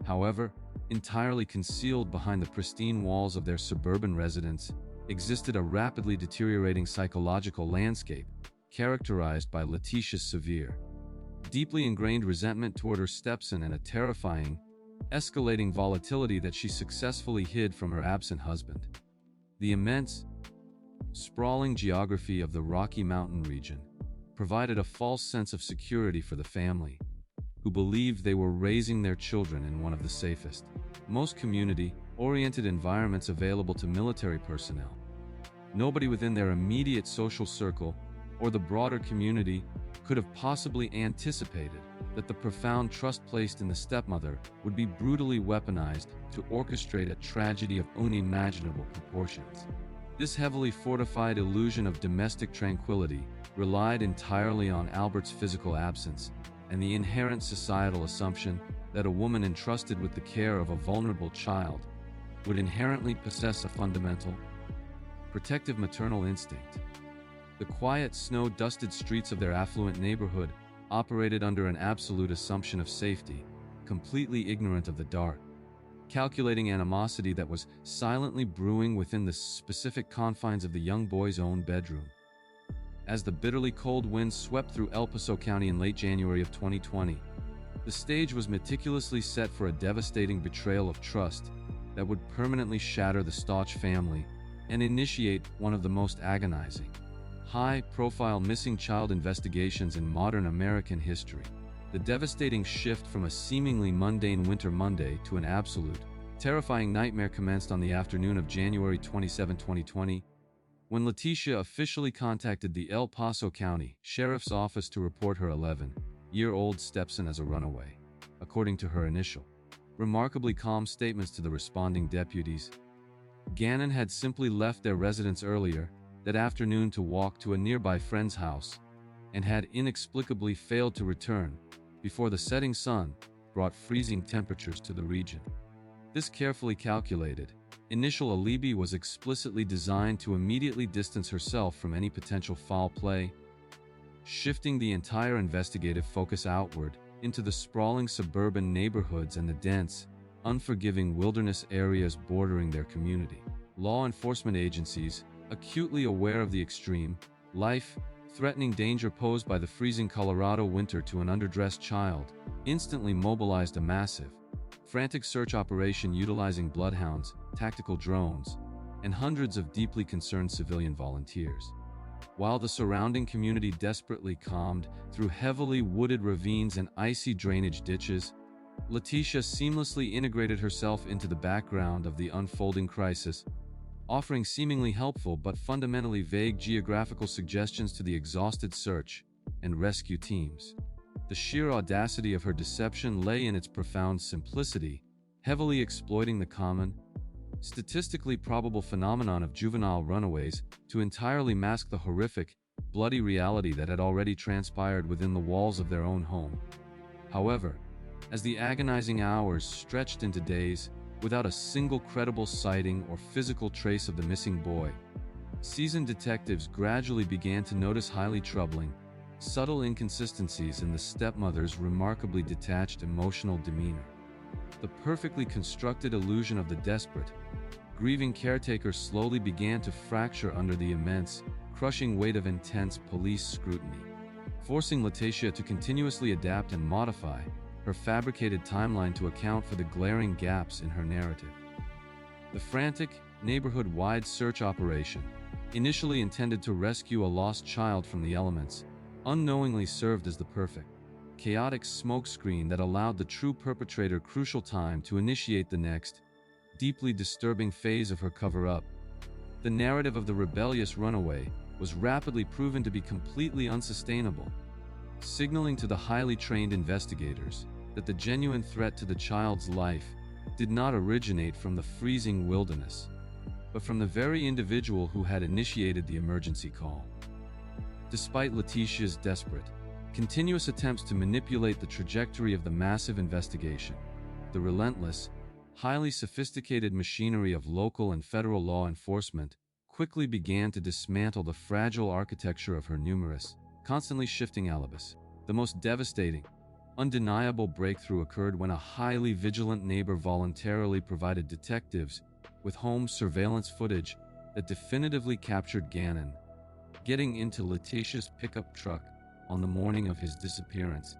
However, entirely concealed behind the pristine walls of their suburban residence existed a rapidly deteriorating psychological landscape characterized by Letitia's severe, deeply ingrained resentment toward her stepson and a terrifying, escalating volatility that she successfully hid from her absent husband. The immense, sprawling geography of the Rocky Mountain region provided a false sense of security for the family, who believed they were raising their children in one of the safest, most community-oriented environments available to military personnel. Nobody within their immediate social circle or the broader community could have possibly anticipated that the profound trust placed in the stepmother would be brutally weaponized to orchestrate a tragedy of unimaginable proportions. This heavily fortified illusion of domestic tranquility relied entirely on Albert's physical absence and the inherent societal assumption that a woman entrusted with the care of a vulnerable child would inherently possess a fundamental, protective maternal instinct. The quiet, snow-dusted streets of their affluent neighborhood operated under an absolute assumption of safety, completely ignorant of the dark, calculating animosity that was silently brewing within the specific confines of the young boy's own bedroom. As the bitterly cold winds swept through El Paso County in late January of 2020, the stage was meticulously set for a devastating betrayal of trust that would permanently shatter the Stauch family and initiate one of the most agonizing, high-profile missing child investigations in modern American history. The devastating shift from a seemingly mundane winter Monday to an absolute, terrifying nightmare commenced on the afternoon of January 27, 2020, when Letitia officially contacted the El Paso County Sheriff's Office to report her 11-year-old stepson as a runaway. According to her initial, remarkably calm statements to the responding deputies, Gannon had simply left their residence earlier that afternoon to walk to a nearby friend's house and had inexplicably failed to return before the setting sun brought freezing temperatures to the region. This carefully calculated, initial alibi was explicitly designed to immediately distance herself from any potential foul play, shifting the entire investigative focus outward into the sprawling suburban neighborhoods and the dense, unforgiving wilderness areas bordering their community. Law enforcement agencies, acutely aware of the extreme, life-threatening danger posed by the freezing Colorado winter to an underdressed child, instantly mobilized a massive, frantic search operation utilizing bloodhounds, tactical drones, and hundreds of deeply concerned civilian volunteers. While the surrounding community desperately calmed through heavily wooded ravines and icy drainage ditches, Letitia seamlessly integrated herself into the background of the unfolding crisis, offering seemingly helpful but fundamentally vague geographical suggestions to the exhausted search and rescue teams. The sheer audacity of her deception lay in its profound simplicity, heavily exploiting the common, statistically probable phenomenon of juvenile runaways to entirely mask the horrific, bloody reality that had already transpired within the walls of their own home. However, as the agonizing hours stretched into days, without a single credible sighting or physical trace of the missing boy, seasoned detectives gradually began to notice highly troubling, subtle inconsistencies in the stepmother's remarkably detached emotional demeanor. The perfectly constructed illusion of the desperate, grieving caretaker slowly began to fracture under the immense, crushing weight of intense police scrutiny, forcing Letitia to continuously adapt and modify her fabricated timeline to account for the glaring gaps in her narrative. The frantic, neighborhood-wide search operation, initially intended to rescue a lost child from the elements, unknowingly served as the perfect, chaotic smokescreen that allowed the true perpetrator crucial time to initiate the next, deeply disturbing phase of her cover-up. The narrative of the rebellious runaway was rapidly proven to be completely unsustainable, signaling to the highly trained investigators that the genuine threat to the child's life did not originate from the freezing wilderness, but from the very individual who had initiated the emergency call. Despite Letitia's desperate, continuous attempts to manipulate the trajectory of the massive investigation, the relentless, highly sophisticated machinery of local and federal law enforcement quickly began to dismantle the fragile architecture of her numerous, constantly shifting alibis. The most devastating, undeniable breakthrough occurred when a highly vigilant neighbor voluntarily provided detectives with home surveillance footage that definitively captured Gannon getting into Letitia's pickup truck on the morning of his disappearance,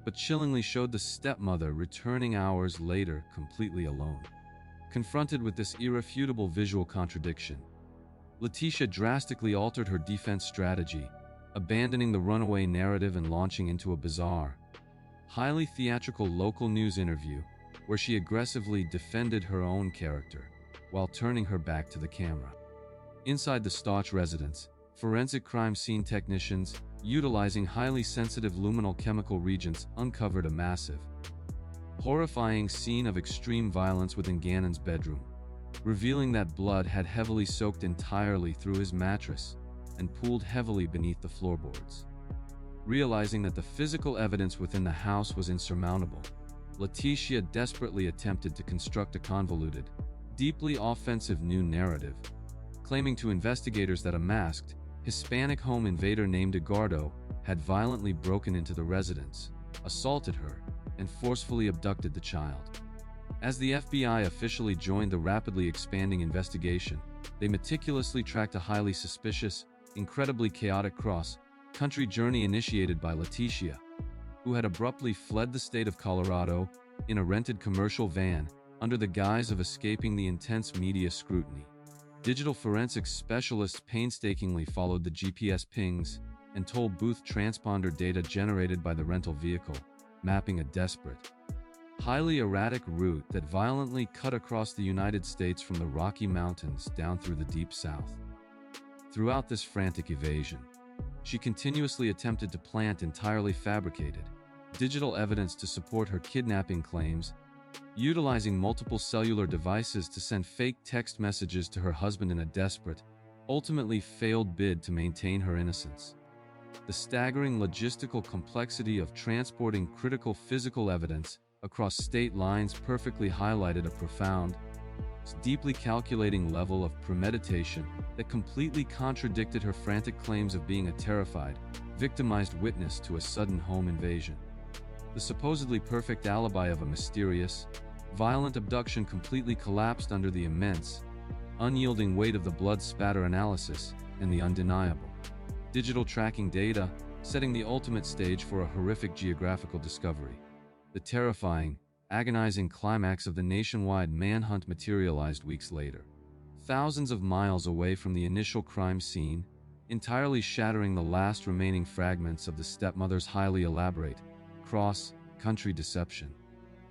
but chillingly showed the stepmother returning hours later completely alone. Confronted with this irrefutable visual contradiction, Letitia drastically altered her defense strategy, abandoning the runaway narrative and launching into a bizarre, highly theatrical local news interview where she aggressively defended her own character while turning her back to the camera. Inside the Stauch residence, forensic crime scene technicians, utilizing highly sensitive luminal chemical reagents, uncovered a massive, horrifying scene of extreme violence within Gannon's bedroom, revealing that blood had heavily soaked entirely through his mattress and pooled heavily beneath the floorboards. Realizing that the physical evidence within the house was insurmountable, Letitia desperately attempted to construct a convoluted, deeply offensive new narrative, claiming to investigators that a masked, Hispanic home invader named Edgardo had violently broken into the residence, assaulted her, and forcefully abducted the child. As the FBI officially joined the rapidly expanding investigation, they meticulously tracked a highly suspicious, incredibly chaotic cross-country journey initiated by Letitia, who had abruptly fled the state of Colorado in a rented commercial van under the guise of escaping the intense media scrutiny. Digital forensics specialists painstakingly followed the GPS pings and toll booth transponder data generated by the rental vehicle, mapping a desperate, highly erratic route that violently cut across the United States from the Rocky Mountains down through the Deep South. Throughout this frantic evasion, she continuously attempted to plant entirely fabricated, digital evidence to support her kidnapping claims, utilizing multiple cellular devices to send fake text messages to her husband in a desperate, ultimately failed bid to maintain her innocence. The staggering logistical complexity of transporting critical physical evidence across state lines perfectly highlighted a profound, deeply calculating level of premeditation that completely contradicted her frantic claims of being a terrified, victimized witness to a sudden home invasion. The supposedly perfect alibi of a mysterious, violent abduction completely collapsed under the immense, unyielding weight of the blood spatter analysis and the undeniable digital tracking data, setting the ultimate stage for a horrific geographical discovery. The terrifying, agonizing climax of the nationwide manhunt materialized weeks later. thousands of miles away from the initial crime scene, entirely shattering the last remaining fragments of the stepmother's highly elaborate, cross-country deception.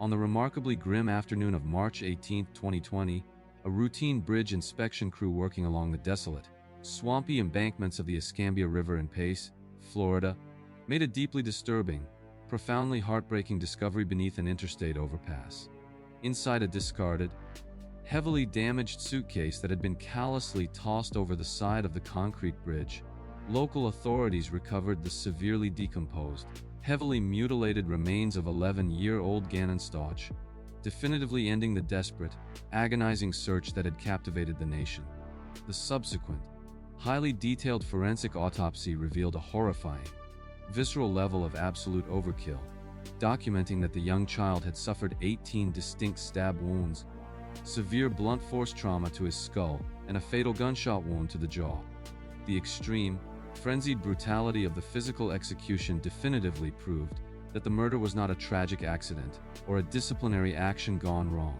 On the remarkably grim afternoon of March 18, 2020, a routine bridge inspection crew working along the desolate, swampy embankments of the Escambia River in Pace, Florida, made a deeply disturbing, profoundly heartbreaking discovery beneath an interstate overpass. Inside a discarded, heavily damaged suitcase that had been callously tossed over the side of the concrete bridge, local authorities recovered the severely decomposed, heavily mutilated remains of 11-year-old Gannon Stauch, definitively ending the desperate, agonizing search that had captivated the nation. The subsequent, highly detailed forensic autopsy revealed a horrifying, visceral level of absolute overkill, documenting that the young child had suffered 18 distinct stab wounds, severe blunt force trauma to his skull, and a fatal gunshot wound to the jaw. The extreme, frenzied brutality of the physical execution definitively proved that the murder was not a tragic accident or a disciplinary action gone wrong,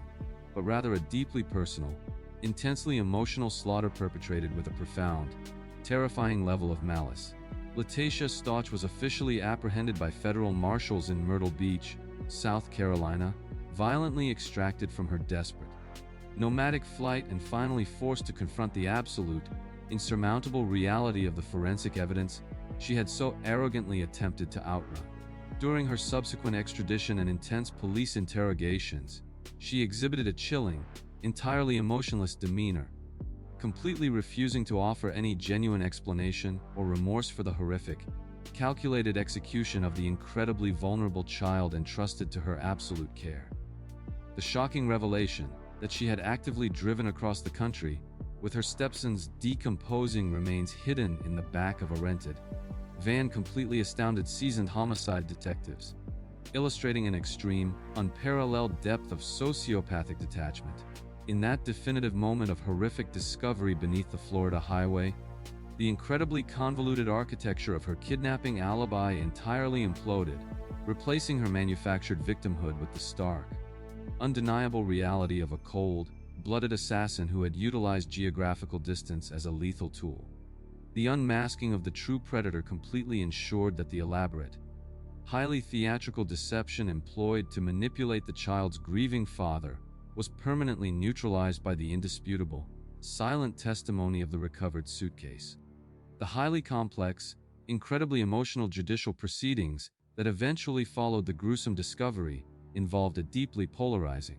but rather a deeply personal, intensely emotional slaughter perpetrated with a profound, terrifying level of malice. Latacia Stauch was officially apprehended by federal marshals in Myrtle Beach, South Carolina, violently extracted from her desperate, nomadic flight and finally forced to confront the absolute, insurmountable reality of the forensic evidence she had so arrogantly attempted to outrun. During her subsequent extradition and intense police interrogations, she exhibited a chilling, entirely emotionless demeanor, completely refusing to offer any genuine explanation or remorse for the horrific, calculated execution of the incredibly vulnerable child entrusted to her absolute care. The shocking revelation that she had actively driven across the country with her stepson's decomposing remains hidden in the back of a rented van completely astounded seasoned homicide detectives, illustrating an extreme, unparalleled depth of sociopathic detachment. In that definitive moment of horrific discovery beneath the Florida highway, the incredibly convoluted architecture of her kidnapping alibi entirely imploded, replacing her manufactured victimhood with the stark, undeniable reality of a cold-blooded assassin who had utilized geographical distance as a lethal tool. The unmasking of the true predator completely ensured that the elaborate, highly theatrical deception employed to manipulate the child's grieving father was permanently neutralized by the indisputable, silent testimony of the recovered suitcase. The highly complex, incredibly emotional judicial proceedings that eventually followed the gruesome discovery involved a deeply polarizing,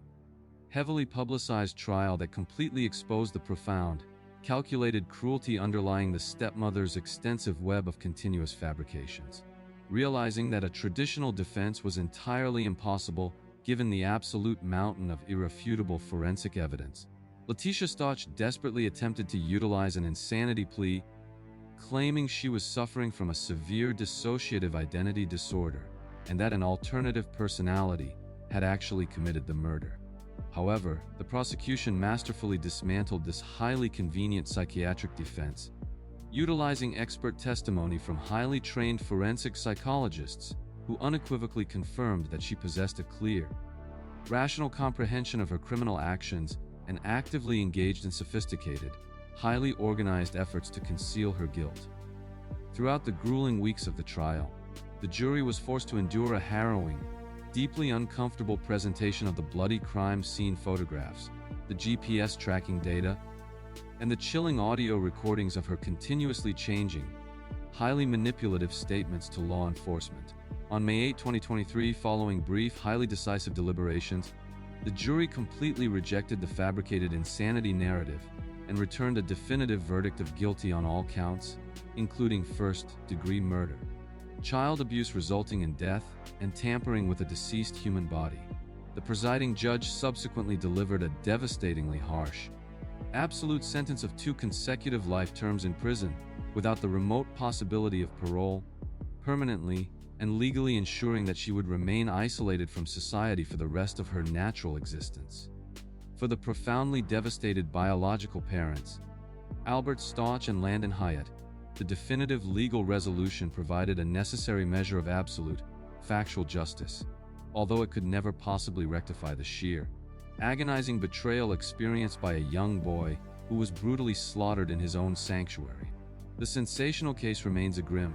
heavily publicized trial that completely exposed the profound, calculated cruelty underlying the stepmother's extensive web of continuous fabrications. Realizing that a traditional defense was entirely impossible given the absolute mountain of irrefutable forensic evidence, Latacia Stauch desperately attempted to utilize an insanity plea, claiming she was suffering from a severe dissociative identity disorder and that an alternative personality had actually committed the murder. However, the prosecution masterfully dismantled this highly convenient psychiatric defense, utilizing expert testimony from highly trained forensic psychologists who unequivocally confirmed that she possessed a clear, rational comprehension of her criminal actions and actively engaged in sophisticated, highly organized efforts to conceal her guilt. Throughout the grueling weeks of the trial, the jury was forced to endure a harrowing, deeply uncomfortable presentation of the bloody crime scene photographs, the GPS tracking data, and the chilling audio recordings of her continuously changing, highly manipulative statements to law enforcement. On May 8, 2023, following brief, highly decisive deliberations, the jury completely rejected the fabricated insanity narrative and returned a definitive verdict of guilty on all counts, including first-degree murder, child abuse resulting in death, and tampering with a deceased human body. The presiding judge subsequently delivered a devastatingly harsh, absolute sentence of 2 consecutive life terms in prison, without the remote possibility of parole, permanently and legally ensuring that she would remain isolated from society for the rest of her natural existence. For the profoundly devastated biological parents, Albert Stauch and Landon Hyatt, the definitive legal resolution provided a necessary measure of absolute, factual justice, although it could never possibly rectify the sheer, agonizing betrayal experienced by a young boy who was brutally slaughtered in his own sanctuary. The sensational case remains a grim,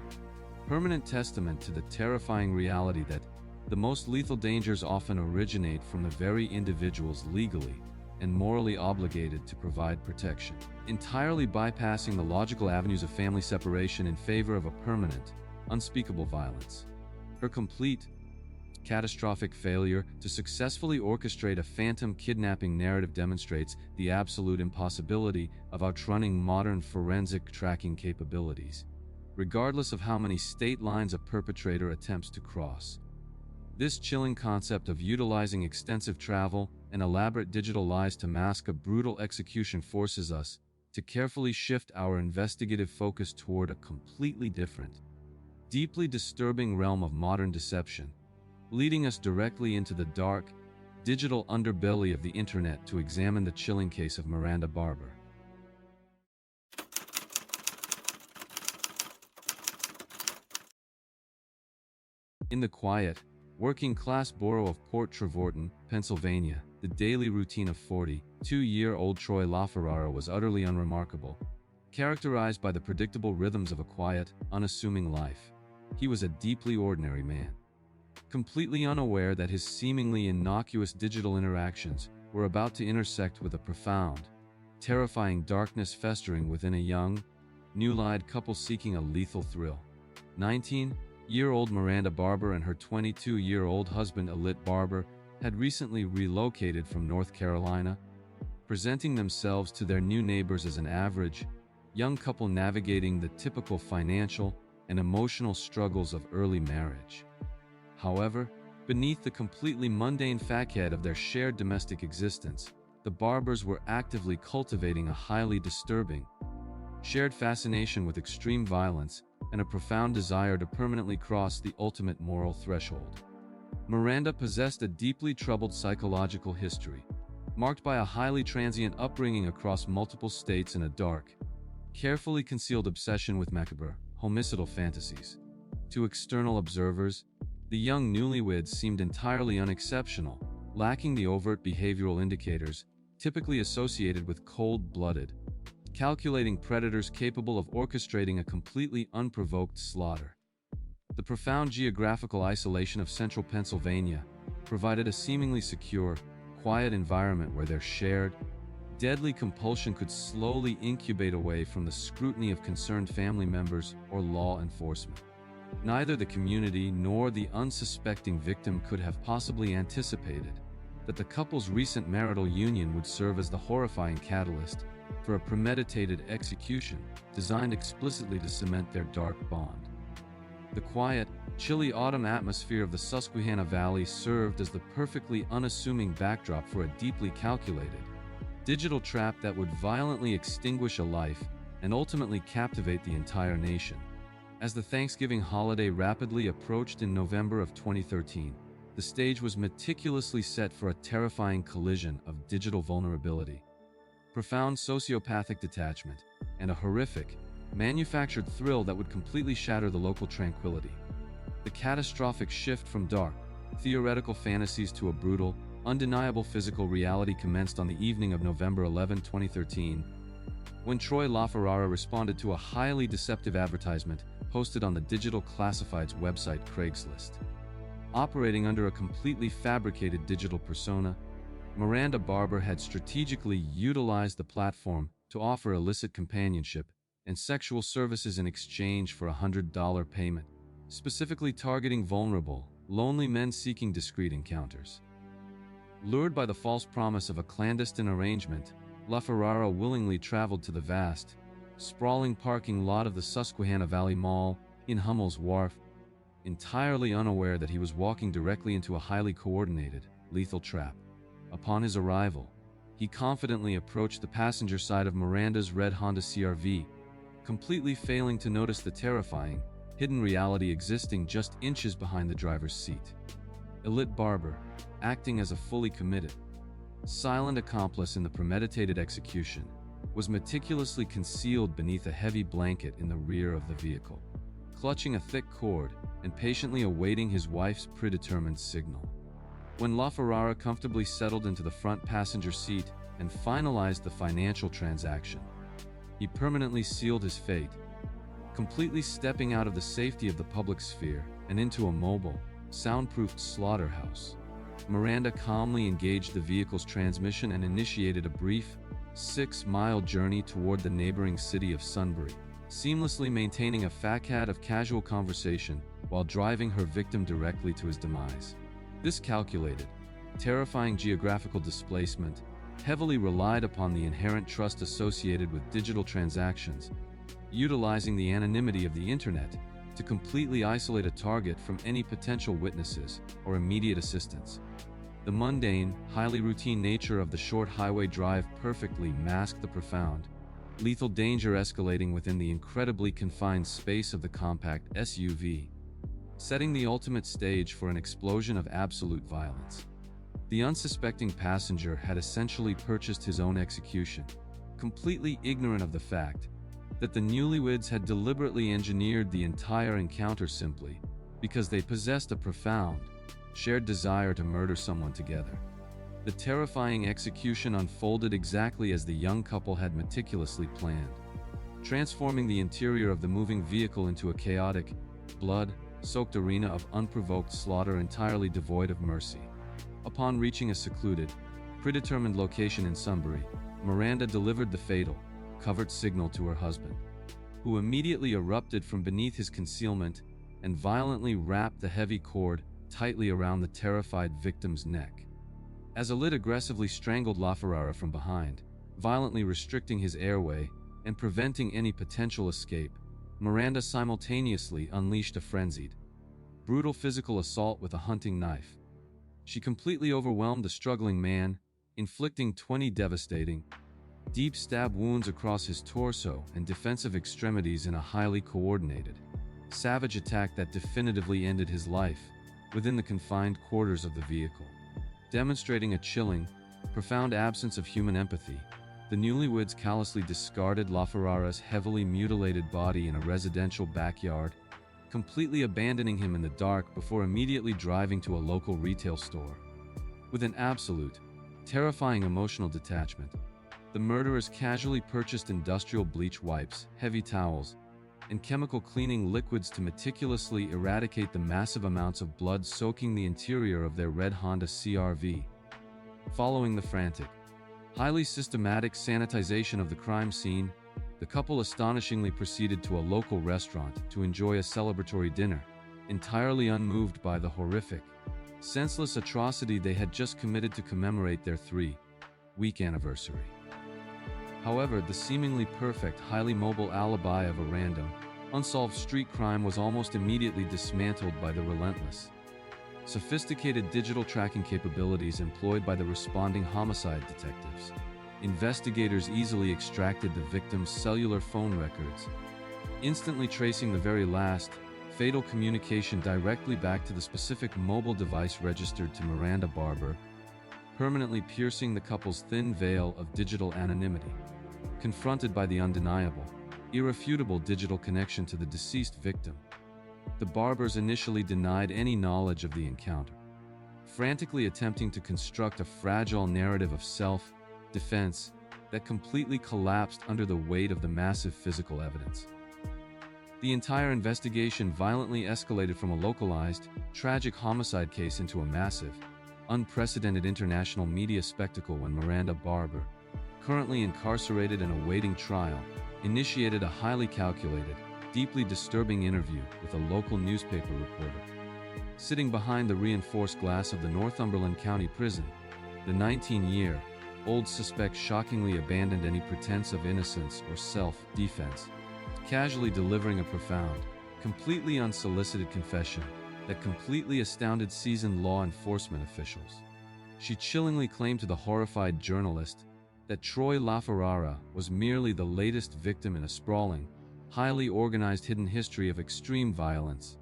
permanent testament to the terrifying reality that the most lethal dangers often originate from the very individuals legally and morally obligated to provide protection, entirely bypassing the logical avenues of family separation in favor of a permanent, unspeakable violence. Her complete, catastrophic failure to successfully orchestrate a phantom kidnapping narrative demonstrates the absolute impossibility of outrunning modern forensic tracking capabilities, regardless of how many state lines a perpetrator attempts to cross. This chilling concept of utilizing extensive travel and elaborate digital lies to mask a brutal execution forces us to carefully shift our investigative focus toward a completely different, deeply disturbing realm of modern deception, leading us directly into the dark, digital underbelly of the internet to examine the chilling case of Miranda Barber. In the quiet, working-class borough of Port Trevorton, Pennsylvania, the daily routine of 42-year-old Troy LaFerrara was utterly unremarkable, characterized by the predictable rhythms of a quiet, unassuming life. He was a deeply ordinary man, completely unaware that his seemingly innocuous digital interactions were about to intersect with a profound, terrifying darkness festering within a young, new-lied couple seeking a lethal thrill. 19-year-old Miranda Barber and her 22-year-old husband Alibi Barber had recently relocated from North Carolina, presenting themselves to their new neighbors as an average, young couple navigating the typical financial and emotional struggles of early marriage. However, beneath the completely mundane facade of their shared domestic existence, the Barbers were actively cultivating a highly disturbing, shared fascination with extreme violence and a profound desire to permanently cross the ultimate moral threshold. Miranda possessed a deeply troubled psychological history, marked by a highly transient upbringing across multiple states and a dark, carefully concealed obsession with macabre, homicidal fantasies. To external observers, the young newlyweds seemed entirely unexceptional, lacking the overt behavioral indicators typically associated with cold-blooded, calculating predators capable of orchestrating a completely unprovoked slaughter. The profound geographical isolation of central Pennsylvania provided a seemingly secure, quiet environment where their shared, deadly compulsion could slowly incubate away from the scrutiny of concerned family members or law enforcement. Neither the community nor the unsuspecting victim could have possibly anticipated that the couple's recent marital union would serve as the horrifying catalyst for a premeditated execution designed explicitly to cement their dark bond. The quiet, chilly autumn atmosphere of the Susquehanna Valley served as the perfectly unassuming backdrop for a deeply calculated, digital trap that would violently extinguish a life and ultimately captivate the entire nation. As the Thanksgiving holiday rapidly approached in November of 2013, the stage was meticulously set for a terrifying collision of digital vulnerability, profound sociopathic detachment, and a horrific, manufactured thrill that would completely shatter the local tranquility. The catastrophic shift from dark, theoretical fantasies to a brutal, undeniable physical reality commenced on the evening of November 11, 2013, when Troy LaFerrara responded to a highly deceptive advertisement posted on the digital classifieds website Craigslist. Operating under a completely fabricated digital persona, Miranda Barber had strategically utilized the platform to offer illicit companionship and sexual services in exchange for a $100 payment, specifically targeting vulnerable, lonely men seeking discreet encounters. Lured by the false promise of a clandestine arrangement, LaFerrara willingly traveled to the vast, sprawling parking lot of the Susquehanna Valley Mall in Hummel's Wharf, entirely unaware that he was walking directly into a highly coordinated, lethal trap. Upon his arrival, he confidently approached the passenger side of Miranda's red Honda CR-V, completely failing to notice the terrifying, hidden reality existing just inches behind the driver's seat. Alibi Barber, acting as a fully committed, silent accomplice in the premeditated execution, was meticulously concealed beneath a heavy blanket in the rear of the vehicle, clutching a thick cord and patiently awaiting his wife's predetermined signal. When LaFerrara comfortably settled into the front passenger seat and finalized the financial transaction. He permanently sealed his fate, completely stepping out of the safety of the public sphere and into a mobile, soundproofed slaughterhouse. Miranda calmly engaged the vehicle's transmission and initiated a brief, 6-mile journey toward the neighboring city of Sunbury, seamlessly maintaining a facade of casual conversation while driving her victim directly to his demise. This calculated, terrifying geographical displacement heavily relied upon the inherent trust associated with digital transactions, utilizing the anonymity of the internet to completely isolate a target from any potential witnesses or immediate assistance. The mundane, highly routine nature of the short highway drive perfectly masked the profound, lethal danger escalating within the incredibly confined space of the compact SUV, setting the ultimate stage for an explosion of absolute violence. The unsuspecting passenger had essentially purchased his own execution, completely ignorant of the fact that the newlyweds had deliberately engineered the entire encounter simply because they possessed a profound, shared desire to murder someone together. The terrifying execution unfolded exactly as the young couple had meticulously planned, transforming the interior of the moving vehicle into a chaotic, blood-soaked arena of unprovoked slaughter entirely devoid of mercy. Upon reaching a secluded, predetermined location in Sunbury, Miranda delivered the fatal, covert signal to her husband, who immediately erupted from beneath his concealment and violently wrapped the heavy cord tightly around the terrified victim's neck. As Alid aggressively strangled LaFerrara from behind, violently restricting his airway and preventing any potential escape, Miranda simultaneously unleashed a frenzied, brutal physical assault with a hunting knife. She completely overwhelmed the struggling man, inflicting 20 devastating, deep stab wounds across his torso and defensive extremities in a highly coordinated, savage attack that definitively ended his life within the confined quarters of the vehicle. Demonstrating a chilling, profound absence of human empathy, the newlyweds callously discarded LaFerrara's heavily mutilated body in a residential backyard, completely abandoning him in the dark before immediately driving to a local retail store. With an absolute, terrifying emotional detachment, the murderers casually purchased industrial bleach wipes, heavy towels, and chemical cleaning liquids to meticulously eradicate the massive amounts of blood soaking the interior of their red Honda CR-V. Following the frantic, highly systematic sanitization of the crime scene, the couple astonishingly proceeded to a local restaurant to enjoy a celebratory dinner, entirely unmoved by the horrific, senseless atrocity they had just committed to commemorate their 3-week anniversary. However, the seemingly perfect, highly mobile alibi of a random, unsolved street crime was almost immediately dismantled by the relentless, sophisticated digital tracking capabilities employed by the responding homicide detectives. Investigators easily extracted the victim's cellular phone records, instantly tracing the very last, fatal communication directly back to the specific mobile device registered to Miranda Barber, permanently piercing the couple's thin veil of digital anonymity. Confronted by the undeniable, irrefutable digital connection to the deceased victim, the Barbers initially denied any knowledge of the encounter, frantically attempting to construct a fragile narrative of self-defense that completely collapsed under the weight of the massive physical evidence. The entire investigation violently escalated from a localized, tragic homicide case into a massive, unprecedented international media spectacle when Miranda Barber, currently incarcerated and awaiting trial, initiated a highly calculated, deeply disturbing interview with a local newspaper reporter. Sitting behind the reinforced glass of the Northumberland County Prison, the 19-year-old suspect shockingly abandoned any pretense of innocence or self-defense, casually delivering a profound, completely unsolicited confession that completely astounded seasoned law enforcement officials. She chillingly claimed to the horrified journalist that Troy LaFerrara was merely the latest victim in a sprawling, highly organized hidden history of extreme violence,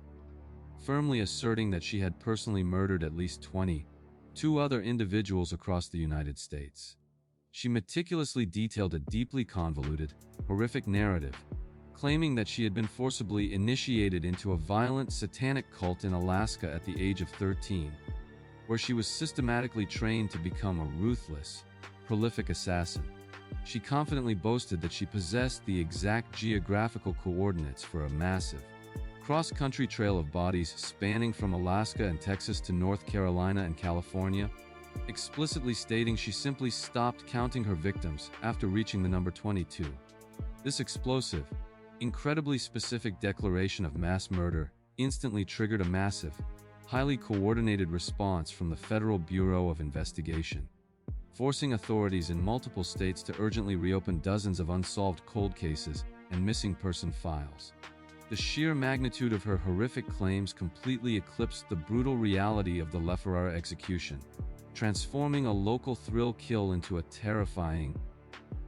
firmly asserting that she had personally murdered at least 22 other individuals across the United States. She meticulously detailed a deeply convoluted, horrific narrative, claiming that she had been forcibly initiated into a violent satanic cult in Alaska at the age of 13, where she was systematically trained to become a ruthless, prolific assassin. She confidently boasted that she possessed the exact geographical coordinates for a massive, cross-country trail of bodies spanning from Alaska and Texas to North Carolina and California, explicitly stating she simply stopped counting her victims after reaching the number 22. This explosive, incredibly specific declaration of mass murder instantly triggered a massive, highly coordinated response from the Federal Bureau of Investigation, forcing authorities in multiple states to urgently reopen dozens of unsolved cold cases and missing person files. The sheer magnitude of her horrific claims completely eclipsed the brutal reality of the LaFerrara execution, transforming a local thrill kill into a terrifying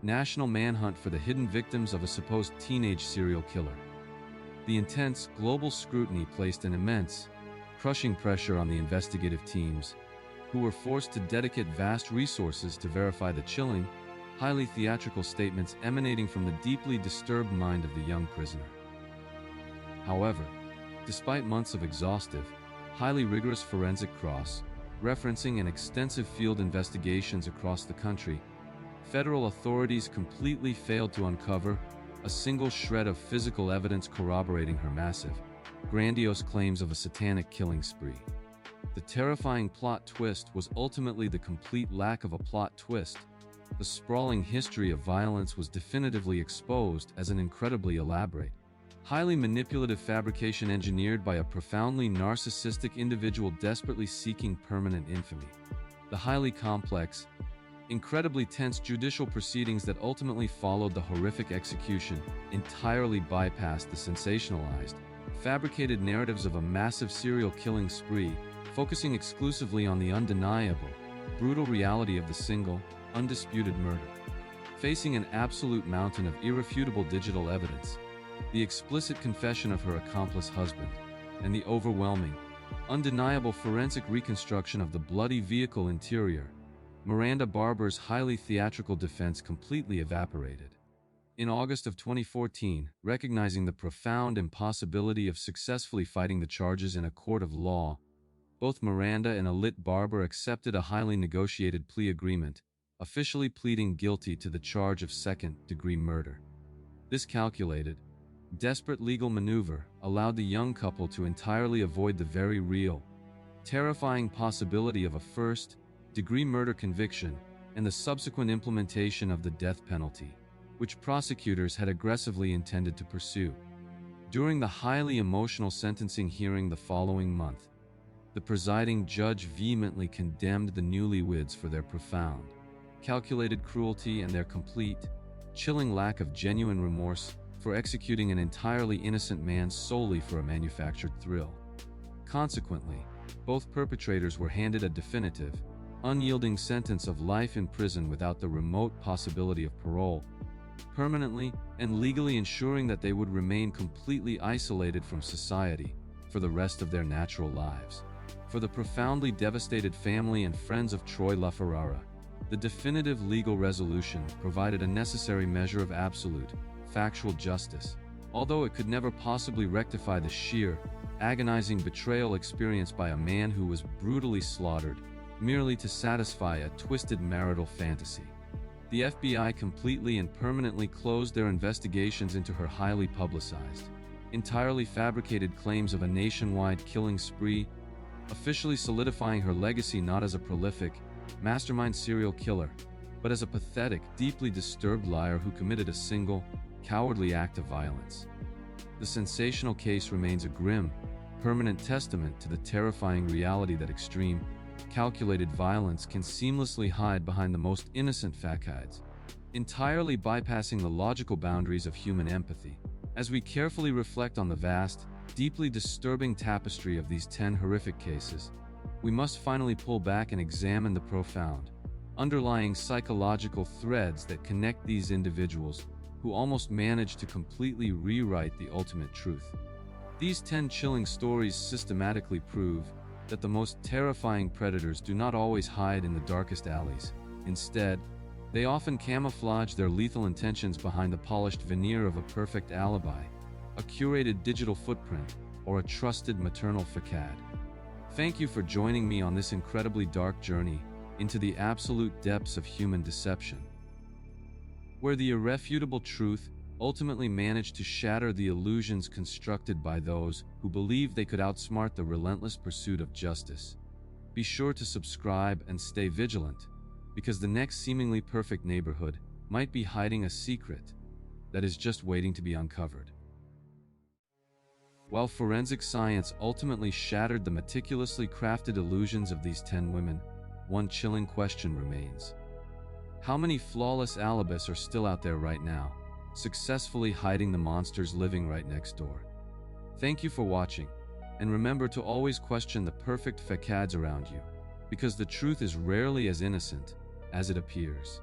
national manhunt for the hidden victims of a supposed teenage serial killer. The intense global scrutiny placed an immense, crushing pressure on the investigative teams, who were forced to dedicate vast resources to verify the chilling, highly theatrical statements emanating from the deeply disturbed mind of the young prisoner. However, despite months of exhaustive, highly rigorous forensic cross-referencing and extensive field investigations across the country, federal authorities completely failed to uncover a single shred of physical evidence corroborating her massive, grandiose claims of a satanic killing spree. The terrifying plot twist was ultimately the complete lack of a plot twist. The sprawling history of violence was definitively exposed as an incredibly elaborate, highly manipulative fabrication engineered by a profoundly narcissistic individual desperately seeking permanent infamy. The highly complex, incredibly tense judicial proceedings that ultimately followed the horrific execution entirely bypassed the sensationalized, fabricated narratives of a massive serial killing spree, focusing exclusively on the undeniable, brutal reality of the single, undisputed murder. Facing an absolute mountain of irrefutable digital evidence, the explicit confession of her accomplice husband, and the overwhelming, undeniable forensic reconstruction of the bloody vehicle interior, Miranda Barber's highly theatrical defense completely evaporated. In August of 2014, recognizing the profound impossibility of successfully fighting the charges in a court of law, both Miranda and Alit Barber accepted a highly negotiated plea agreement, officially pleading guilty to the charge of second-degree murder. This calculated, desperate legal maneuver allowed the young couple to entirely avoid the very real, terrifying possibility of a first-degree murder conviction and the subsequent implementation of the death penalty, which prosecutors had aggressively intended to pursue. During the highly emotional sentencing hearing the following month, the presiding judge vehemently condemned the newlyweds for their profound, calculated cruelty and their complete, chilling lack of genuine remorse for executing an entirely innocent man solely for a manufactured thrill. Consequently, both perpetrators were handed a definitive, unyielding sentence of life in prison without the remote possibility of parole, permanently and legally ensuring that they would remain completely isolated from society for the rest of their natural lives. For the profoundly devastated family and friends of Troy LaFerrara, the definitive legal resolution provided a necessary measure of absolute, factual justice, although it could never possibly rectify the sheer, agonizing betrayal experienced by a man who was brutally slaughtered merely to satisfy a twisted marital fantasy. The FBI completely and permanently closed their investigations into her highly publicized, entirely fabricated claims of a nationwide killing spree, officially solidifying her legacy not as a prolific, mastermind serial killer, but as a pathetic, deeply disturbed liar who committed a single, cowardly act of violence. The sensational case remains a grim, permanent testament to the terrifying reality that extreme, calculated violence can seamlessly hide behind the most innocent facades, entirely bypassing the logical boundaries of human empathy. As we carefully reflect on the vast, deeply disturbing tapestry of these 10 horrific cases, we must finally pull back and examine the profound, underlying psychological threads that connect these individuals who almost managed to completely rewrite the ultimate truth. These 10 chilling stories systematically prove that the most terrifying predators do not always hide in the darkest alleys. Instead, they often camouflage their lethal intentions behind the polished veneer of a perfect alibi, a curated digital footprint, or a trusted maternal facade. Thank you for joining me on this incredibly dark journey into the absolute depths of human deception, where the irrefutable truth ultimately managed to shatter the illusions constructed by those who believed they could outsmart the relentless pursuit of justice. Be sure to subscribe and stay vigilant, because the next seemingly perfect neighborhood might be hiding a secret that is just waiting to be uncovered. While forensic science ultimately shattered the meticulously crafted illusions of these 10 women, one chilling question remains. How many flawless alibis are still out there right now, successfully hiding the monsters living right next door? Thank you for watching, and remember to always question the perfect facades around you, because the truth is rarely as innocent as it appears.